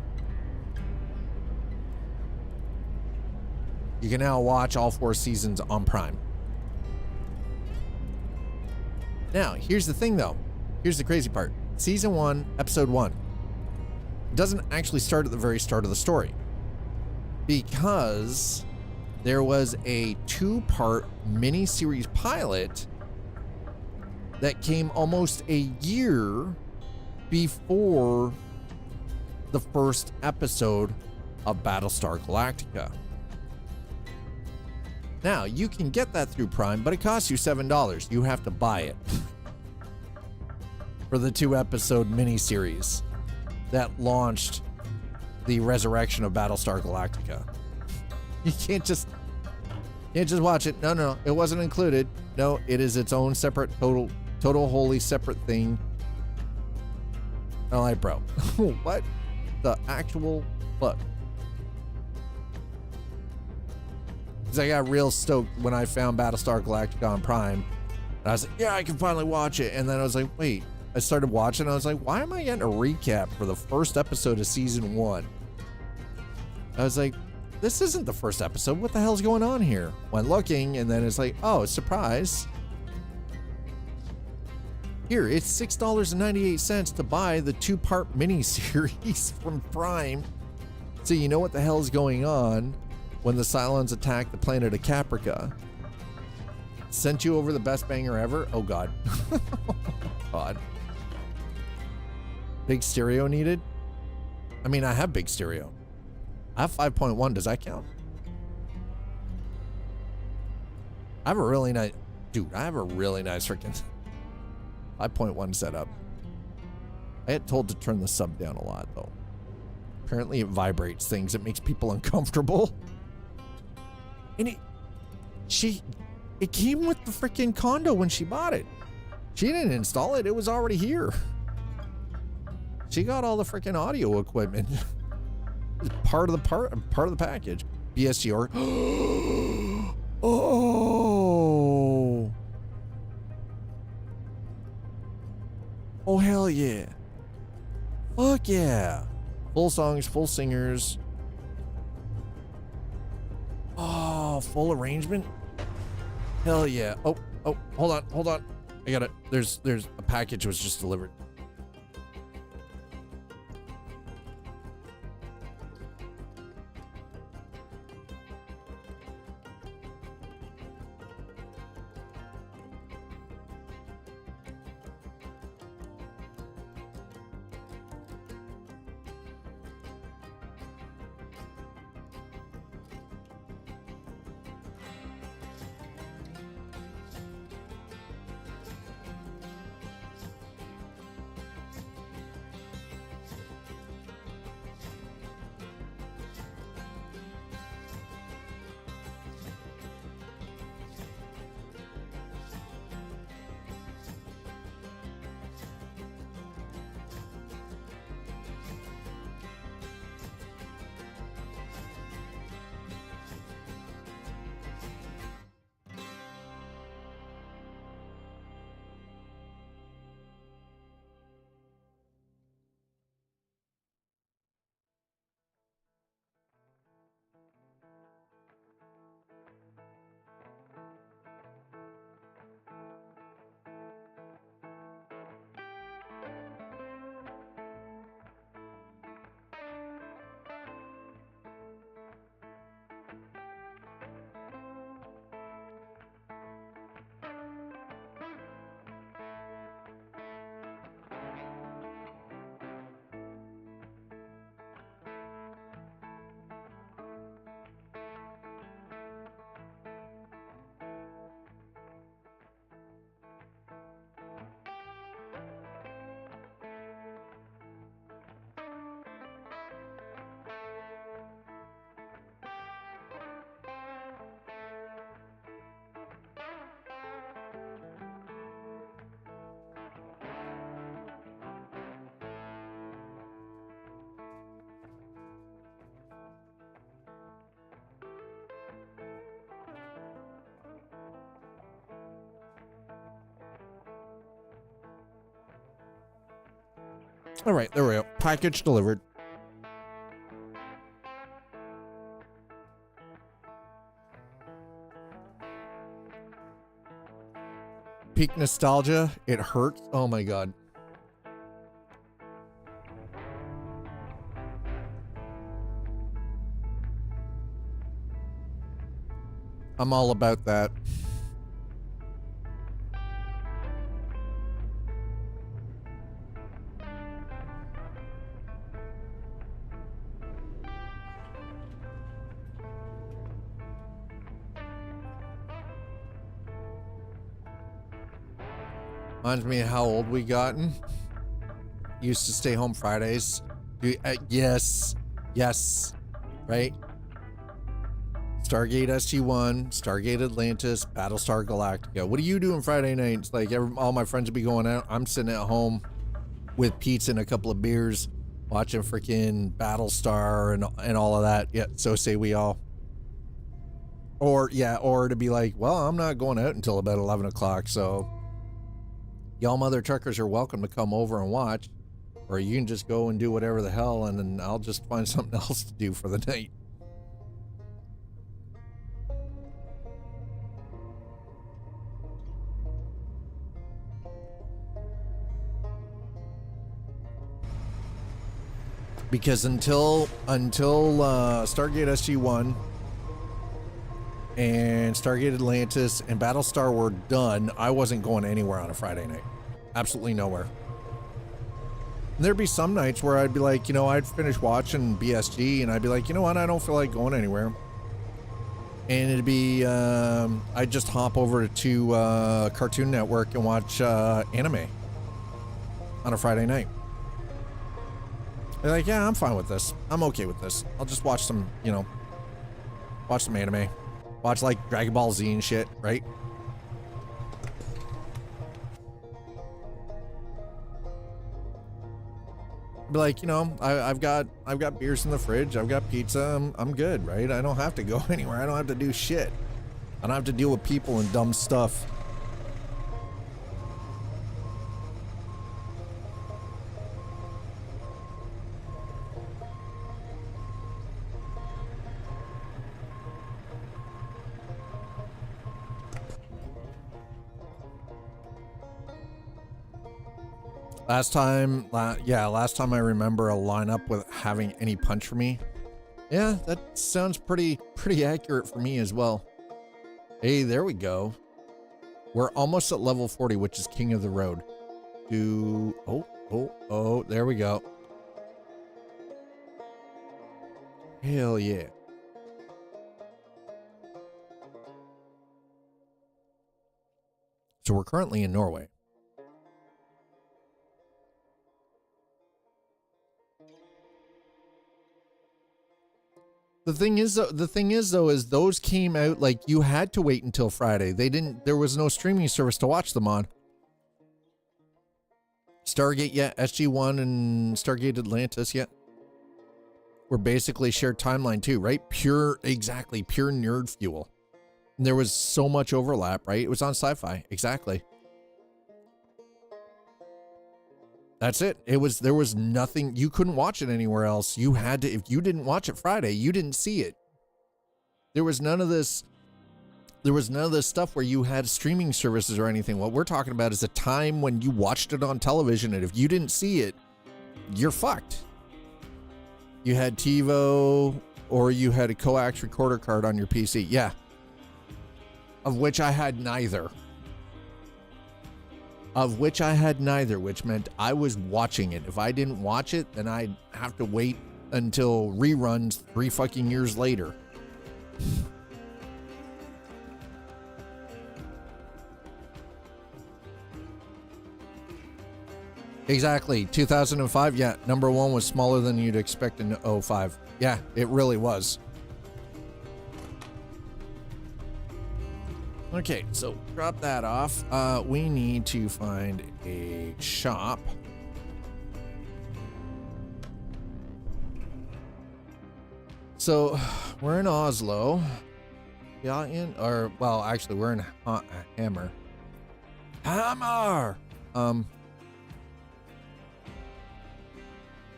You can now watch all 4 seasons on Prime. Now, here's the thing though. Here's the crazy part. Season 1, episode 1 doesn't actually start at the very start of the story. because there was a 2-part miniseries pilot that came almost a year before the first episode of Battlestar Galactica. Now, you can get that through Prime, but it costs you $7. You have to buy it for the 2-episode miniseries that launched the resurrection of Battlestar Galactica. You can't just watch it. No, it wasn't included. No, it is its own separate, total wholly separate thing. I'm like, bro, what the actual fuck? Because I got real stoked when I found Battlestar Galactica on Prime. And I was like, yeah, I can finally watch it. And then I was like, wait. I started watching. I was like, why am I getting a recap for the first episode of season 1? I was like, this isn't the first episode. What the hell's going on here? Went looking, and then it's like, oh, surprise. Here, it's $6.98 to buy the 2-part miniseries from Prime. So you know what the hell's going on when the Cylons attack the planet of Caprica. Sent you over the best banger ever? Oh, God. God. Big stereo needed? I mean, I have big stereo. I have 5.1. Does that count? I have a really nice... Dude, I have a really nice freaking 5.1 setup. I get told to turn the sub down a lot, though. Apparently it vibrates things. It makes people uncomfortable. And it came with the freaking condo when she bought it. She didn't install it. It was already here. She got all the freaking audio equipment. It's part of the package. BSGR. Oh. Oh, hell yeah. Fuck yeah. Full songs, full singers. Oh, full arrangement. Hell yeah. Oh, hold on. I got it. There's a package was just delivered. All right, there we go. Package delivered. Peak nostalgia. It hurts. Oh my God. I'm all about that. Reminds me of how old we gotten. Used to stay home Fridays. Yes. Yes. Right? Stargate SG-1, Stargate Atlantis, Battlestar Galactica. What are you doing Friday nights? Like, all my friends would be going out. I'm sitting at home with pizza and a couple of beers, watching freaking Battlestar and all of that. Yeah, so say we all. Or to be like, well, I'm not going out until about 11 o'clock, so y'all mother truckers are welcome to come over and watch, or you can just go and do whatever the hell, and then I'll just find something else to do for the night. Because until Stargate SG-1 and Stargate Atlantis and Battlestar were done, I wasn't going anywhere on a Friday night. Absolutely nowhere. And there'd be some nights where I'd be like, you know, I'd finish watching BSG and I'd be like, you know what, I don't feel like going anywhere. And it'd be, I'd just hop over to Cartoon Network and watch anime on a Friday night. They're like, yeah, I'm fine with this. I'm okay with this. I'll just watch some, you know, watch some anime. Watch like Dragon Ball Z and shit, right? Be like, you know, I've got beers in the fridge. I've got pizza. I'm good, right? I don't have to go anywhere. I don't have to do shit. I don't have to deal with people and dumb stuff. Last time I remember a lineup with having any punch for me. Yeah, that sounds pretty accurate for me as well. Hey, there we go. We're almost at level 40, which is King of the Road. Oh, there we go. Hell yeah. So we're currently in Norway. The thing is though, is those came out like you had to wait until Friday. There was no streaming service to watch them on. Stargate, yeah, SG-1 and Stargate Atlantis, yeah. Were basically shared timeline too, right? Pure nerd fuel. And there was so much overlap, right? It was on Sci-Fi, exactly. That's it. There was nothing. You couldn't watch it anywhere else. You had to, if you didn't watch it Friday, you didn't see it. There was none of this stuff where you had streaming services or anything. What we're talking about is a time when you watched it on television, and if you didn't see it, you're fucked. You had TiVo or you had a coax recorder card on your PC. Yeah. Of which I had neither. Which meant I was watching it. If I didn't watch it, then I'd have to wait until reruns 3 fucking years later. Exactly. 2005, yeah, number 1 was smaller than you'd expect in 05. Yeah, it really was. Okay, so drop that off. We need to find a shop. So we're in Oslo. Yeah, actually we're in Hammer.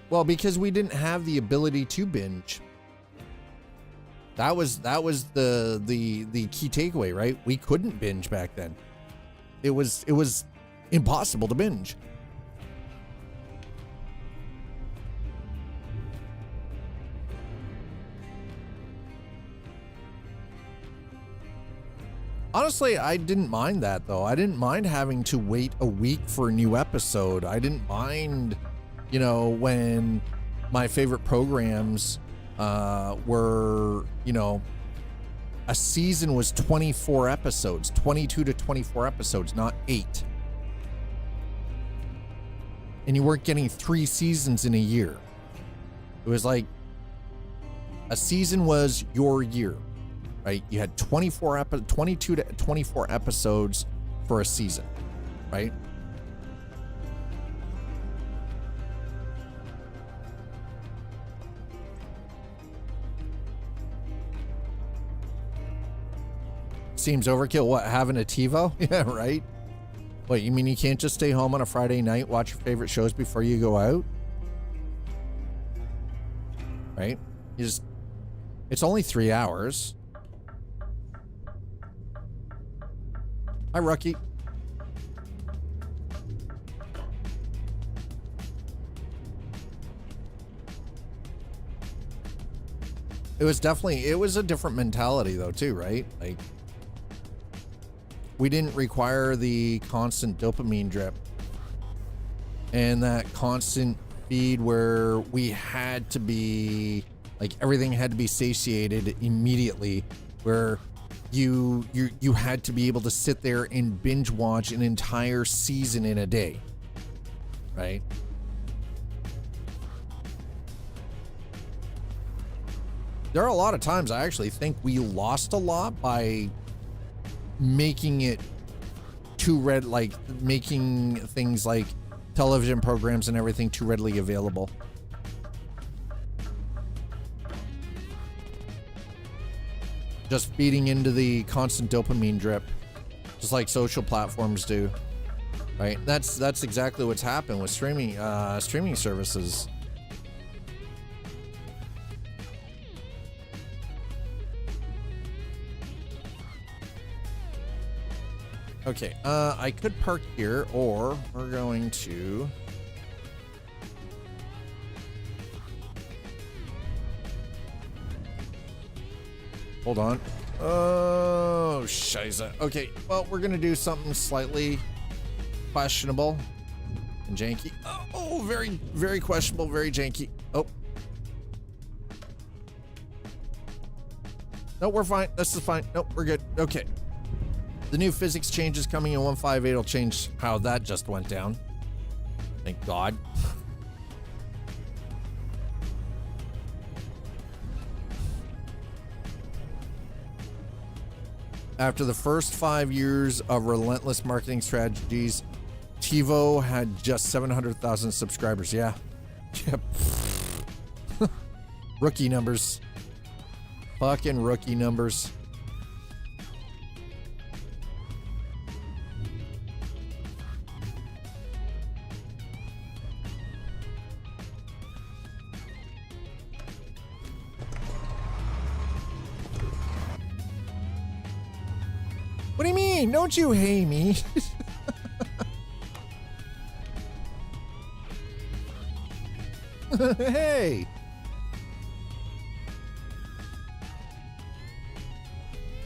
Well, because we didn't have the ability to binge. That was the key takeaway, right? We couldn't binge back then. It was impossible to binge. Honestly, I didn't mind that though. I didn't mind having to wait a week for a new episode. I didn't mind, you know, when my favorite programs were, you know, a season was 24 episodes, 22 to 24 episodes, not 8. And you weren't getting 3 seasons in a year. It was like a season was your year, right? You had 22 to 24 episodes for a season, right? Seems overkill. What, having a TiVo? Yeah, right? What, you mean you can't just stay home on a Friday night, watch your favorite shows before you go out? Right? You just, it's only 3 hours. Hi, Rookie. It was a different mentality though too, right? Like, we didn't require the constant dopamine drip and that constant feed where we had to be like, everything had to be satiated immediately, where you had to be able to sit there and binge watch an entire season in a day, right? There are a lot of times I actually think we lost a lot by making it too like making things like television programs and everything too readily available. Just feeding into the constant dopamine drip, just like social platforms do, right? That's exactly what's happened with streaming services. Okay, I could park here, or we're going to... Hold on. Oh, shiza. Okay, well, we're gonna do something slightly questionable and janky. Oh, very, very questionable, very janky. Oh. No, we're fine. This is fine. Nope, we're good. Okay. The new physics changes coming in 158 will change how that just went down. Thank God. After the first 5 years of relentless marketing strategies, TiVo had just 700,000 subscribers. Yeah. Yep. Rookie numbers. Fucking rookie numbers. What do you mean? Don't you hate me? Hey.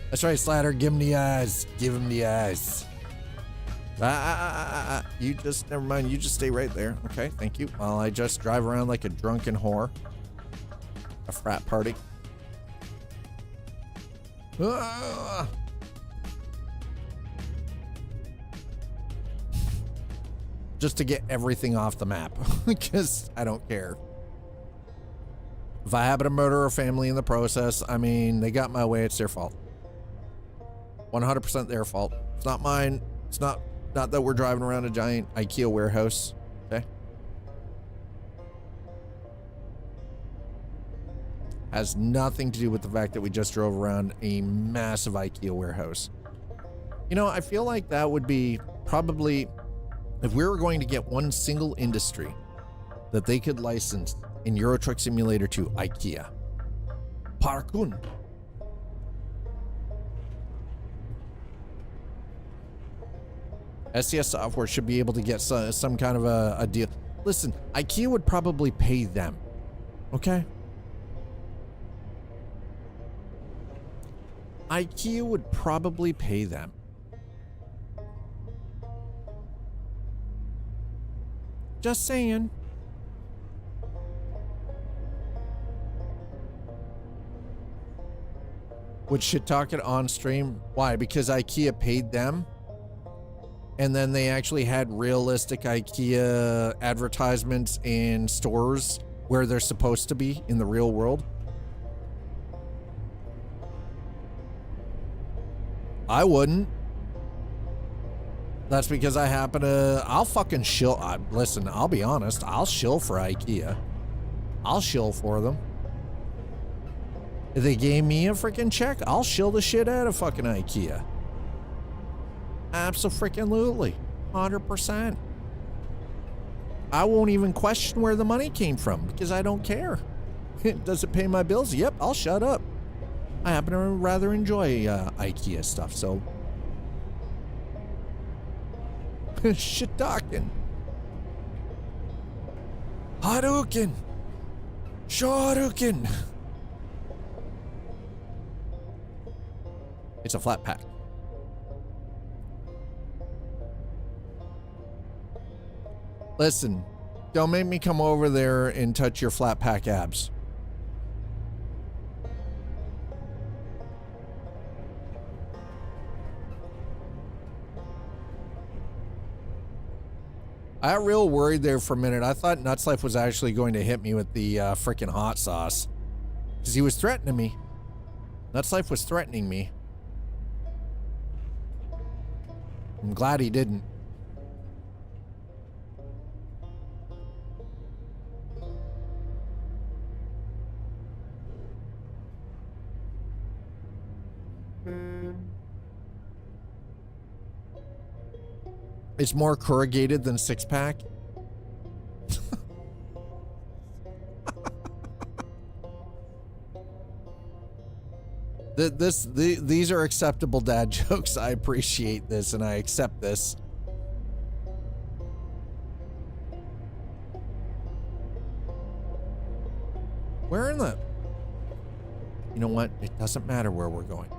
That's right, Slatter. Give him the eyes. Give him the eyes. You just, never mind. You just stay right there. Okay, thank you. While I just drive around like a drunken whore. A frat party. Just to get everything off the map, because I don't care. If I happen to murder a family in the process, I mean, they got my way, it's their fault. 100% their fault. It's not mine. It's not that we're driving around a giant IKEA warehouse, okay? Has nothing to do with the fact that we just drove around a massive IKEA warehouse. You know, I feel like that would be probably... If we were going to get one single industry that they could license in Euro Truck Simulator to IKEA. Parkun. SCS Software should be able to get some kind of a deal. Listen, IKEA would probably pay them. Okay? IKEA would probably pay them. Just saying. Would shit talk it on stream? Why? Because IKEA paid them? And then they actually had realistic IKEA advertisements in stores where they're supposed to be in the real world? I wouldn't. That's because I happen to, I'll fucking shill. Listen, I'll be honest. I'll shill for IKEA. I'll shill for them. If they gave me a freaking check, I'll shill the shit out of fucking IKEA. Abso-freaking-lutely. 100%. I won't even question where the money came from because I don't care. Does it pay my bills? Yep, I'll shut up. I happen to rather enjoy IKEA stuff, so. Shit talking. Hadouken. Shoryuken. It's a flat pack. Listen, don't make me come over there and touch your flat pack abs. I got real worried there for a minute. I thought Nuts Life was actually going to hit me with the freaking hot sauce. Because he was threatening me. Nuts Life was threatening me. I'm glad he didn't. It's more corrugated than six pack. These are acceptable dad jokes. I appreciate this and I accept this. Where in the... You know what? It doesn't matter where we're going.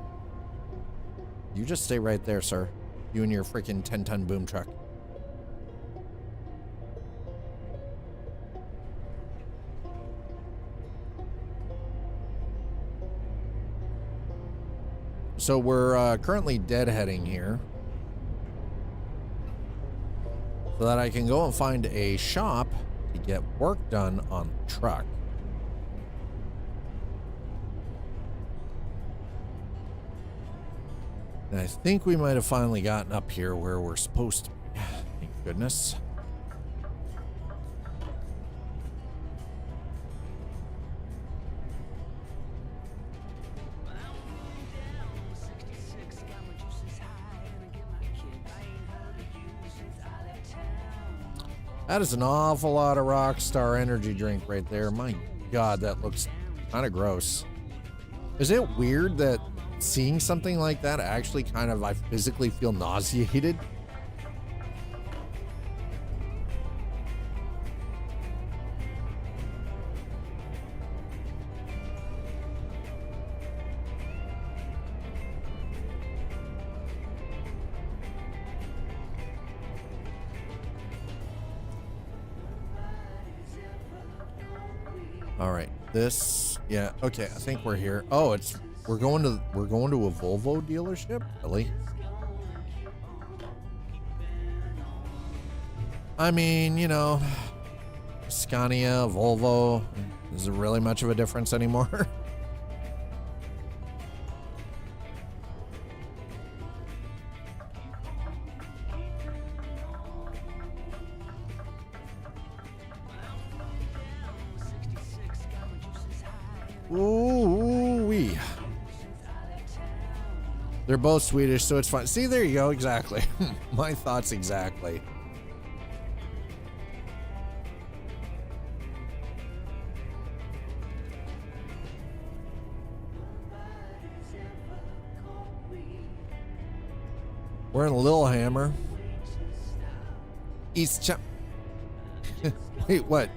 You just stay right there, sir. You and your freaking 10-ton boom truck. So we're currently deadheading here so that I can go and find a shop to get work done on the truck. And I think we might have finally gotten up here where we're supposed to be. Thank goodness. That is an awful lot of Rockstar energy drink right there. My God, that looks kind of gross. Is it weird that seeing something like that actually kind of, I physically feel nauseated? All right, this, yeah, okay, I think we're here. Oh, it's, we're going to a Volvo dealership? Really? I mean, you know, Scania, Volvo, is it really much of a difference anymore? Ooh-wee. They're both Swedish, so it's fine. See, there you go. Exactly. My thoughts exactly. We're in Lillehammer. Wait, what?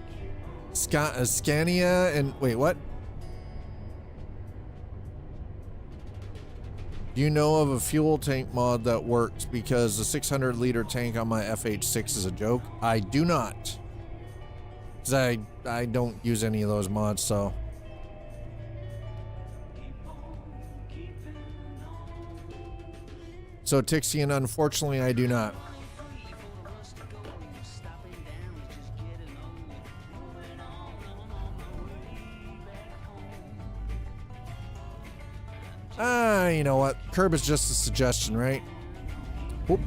Scania and... Wait, what? Do you know of a fuel tank mod that works? Because the 600-liter tank on my FH6 is a joke. I do not. Because I don't use any of those mods, so. So Tixian, unfortunately, I do not. You know what? Curb is just a suggestion, right? Whoop.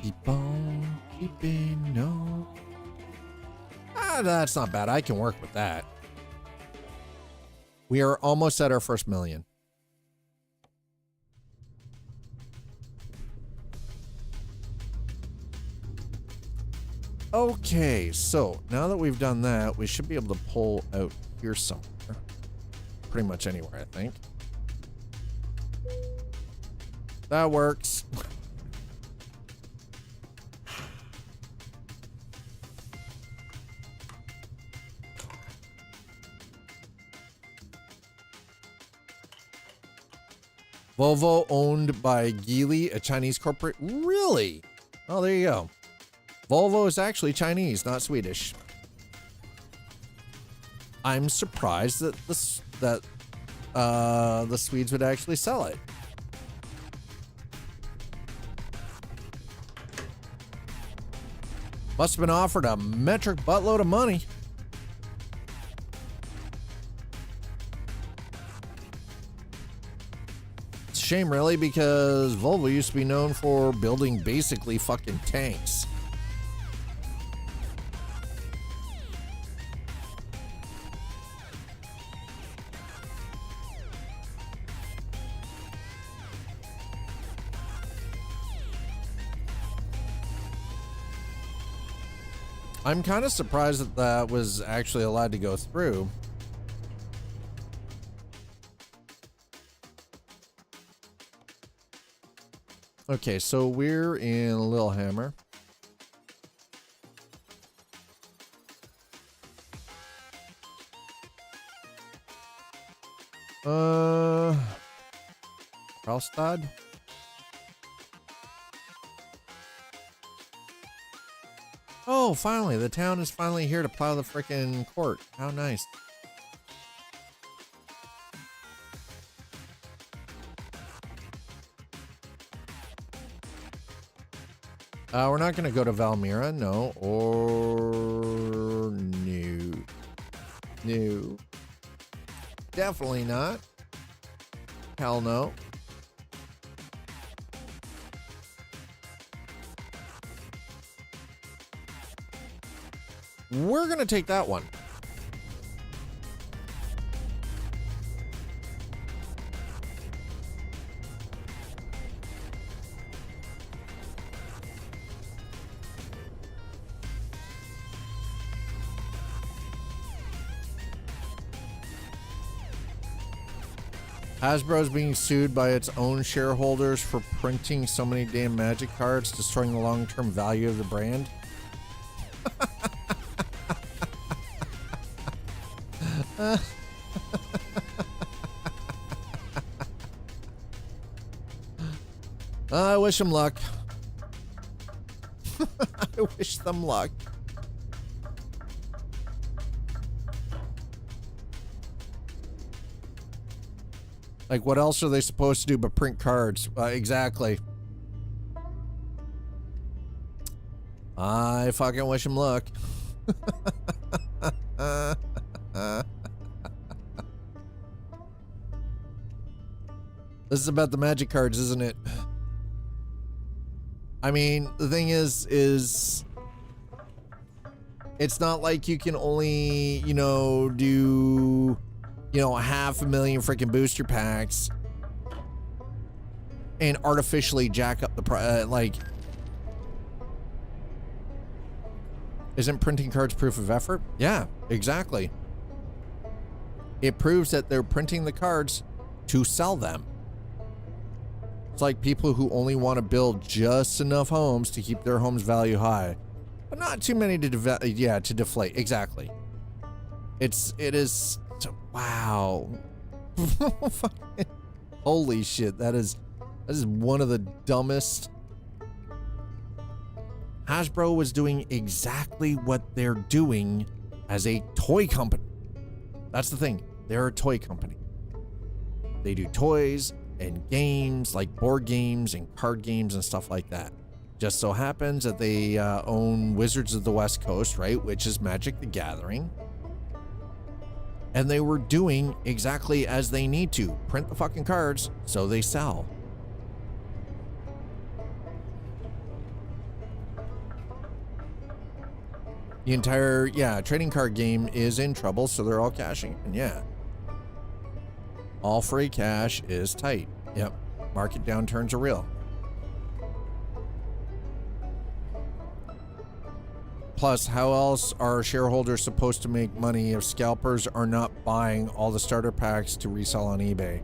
Keep on keeping on. That's not bad. I can work with that. We are almost at our first million. Okay, so now that we've done that, we should be able to pull out here somewhere. Pretty much anywhere, I think. That works. Volvo owned by Geely, a Chinese corporate. Really? Oh, there you go. Volvo is actually Chinese, not Swedish. I'm surprised that the Swedes would actually sell it. Must have been offered a metric buttload of money. It's a shame, really, because Volvo used to be known for building basically fucking tanks. I'm kind of surprised that that was actually allowed to go through. Okay, so we're in Lillehammer. Karlstad? Oh, finally, the town is finally here to plow the frickin' court. How nice. We're not gonna go to Valmira, no. Or no. No. Definitely not. Hell no. We're gonna take that one. Hasbro's being sued by its own shareholders for printing so many damn Magic cards, destroying the long-term value of the brand. I wish them luck. I wish them luck. Like, what else are they supposed to do but print cards? Exactly. I fucking wish them luck. This is about the Magic cards, isn't it? I mean, the thing is it's not like you can only, you know, do, you know, 500,000 freaking booster packs and artificially jack up the price. Like, isn't printing cards proof of effort? Yeah, exactly. It proves that they're printing the cards to sell them. It's like people who only want to build just enough homes to keep their home's value high, but not too many to deflate. Exactly. It is, wow. Holy shit, that is one of the dumbest. Hasbro was doing exactly what they're doing as a toy company. That's the thing. They're a toy company. They do toys and games like board games and card games and stuff like that. Just so happens that they own Wizards of the West Coast, right? Which is Magic the Gathering. And they were doing exactly as they need to. Print the fucking cards so they sell. The entire, trading card game is in trouble, so they're all cashing. And yeah. All free cash is tight. Yep. Market downturns are real. Plus, how else are shareholders supposed to make money if scalpers are not buying all the starter packs to resell on eBay?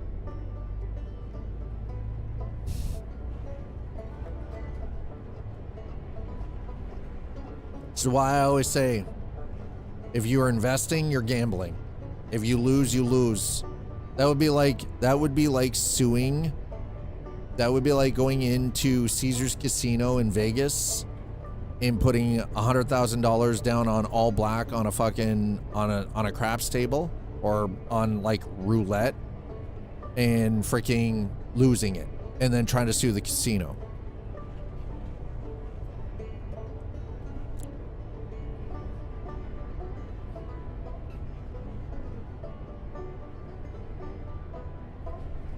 This is why I always say, if you are investing, you're gambling. If you lose, you lose. That would be like suing. That would be like going into Caesar's Casino in Vegas and putting $100,000 down on all black on a fucking on a craps table or on like roulette and freaking losing it and then trying to sue the casino.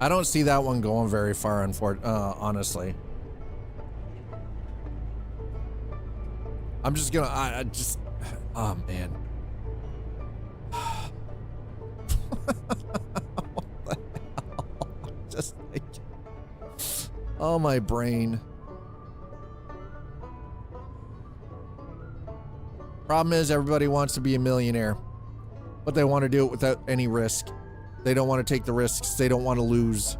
I don't see that one going very far, honestly. I'm just gonna, I just, oh man. What the hell? Just like, oh, my brain. Problem is, everybody wants to be a millionaire, but they want to do it without any risk. They don't want to take the risks. They don't want to lose.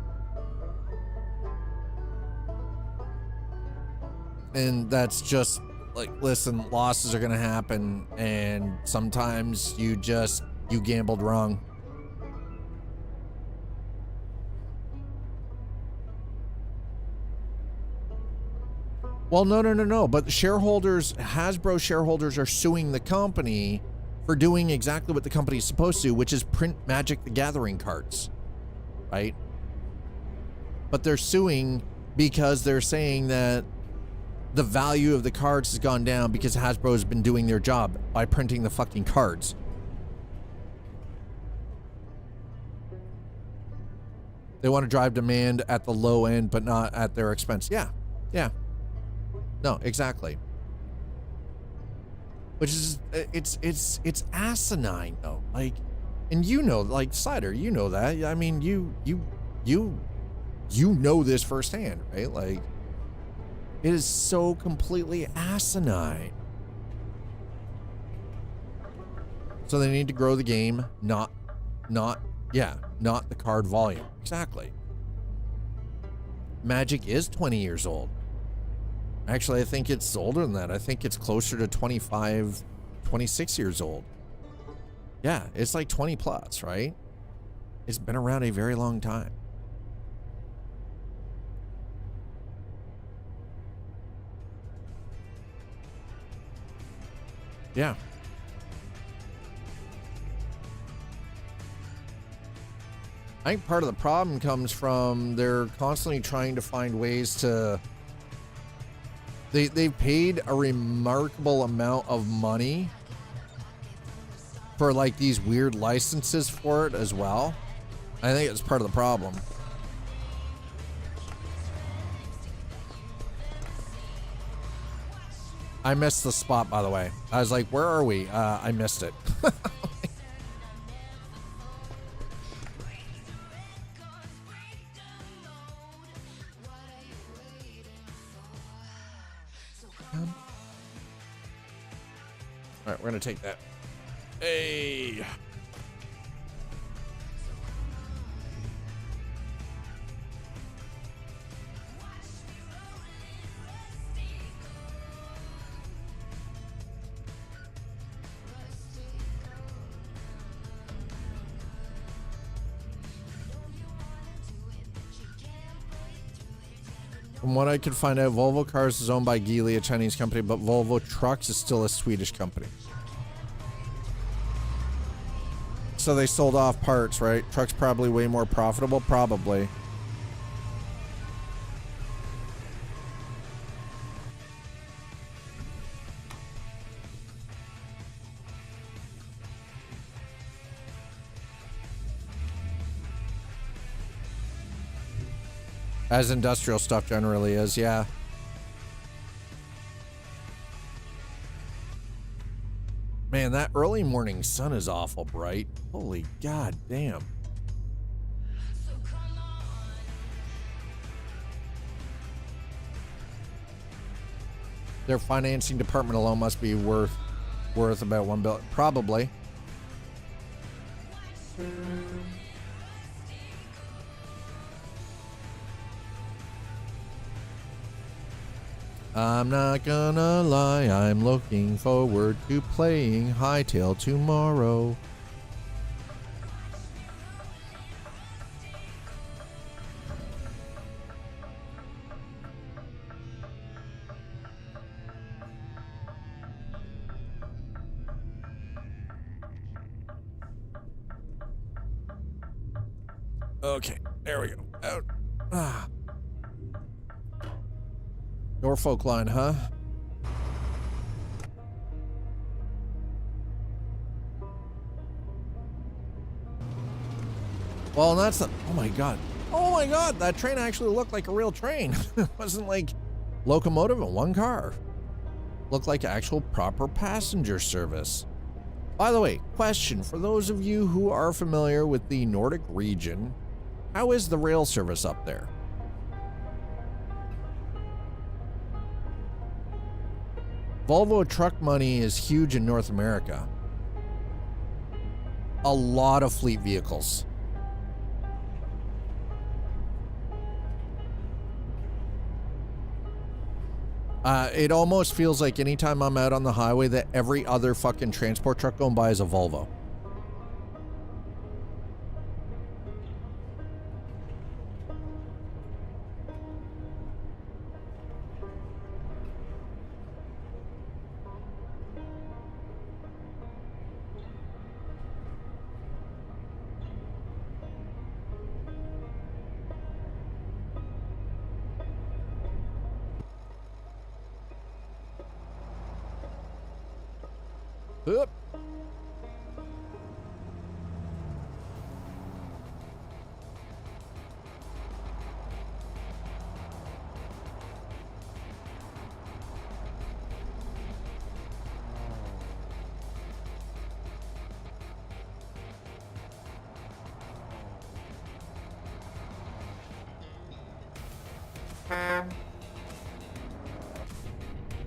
And that's just like, listen, losses are going to happen. And sometimes you gambled wrong. Well, no. But the shareholders, Hasbro shareholders are suing the company for doing exactly what the company is supposed to, which is print Magic the Gathering cards, right? But they're suing because they're saying that the value of the cards has gone down because Hasbro has been doing their job by printing the fucking cards. They want to drive demand at the low end, but not at their expense. Yeah. No, exactly. Which is, it's asinine though. Like, and you know, like Slider, you know that. I mean, you know this firsthand, right? Like, it is so completely asinine. So they need to grow the game, not the card volume. Exactly. Magic is 20 years old. Actually, I think it's older than that. I think it's closer to 25, 26 years old. Yeah, it's like 20 plus, right? It's been around a very long time. Yeah. I think part of the problem comes from they're constantly trying to find ways to... They've paid a remarkable amount of money for like these weird licenses for it as well. I think it's part of the problem. I missed the spot, by the way. I was like, where are we? I missed it. All right, we're gonna take that. Hey. From what I could find out, Volvo Cars is owned by Geely, a Chinese company, but Volvo Trucks is still a Swedish company. So they sold off parts, right? Trucks probably way more profitable, probably. As industrial stuff generally is, yeah. Man, that early morning sun is awful bright. Holy god damn. Their financing department alone must be worth about $1 billion. Probably. I'm not gonna lie, I'm looking forward to playing Hightail tomorrow. Okay, there we go. Out. Ah. Norfolk line, huh? Well, that's the, oh my god. Oh my god, that train actually looked like a real train. It wasn't like locomotive in one car. Looked like actual proper passenger service. By the way, question for those of you who are familiar with the Nordic region, how is the rail service up there? Volvo truck money is huge in North America. A lot of fleet vehicles. It almost feels like anytime I'm out on the highway that every other fucking transport truck going by is a Volvo. Oop.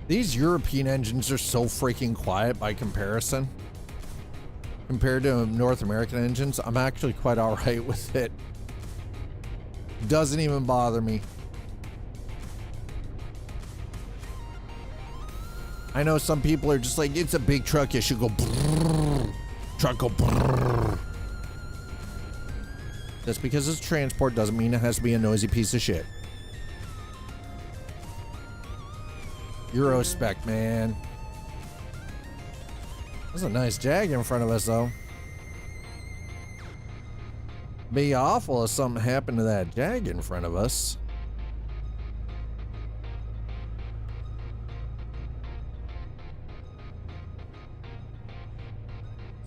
These European engines are so freaking quiet by comparison. Compared to North American engines, I'm actually quite alright with it. Doesn't even bother me. I know some people are just like, it's a big truck, it should go brrr. Truck go brrr. Just because it's transport doesn't mean it has to be a noisy piece of shit. Euro spec, man. There's a nice Jag in front of us, though. Be awful if something happened to that Jag in front of us.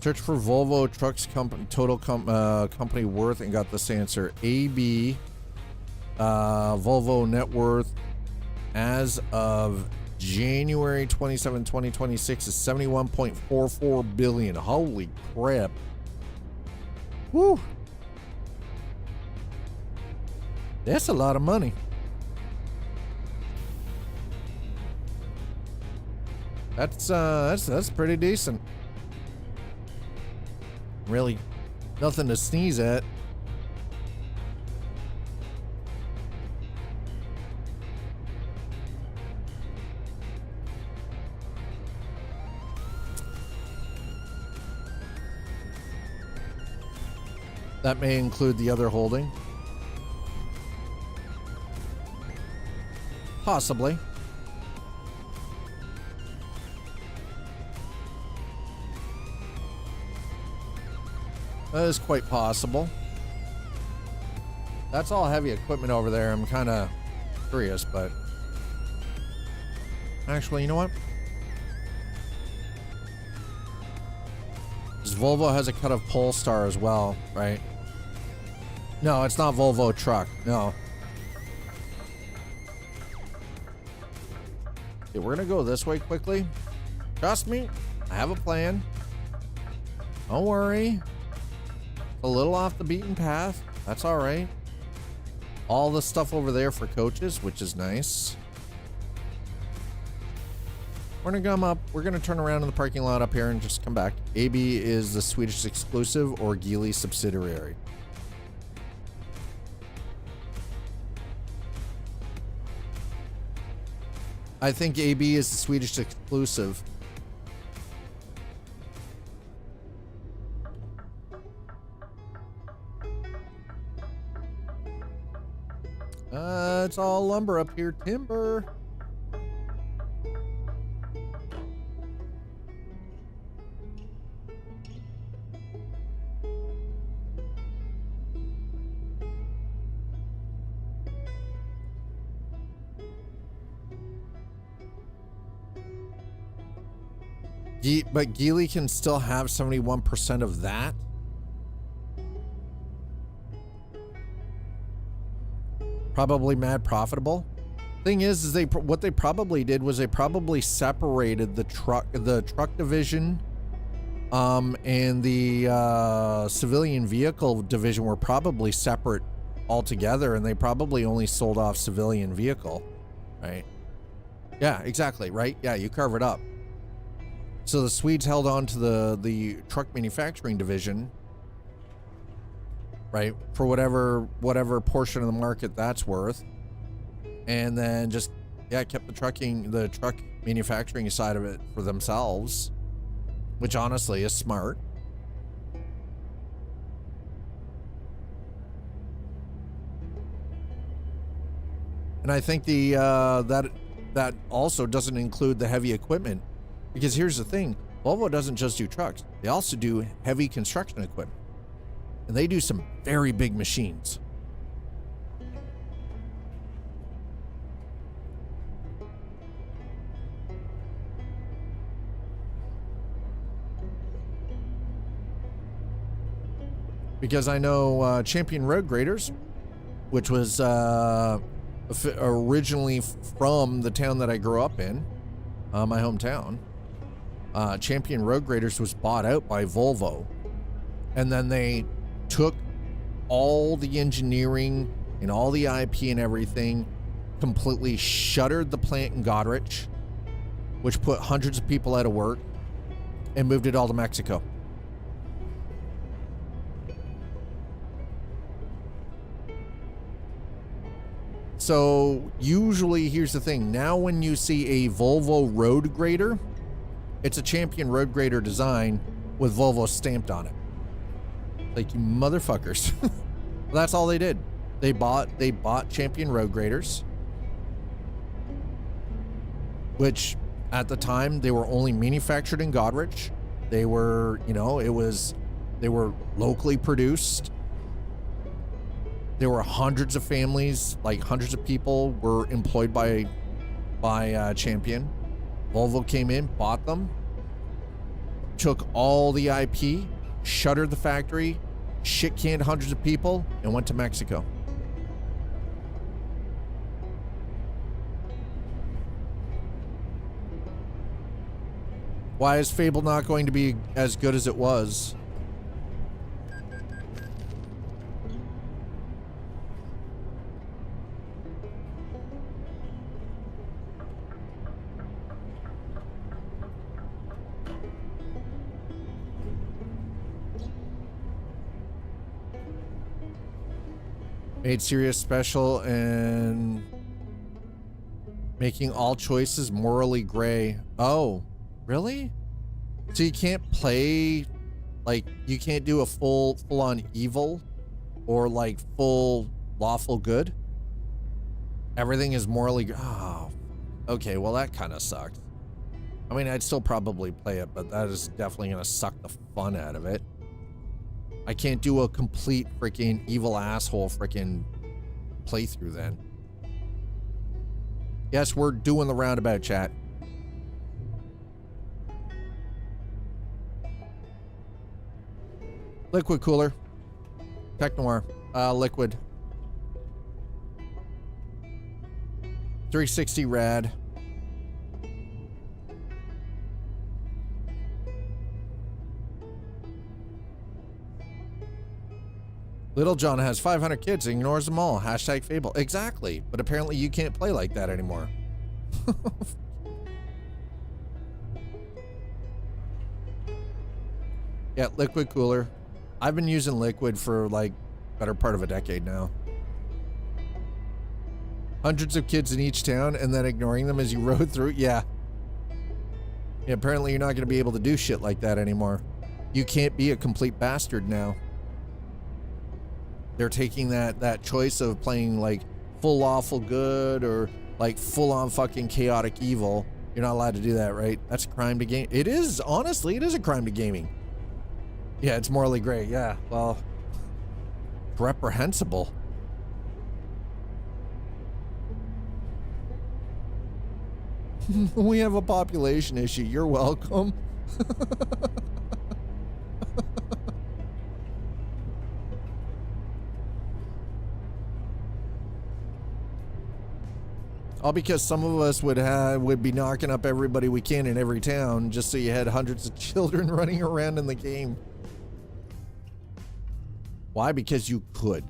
Search for Volvo trucks total company worth and got this answer. AB Volvo net worth as of January 27, 2026 is 71.44 billion. Holy crap. Woo. That's a lot of money. That's pretty decent. Really nothing to sneeze at. That may include the other holding. Possibly. That is quite possible. That's all heavy equipment over there. I'm kind of curious, but actually, you know what? Because Volvo has a cut of Polestar as well, right? No, it's not Volvo truck. No. Okay, we're gonna go this way quickly. Trust me, I have a plan. Don't worry. A little off the beaten path. That's all right. All the stuff over there for coaches, which is nice. We're gonna come up. We're gonna turn around in the parking lot up here and just come back. AB is the Swedish exclusive or Geely subsidiary. I think AB is the Swedish exclusive. It's all lumber up here. Timber. But Geely can still have 71% of that. Probably mad profitable. Thing is what they probably did was they probably separated the truck division, and the civilian vehicle division were probably separate altogether, and they probably only sold off civilian vehicle, right? Yeah, exactly, right? Yeah, you carve it up. So the Swedes held on to the truck manufacturing division, right, for whatever portion of the market that's worth, and then just kept the truck manufacturing side of it for themselves, which honestly is smart. And I think the that also doesn't include the heavy equipment, because here's the thing: Volvo doesn't just do trucks; they also do heavy construction equipment. And they do some very big machines. Because I know Champion Road Graders, which was originally from the town that I grew up in, my hometown. Champion Road Graders was bought out by Volvo. And then they took all the engineering and all the IP and everything, completely shuttered the plant in Goderich, which put hundreds of people out of work, and moved it all to Mexico. So usually, here's the thing: now when you see a Volvo road grader, it's a Champion road grader design with Volvo stamped on it. Like, you motherfuckers. That's all they did. They bought Champion road graders, which at the time they were only manufactured in Goderich. They were, they were locally produced. There were hundreds of families, like hundreds of people were employed by Champion. Volvo came in, bought them, took all the IP, shuttered the factory, shit-canned hundreds of people, and went to Mexico. Why is Fable not going to be as good as it was? Made Sirius special and making all choices morally gray. Oh, really? So you can't play, like, you can't do a full-on evil or like full lawful good? Everything is morally. Oh, okay. Well, that kind of sucks. I mean, I'd still probably play it, but that is definitely gonna suck the fun out of it. I can't do a complete freaking evil asshole freaking playthrough then. Yes, we're doing the roundabout, chat. Liquid cooler. Tech Noir. Liquid. 360 rad. Little John has 500 kids and ignores them all. Hashtag Fable. Exactly. But apparently you can't play like that anymore. Yeah, liquid cooler. I've been using liquid for like better part of a decade now. Hundreds of kids in each town and then ignoring them as you rode through. Yeah. Yeah, apparently you're not going to be able to do shit like that anymore. You can't be a complete bastard now. They're taking that choice of playing like full lawful good or like full on fucking chaotic evil. You're not allowed to do that, right? That's a crime to game. It is, honestly, it is a crime to gaming. Yeah, it's morally gray. Yeah, well, reprehensible. We have a population issue. You're welcome. All because some of us would be knocking up everybody we can in every town just so you had hundreds of children running around in the game. Why? Because you could.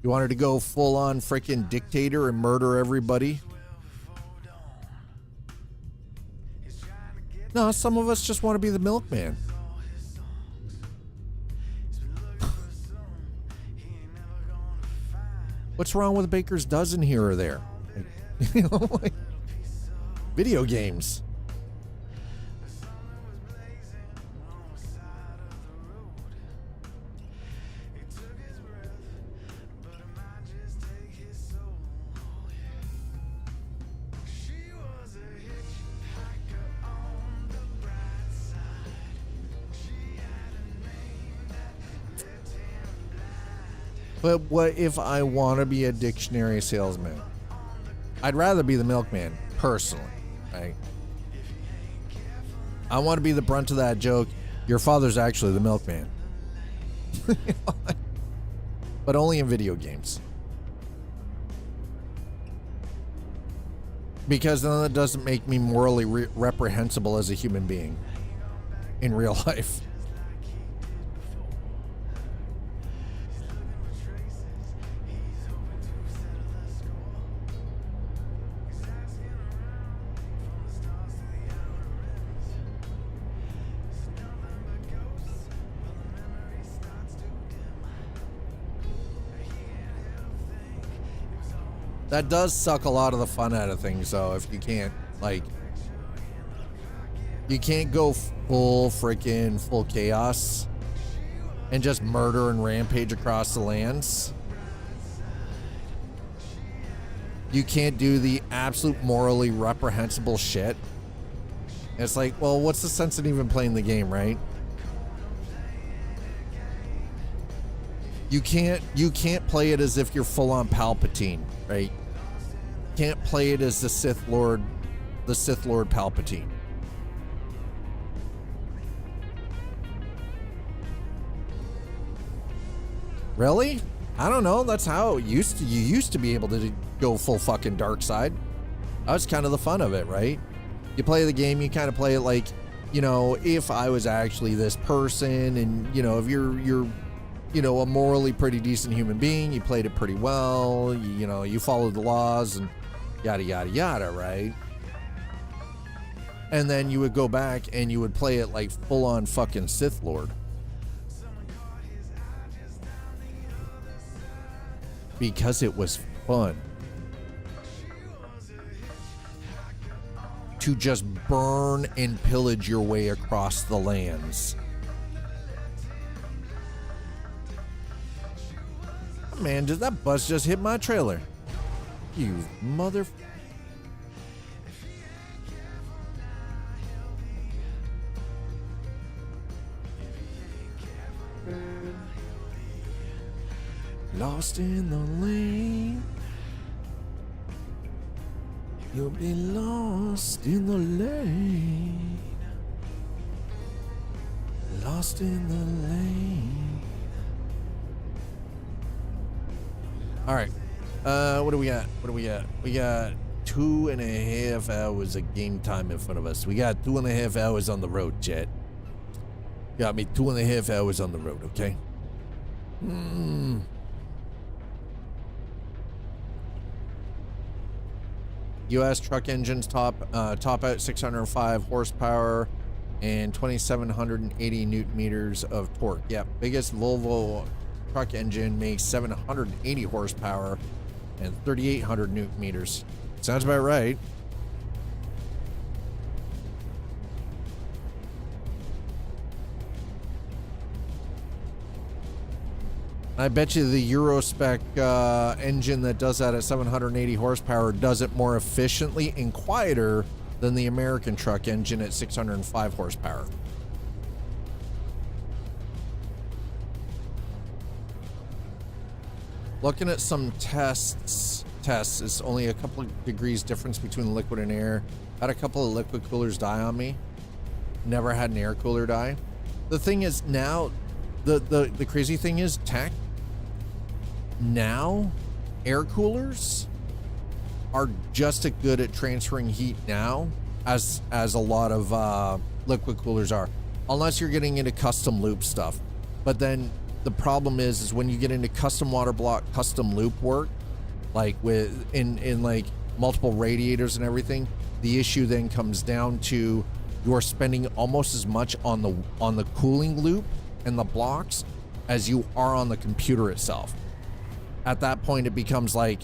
You wanted to go full on freaking dictator and murder everybody? No, some of us just want to be the milkman. What's wrong with a baker's dozen here or there? You know, like video games. But what if I want to be a dictionary salesman? I'd rather be the milkman, personally, right? I want to be the brunt of that joke. Your father's actually the milkman. But only in video games. Because then that doesn't make me morally reprehensible as a human being in real life. That does suck a lot of the fun out of things, though, if you can't, like, you can't go full chaos and just murder and rampage across the lands. You can't do the absolute morally reprehensible shit. It's like, well, what's the sense in even playing the game, right? You can't play it as if you're full on Palpatine, right? Can't play it as the Sith Lord Palpatine. Really? I don't know. That's how it used to. You used to be able to go full fucking dark side. That was kind of the fun of it, right? You play the game, you kind of play it like, you know, if I was actually this person, and you know, if you're you know, a morally pretty decent human being, you played it pretty well, you know, you followed the laws and yada yada yada, right? And then you would go back and you would play it like full on fucking Sith Lord. Because it was fun. To just burn and pillage your way across the lands. man? Did that bus just hit my trailer? You mother... Lost in the lane. You'll be lost in the lane. Lost in the lane. All right. What do we got? What do we got? We got 2.5 hours of game time in front of us. We got 2.5 hours on the road, Jet. Got me 2.5 hours on the road, okay? U.S. truck engines top out 605 horsepower and 2,780 newton meters of torque. Yep, biggest Volvo truck engine makes 780 horsepower and 3,800 newton meters. Sounds about right. I bet you the Euro spec engine that does that at 780 horsepower does it more efficiently and quieter than the American truck engine at 605 horsepower. Looking at some tests, it's only a couple of degrees difference between liquid and air. Had a couple of liquid coolers die on me. Never had an air cooler die. The thing is now, the crazy thing is tech. Now, air coolers are just as good at transferring heat now as a lot of liquid coolers are, unless you're getting into custom loop stuff. But then the problem is when you get into custom water block, custom loop work, like in like multiple radiators and everything, the issue then comes down to you're spending almost as much on the cooling loop and the blocks as you are on the computer itself. At that point, it becomes like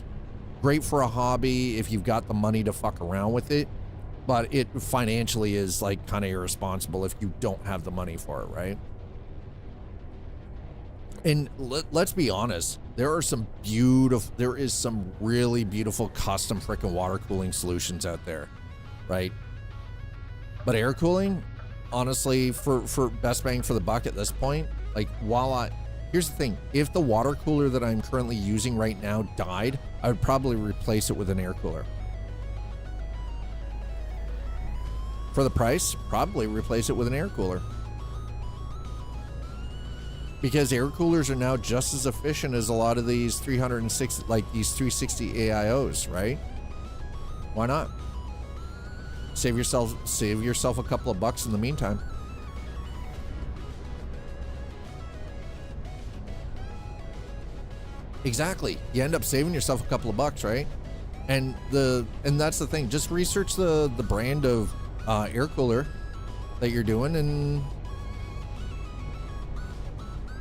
great for a hobby if you've got the money to fuck around with it, but it financially is like kind of irresponsible if you don't have the money for it, right? And let's be honest, there is some really beautiful custom freaking water cooling solutions out there, right? But air cooling, honestly, for best bang for the buck at this point, like here's the thing, if the water cooler that I'm currently using right now died, I would probably replace it with an air cooler. For the price, probably replace it with an air cooler. Because air coolers are now just as efficient as a lot of these 360, like these 360 AIOs, right? Why not? Save yourself a couple of bucks in the meantime. Exactly. You end up saving yourself a couple of bucks, right? And that's the thing. Just research the brand of air cooler that you're doing, and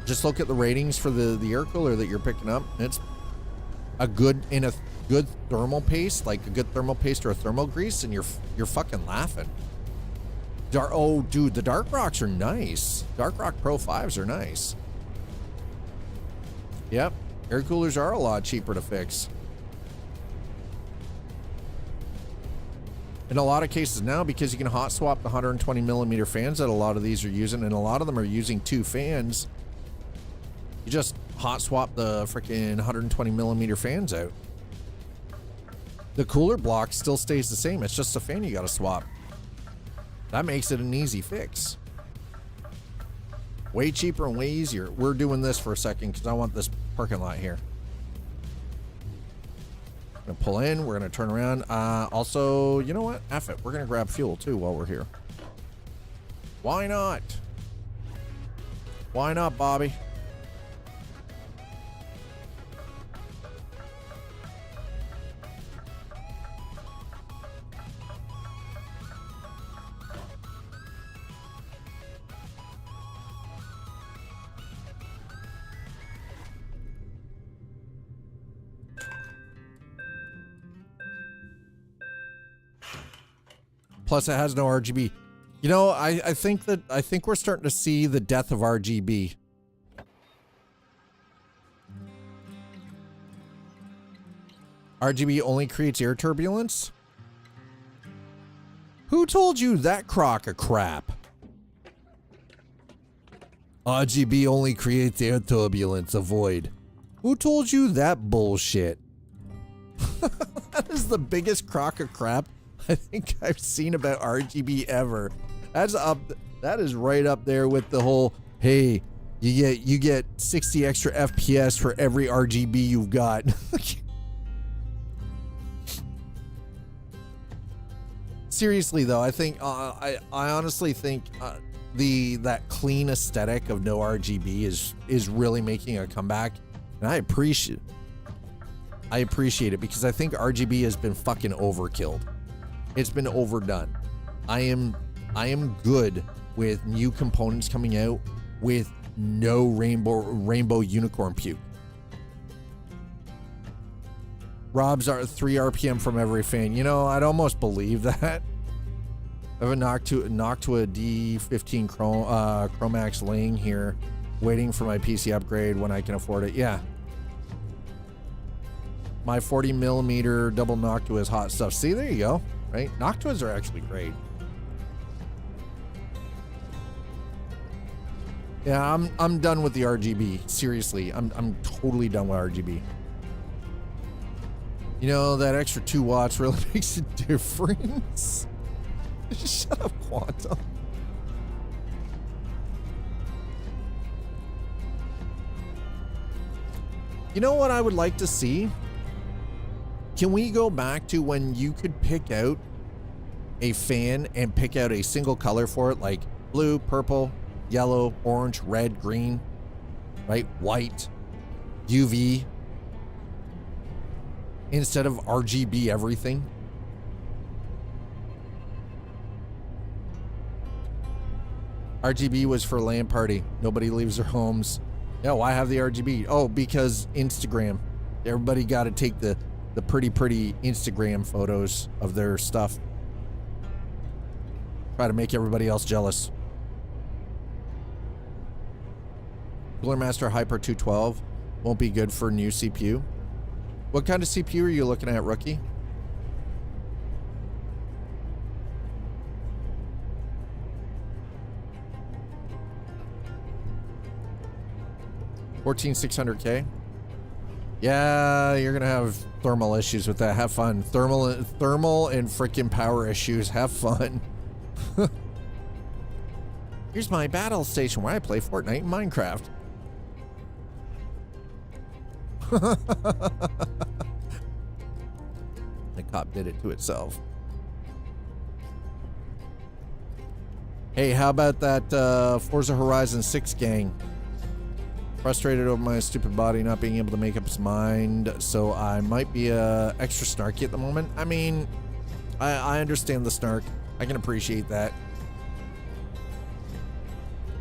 just look at the ratings for the air cooler that you're picking up. It's a good thermal paste, like a good thermal paste or a thermal grease, and you're fucking laughing. Oh, dude, the Dark Rocks are nice. Dark Rock Pro 5s are nice. Yep. Air coolers are a lot cheaper to fix. In a lot of cases now, because you can hot swap the 120 millimeter fans that a lot of these are using, and a lot of them are using 2 fans. You just hot swap the freaking 120 millimeter fans out. The cooler block still stays the same. It's just a fan you got to swap. That makes it an easy fix. Way cheaper and way easier. We're doing this for a second because I want this parking lot here. I'm gonna pull in. We're gonna turn around. Also, you know what? F it. We're gonna grab fuel too while we're here. Why not? Why not, Bobby? Plus, it has no RGB. You know, I think we're starting to see the death of RGB. RGB only creates air turbulence? Who told you that crock of crap? RGB only creates air turbulence, avoid. Who told you that bullshit? That is the biggest crock of crap I think I've seen about RGB ever. That is right up there with the whole, hey, you get 60 extra FPS for every RGB you've got. Seriously though, I think I honestly think that clean aesthetic of no RGB is really making a comeback, and I appreciate it because I think RGB has been fucking overkilled. It's been overdone. I am good with new components coming out with no rainbow unicorn puke. Rob's are 3 RPM from every fan. You know, I'd almost believe that. I have a Noctua D15 Chromax laying here, waiting for my PC upgrade when I can afford it. Yeah. My 40 millimeter double Noctua is hot stuff. See, there you go. Right? Noctuas are actually great. Yeah, I'm done with the RGB. Seriously, I'm totally done with RGB. You know, that extra 2 watts really makes a difference. Shut up, Quantum. You know what I would like to see? Can we go back to when you could pick out a fan and pick out a single color for it, like blue, purple, yellow, orange, red, green, right? White, UV, instead of RGB everything? RGB was for LAN party. Nobody leaves their homes. Yeah, why have the RGB? Oh, because Instagram. Everybody got to take the pretty Instagram photos of their stuff. Try to make everybody else jealous. Cooler Master Hyper 212 won't be good for new CPU. What kind of CPU are you looking at, rookie? $14600K. Yeah, you're gonna have thermal issues with that. Have fun. Thermal and freaking power issues. Have fun. Here's my battle station where I play Fortnite and Minecraft. The cop did it to itself. Hey, how about that Forza Horizon 6 gang? Frustrated over my stupid body not being able to make up its mind, so I might be extra snarky at the moment. I mean, I understand the snark. I can appreciate that.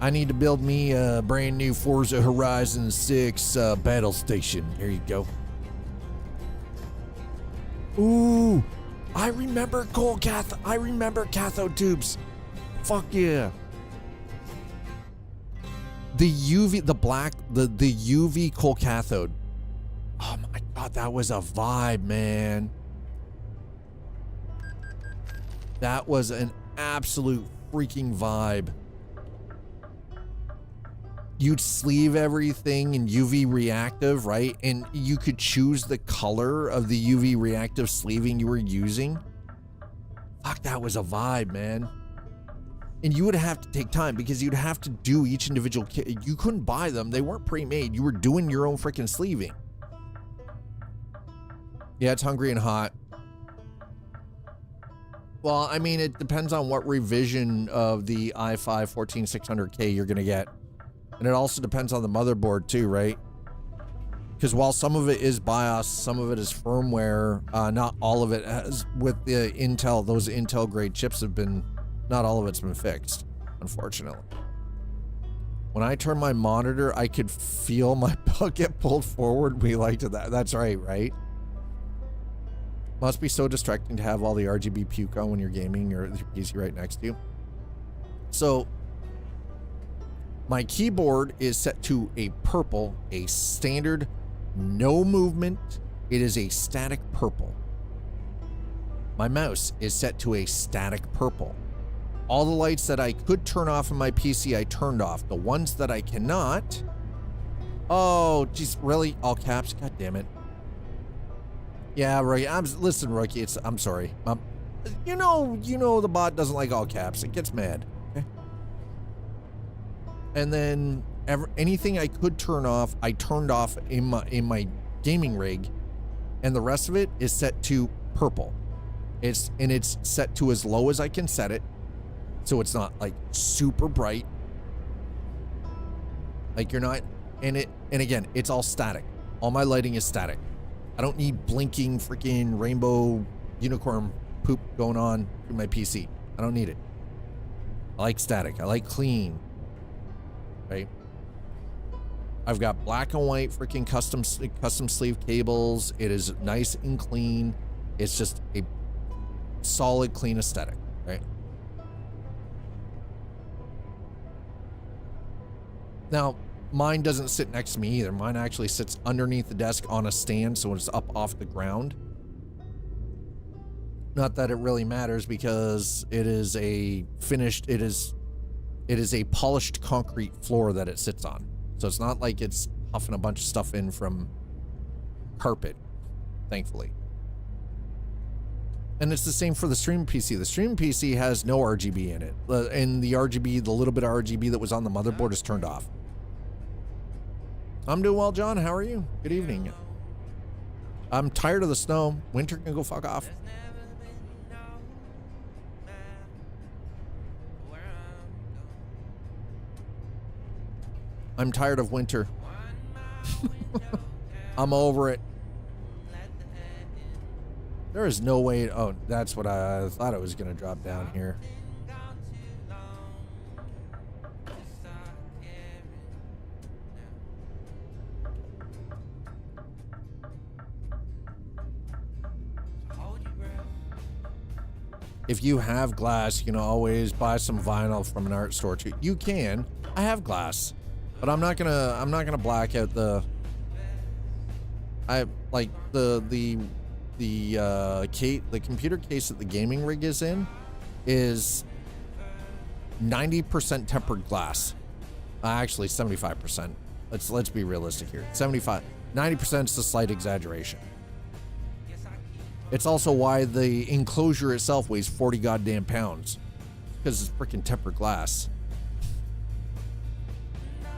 I need to build me a brand new Forza Horizon 6 battle station. There you go. Ooh, I remember I remember cathode tubes. Fuck yeah. The UV, the black, the UV coal cathode. Oh my God, that was a vibe, man. That was an absolute freaking vibe. You'd sleeve everything in UV reactive, right? And you could choose the color of the UV reactive sleeving you were using. Fuck, that was a vibe, man. And you would have to take time because you'd have to do each individual kit. You couldn't buy them. They weren't pre-made. You were doing your own freaking sleeving. Yeah, it's hungry and hot. Well, I mean, it depends on what revision of the i5 14600K you're going to get. And it also depends on the motherboard too, right? Because while some of it is BIOS, some of it is firmware, not all of it has, with the Intel, those Intel grade chips have been, not all of it's been fixed, unfortunately. When I turn my monitor, I could feel my butt get pulled forward. We liked that. That's right? Must be so distracting to have all the RGB puke on when you're gaming or your PC right next to you. So, my keyboard is set to a purple, a standard, no movement, It is a static purple. My mouse is set to a static purple. All the lights that I could turn off on my PC, I turned off. The ones that I cannot... Oh, geez, really? All caps? God damn it. Yeah, Rookie. Listen, Rookie, I'm sorry. You know the bot doesn't like all caps. It gets mad. Okay. And then anything I could turn off, I turned off in my gaming rig, and the rest of it is set to purple. It's set to as low as I can set it, so it's not like super bright. Like you're not, and again, it's all static. All my lighting is static. I don't need blinking freaking rainbow unicorn poop going on through my PC. I don't need it. I like static. I like clean. Right? I've got black and white freaking custom sleeve cables. It is nice and clean. It's just a solid, clean aesthetic, right? Now, mine doesn't sit next to me either. Mine actually sits underneath the desk on a stand, so it's up off the ground. Not that it really matters because it is a finished, it is a polished concrete floor that it sits on. So it's not like it's huffing a bunch of stuff in from carpet, thankfully. And it's the same for the stream PC. The stream PC has no RGB in it. And the RGB, the little bit of RGB that was on the motherboard is turned off. I'm doing well, John. How are you? Good evening. I'm tired of the snow. Winter can go fuck off. I'm tired of winter. I'm over it. There is no way. Oh, that's what I thought it was going to drop down here. If you have glass, you can always buy some vinyl from an art store too. You can. I have glass, but I'm not gonna black out the. I like the computer case that the gaming rig is in is 90% tempered glass. Actually, 75%. Let's be realistic here. 90% is a slight exaggeration. It's also why the enclosure itself weighs 40 goddamn pounds, because it's freaking tempered glass.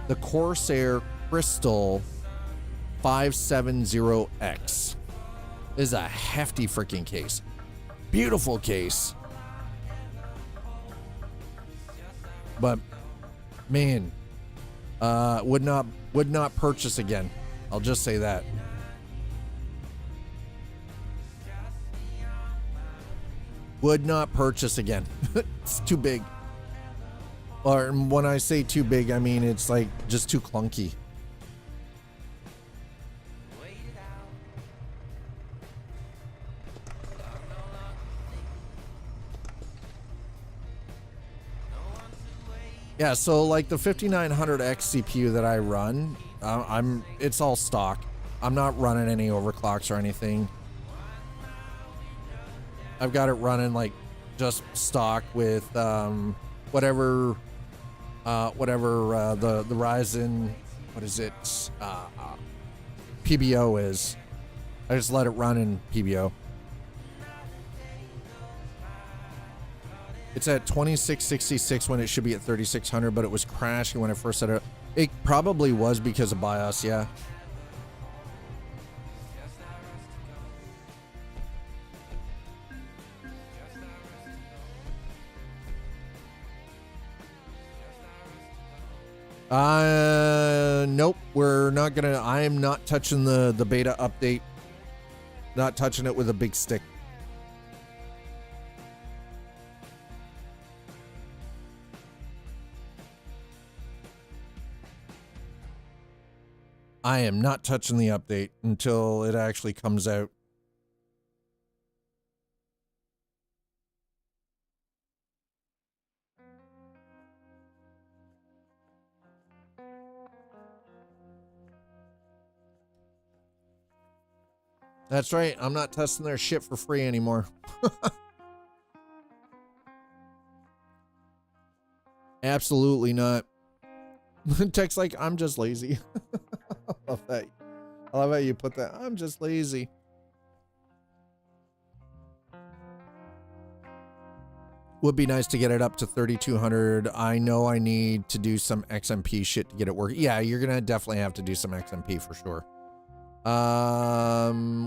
The Corsair Crystal 570X is a hefty freaking case. Beautiful case. But man, would not purchase again. I'll just say that. Would not purchase again. It's too big. Or when I say too big, I mean it's like just too clunky. Yeah, so like the 5900X CPU that I run, it's all stock. I'm not running any overclocks or anything. I've got it running like just stock with whatever the Ryzen, what is it, PBO is. I just let it run in PBO. It's at 2666 when it should be at 3600, but it was crashing when I first set it up. It probably was because of BIOS, yeah. Nope, we're not gonna, I am not touching the beta update. Not touching it with a big stick. I am not touching the update until it actually comes out. That's right. I'm not testing their shit for free anymore. Absolutely not. Text like, I'm just lazy. I love that. I love how you put that. I'm just lazy. Would be nice to get it up to 3,200. I know I need to do some XMP shit to get it working. Yeah, you're gonna definitely have to do some XMP for sure.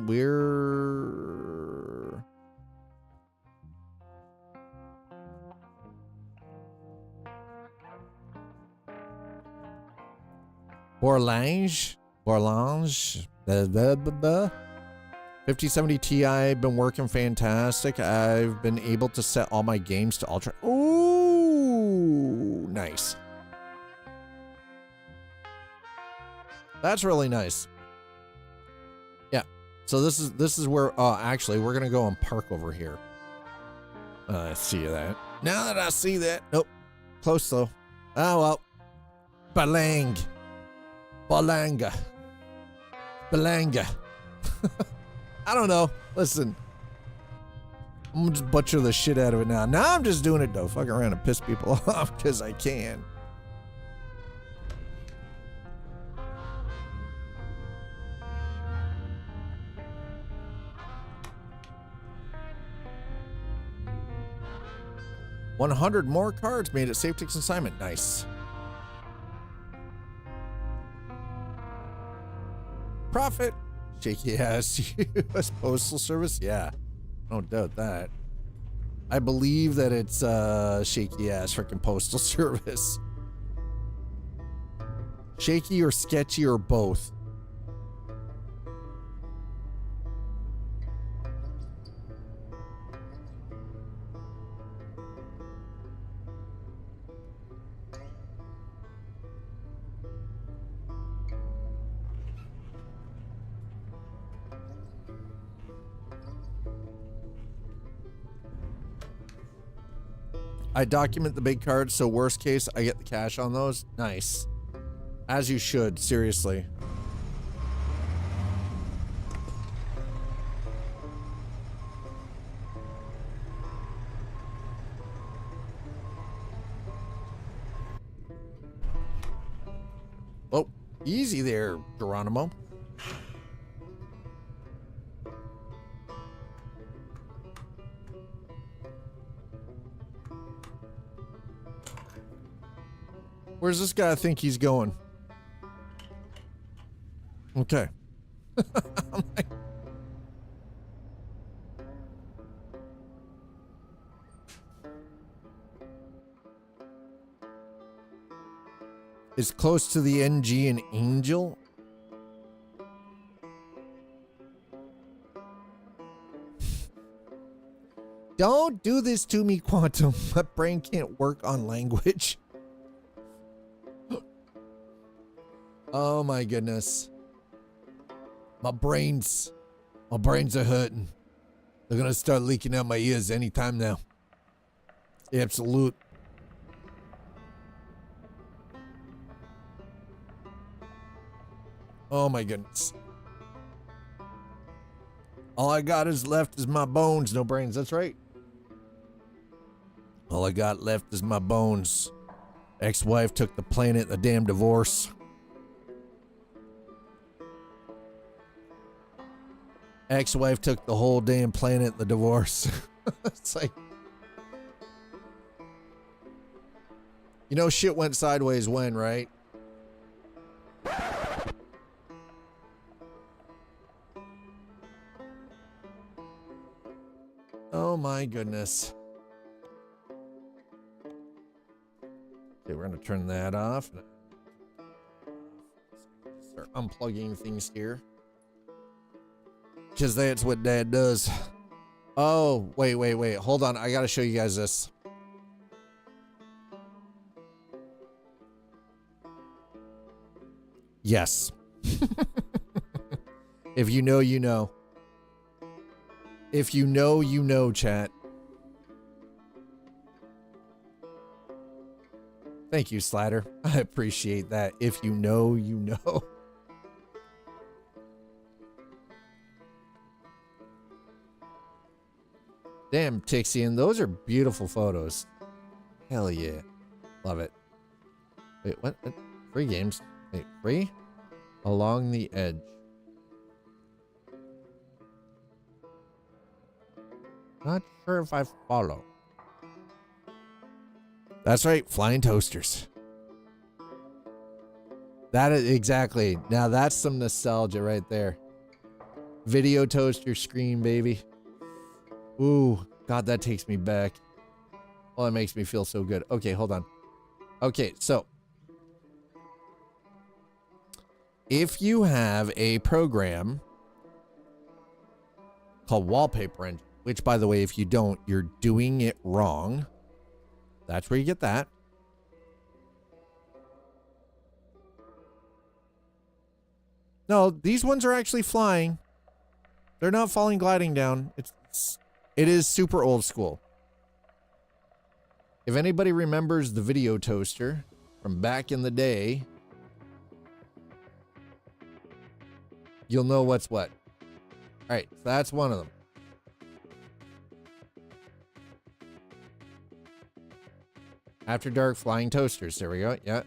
We're Borlange. 5070 Ti been working fantastic. I've been able to set all my games to ultra. Ooh, nice. That's really nice. Yeah. So this is where actually we're gonna go and park over here. I see that. Now that I see that, nope. Close though. Oh well. Balanga. I don't know. Listen. I'm gonna just butcher the shit out of it now. Now I'm just doing it though. Fuck around and piss people off because I can. $100 more cards made it safe to consignment. Nice. Profit. Shaky ass U.S. Postal Service. Yeah, don't doubt that. I believe that it's shaky ass freaking Postal Service. Shaky or sketchy or both. I document the big cards, so worst case, I get the cash on those. Nice. As you should, seriously. Oh, easy there, Geronimo. Where's this guy think he's going? Okay. I'm like, is close to the NG an angel? Don't do this to me, Quantum. My brain can't work on language. Oh my goodness. My brains are hurting. They're gonna start leaking out my ears anytime now. Absolute. Oh my goodness. All I got is left is my bones, no brains. That's right. All I got left is my bones. Ex-wife took the planet in the damn divorce. Ex-wife took the whole damn planet in the divorce. It's like, you know, shit went sideways when, right? Oh my goodness. Okay, we're gonna turn that off. Start unplugging things here. Because that's what Dad does. Oh, wait. Hold on. I gotta show you guys this. Yes. If you know, you know. If you know, you know, chat. Thank you, Slider. I appreciate that. If you know, you know. Damn, Tixian, those are beautiful photos. Hell yeah. Love it. Wait, what? Free games? Wait, free? Along the edge. Not sure if I follow. That's right, flying toasters. That is exactly. Now that's some nostalgia right there. Video toaster screen, baby. Ooh, God, that takes me back. Oh, that makes me feel so good. Okay, hold on. Okay, so if you have a program called Wallpaper Engine, which, by the way, if you don't, you're doing it wrong. That's where you get that. No, these ones are actually flying. They're not falling gliding down. It is super old school. If anybody remembers the video toaster from back in the day, you'll know what's what. All right, so that's one of them. After Dark flying toasters. There we go. Yeah.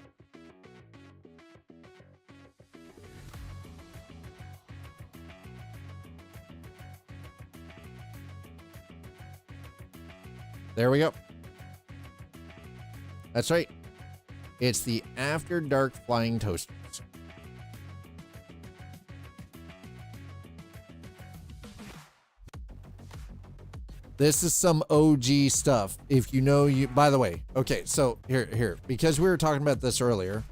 There we go. That's right. It's the After Dark flying toasters. This is some OG stuff. If you know you, by the way, okay, so here, because we were talking about this earlier.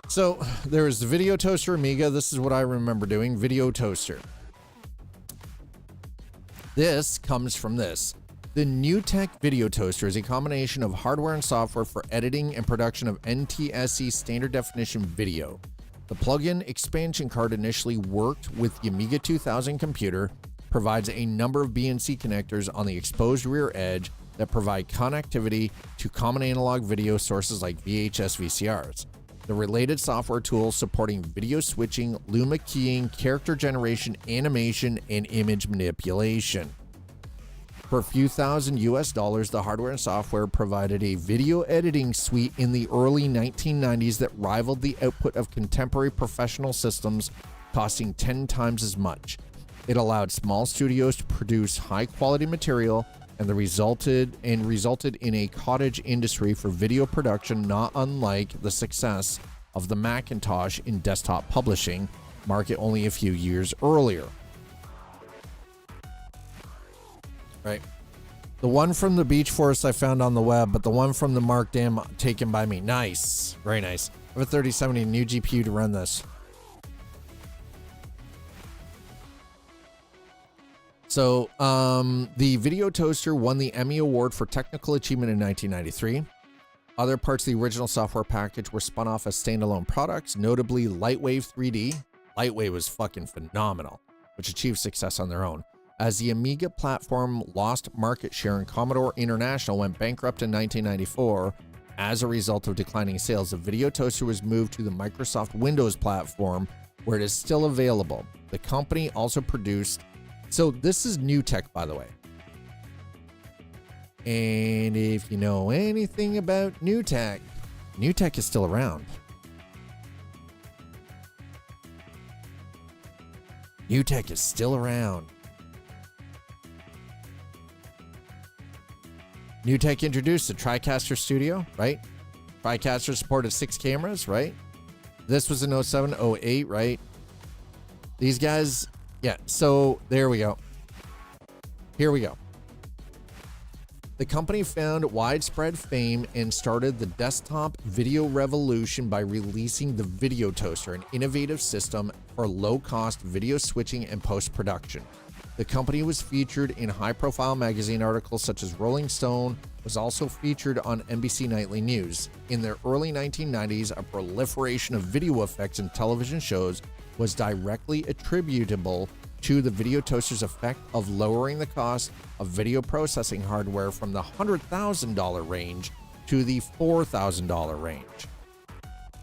So there was the Video Toaster Amiga. This is what I remember doing. Video Toaster. This comes from this. The NewTek Video Toaster is a combination of hardware and software for editing and production of NTSC standard definition video. The plug-in expansion card initially worked with the Amiga 2000 computer, provides a number of BNC connectors on the exposed rear edge that provide connectivity to common analog video sources like VHS VCRs. The related software tools supporting video switching, Luma keying, character generation, animation, and image manipulation. For a few thousand US dollars, the hardware and software provided a video editing suite in the early 1990s that rivaled the output of contemporary professional systems, costing 10 times as much. It allowed small studios to produce high-quality material, and resulted in a cottage industry for video production not unlike the success of the Macintosh in desktop publishing market only a few years earlier. Right. The one from the Beach Forest I found on the web, but the one from the Mark Dam taken by me. Nice. Very nice. I have a 3070 new GPU to run this. So, the Video Toaster won the Emmy Award for Technical Achievement in 1993. Other parts of the original software package were spun off as standalone products, notably Lightwave 3D. Lightwave was fucking phenomenal, which achieved success on their own. As the Amiga platform lost market share and Commodore International went bankrupt in 1994, as a result of declining sales, the Video Toaster was moved to the Microsoft Windows platform, where it is still available. The company also produced... So this is NewTek, by the way. And if you know anything about NewTek, NewTek is still around. NewTek is still around. NewTek introduced the TriCaster Studio, right? TriCaster supported 6 cameras, right? This was in 07, 08, right? These guys, yeah, so there we go. Here we go. The company found widespread fame and started the desktop video revolution by releasing the Video Toaster, an innovative system for low-cost video switching and post-production. The company was featured in high-profile magazine articles such as Rolling Stone, was also featured on NBC Nightly News. In the early 1990s, a proliferation of video effects in television shows was directly attributable to the Video Toaster's effect of lowering the cost of video processing hardware from the $100,000 range to the $4,000 range.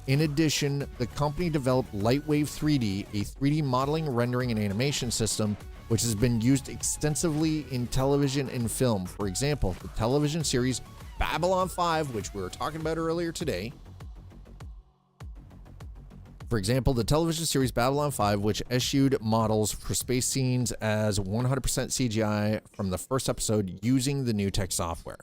In addition, the company developed Lightwave 3D, a 3D modeling, rendering, and animation system which has been used extensively in television and film. For example, the television series Babylon 5, which we were talking about earlier today. For example, the television series Babylon 5, which eschewed models for space scenes as 100% CGI from the first episode using the new tech software.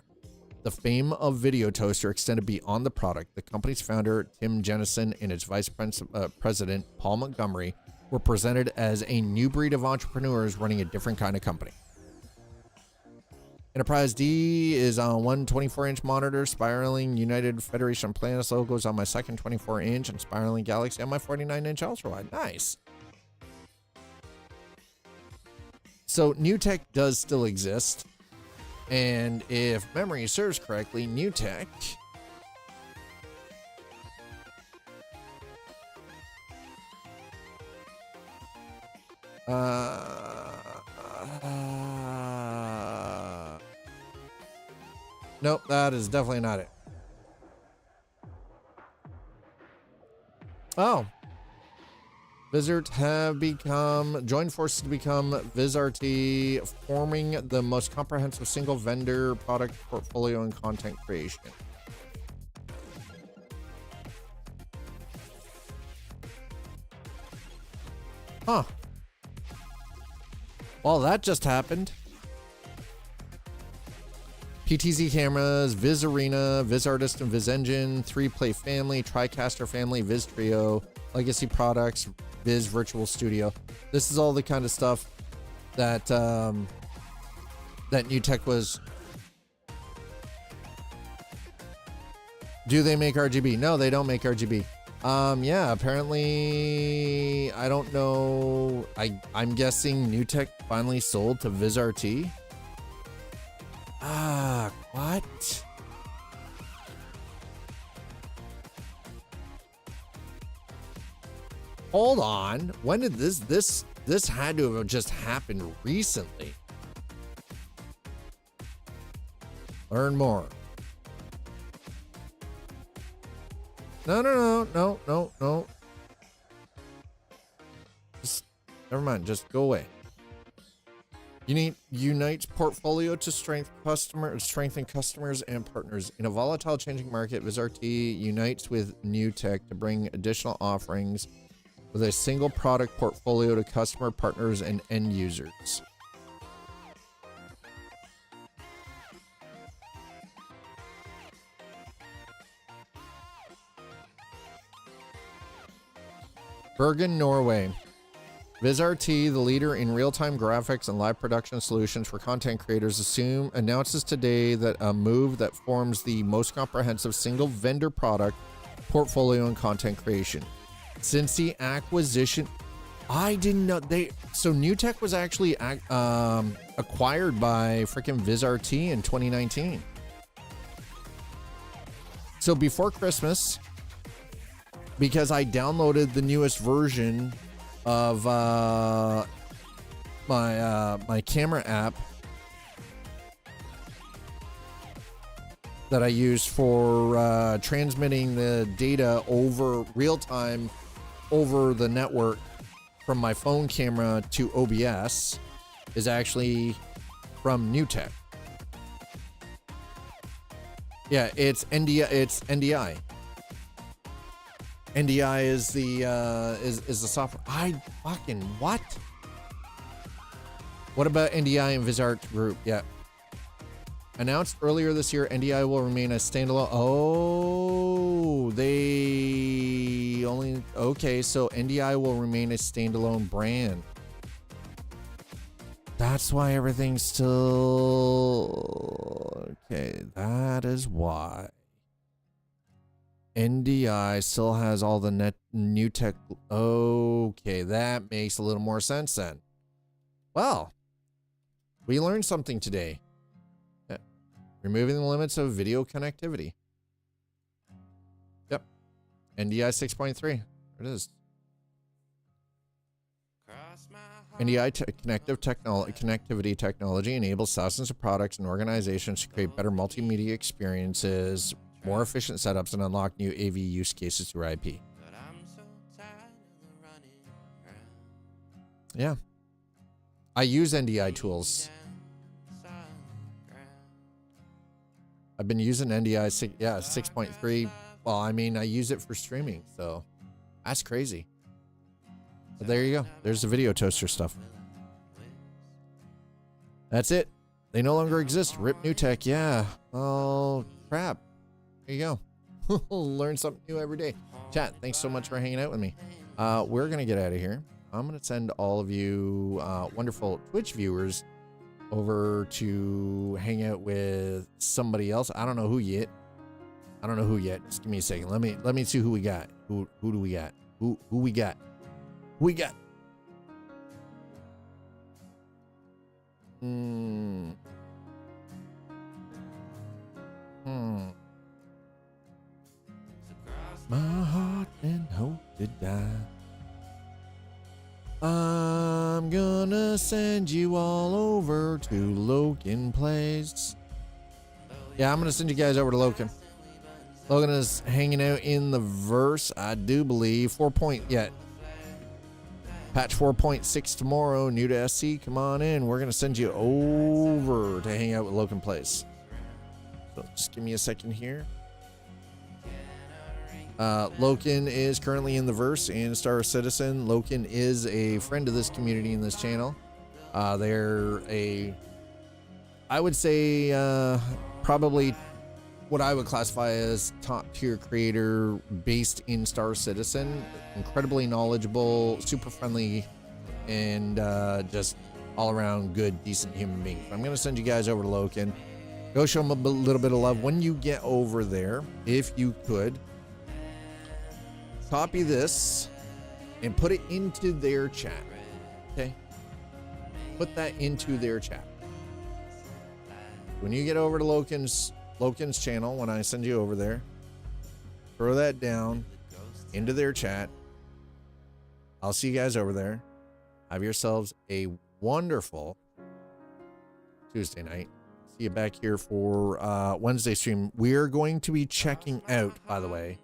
The fame of Video Toaster extended beyond the product. The company's founder, Tim Jennison, and its vice president, Paul Montgomery, were presented as a new breed of entrepreneurs running a different kind of company. Enterprise D is on one 24-inch monitor, spiraling United Federation of Planets logos on my second 24-inch, and spiraling Galaxy on my 49-inch ultrawide. Nice. So New Tech does still exist, and if memory serves correctly, New Tech nope, that is definitely not it. Oh. Vizrt have joined forces to become VizRT, forming the most comprehensive single vendor product portfolio in content creation. Huh. Well, that just happened. PTZ cameras, Viz Arena, Viz Artist and Viz Engine, 3Play Family, TriCaster Family, Viz Trio, Legacy Products, Viz Virtual Studio. This is all the kind of stuff that that New Tech was. Do they make RGB? No, they don't make RGB. Yeah, apparently, I don't know. I'm guessing New Tech finally sold to VizRT. What? Hold on. When did this had to have just happened recently? Learn more. No. Just never mind. Just go away. Unites portfolio to strengthen customers and partners. In a volatile, changing market, VizRT unites with New Tech to bring additional offerings with a single product portfolio to customer partners and end users. Bergen, Norway. VizRT, the leader in real-time graphics and live production solutions for content creators, announces today that a move that forms the most comprehensive single vendor product portfolio in content creation. Since the acquisition, I didn't know so New Tech was actually acquired by freaking VizRT in 2019. So before Christmas, because I downloaded the newest version of my camera app that I use for transmitting the data over real time over the network from my phone camera to OBS is actually from New Tech. Yeah, it's NDI. NDI is the software. I fucking what? What about NDI and VizArt Group? Yeah. Announced earlier this year, NDI will remain a standalone. Oh, they only okay. So NDI will remain a standalone brand. That's why everything's still okay. That is why. NDI still has all the New Tech. Okay, that makes a little more sense then. Well, we learned something today. Removing the limits of video connectivity. Yep. NDI 6.3. There it is. NDI connectivity technology enables thousands of products and organizations to create better multimedia experiences more efficient setups, and unlock new AV use cases through IP. Yeah. I use NDI tools. I've been using NDI 6.3. Well, I mean, I use it for streaming, so that's crazy. But there you go. There's the video toaster stuff. That's it. They no longer exist. Rip new tech. Yeah. Oh, crap. There you go. Learn something new every day. Chat, thanks so much for hanging out with me. We're going to get out of here. I'm going to send all of you wonderful Twitch viewers over to hang out with somebody else. I don't know who yet. Just give me a second. Let me see who we got. Who do we got? Who we got? Who we got? My heart and hope to die. I'm gonna send you all over to Logan Place. Yeah, I'm gonna send you guys over to Logan. Logan is hanging out in the verse, I do believe. Patch 4.6 tomorrow, new to SC. Come on in. We're gonna send you over to hang out with Logan Place. So just give me a second here. Loken is currently in the verse and Star Citizen. Loken is a friend of this community in this channel. They're I would say, probably what I would classify as top tier creator based in Star Citizen. Incredibly knowledgeable, super friendly, and just all around good, decent human being. I'm going to send you guys over to Loken. Go show them a little bit of love. When you get over there, if you could, copy this and put it into their chat. Okay? Put that into their chat. When you get over to Loken's channel, when I send you over there, throw that down into their chat. I'll see you guys over there. Have yourselves a wonderful Tuesday night. See you back here for Wednesday stream. We're going to be checking out, by the way,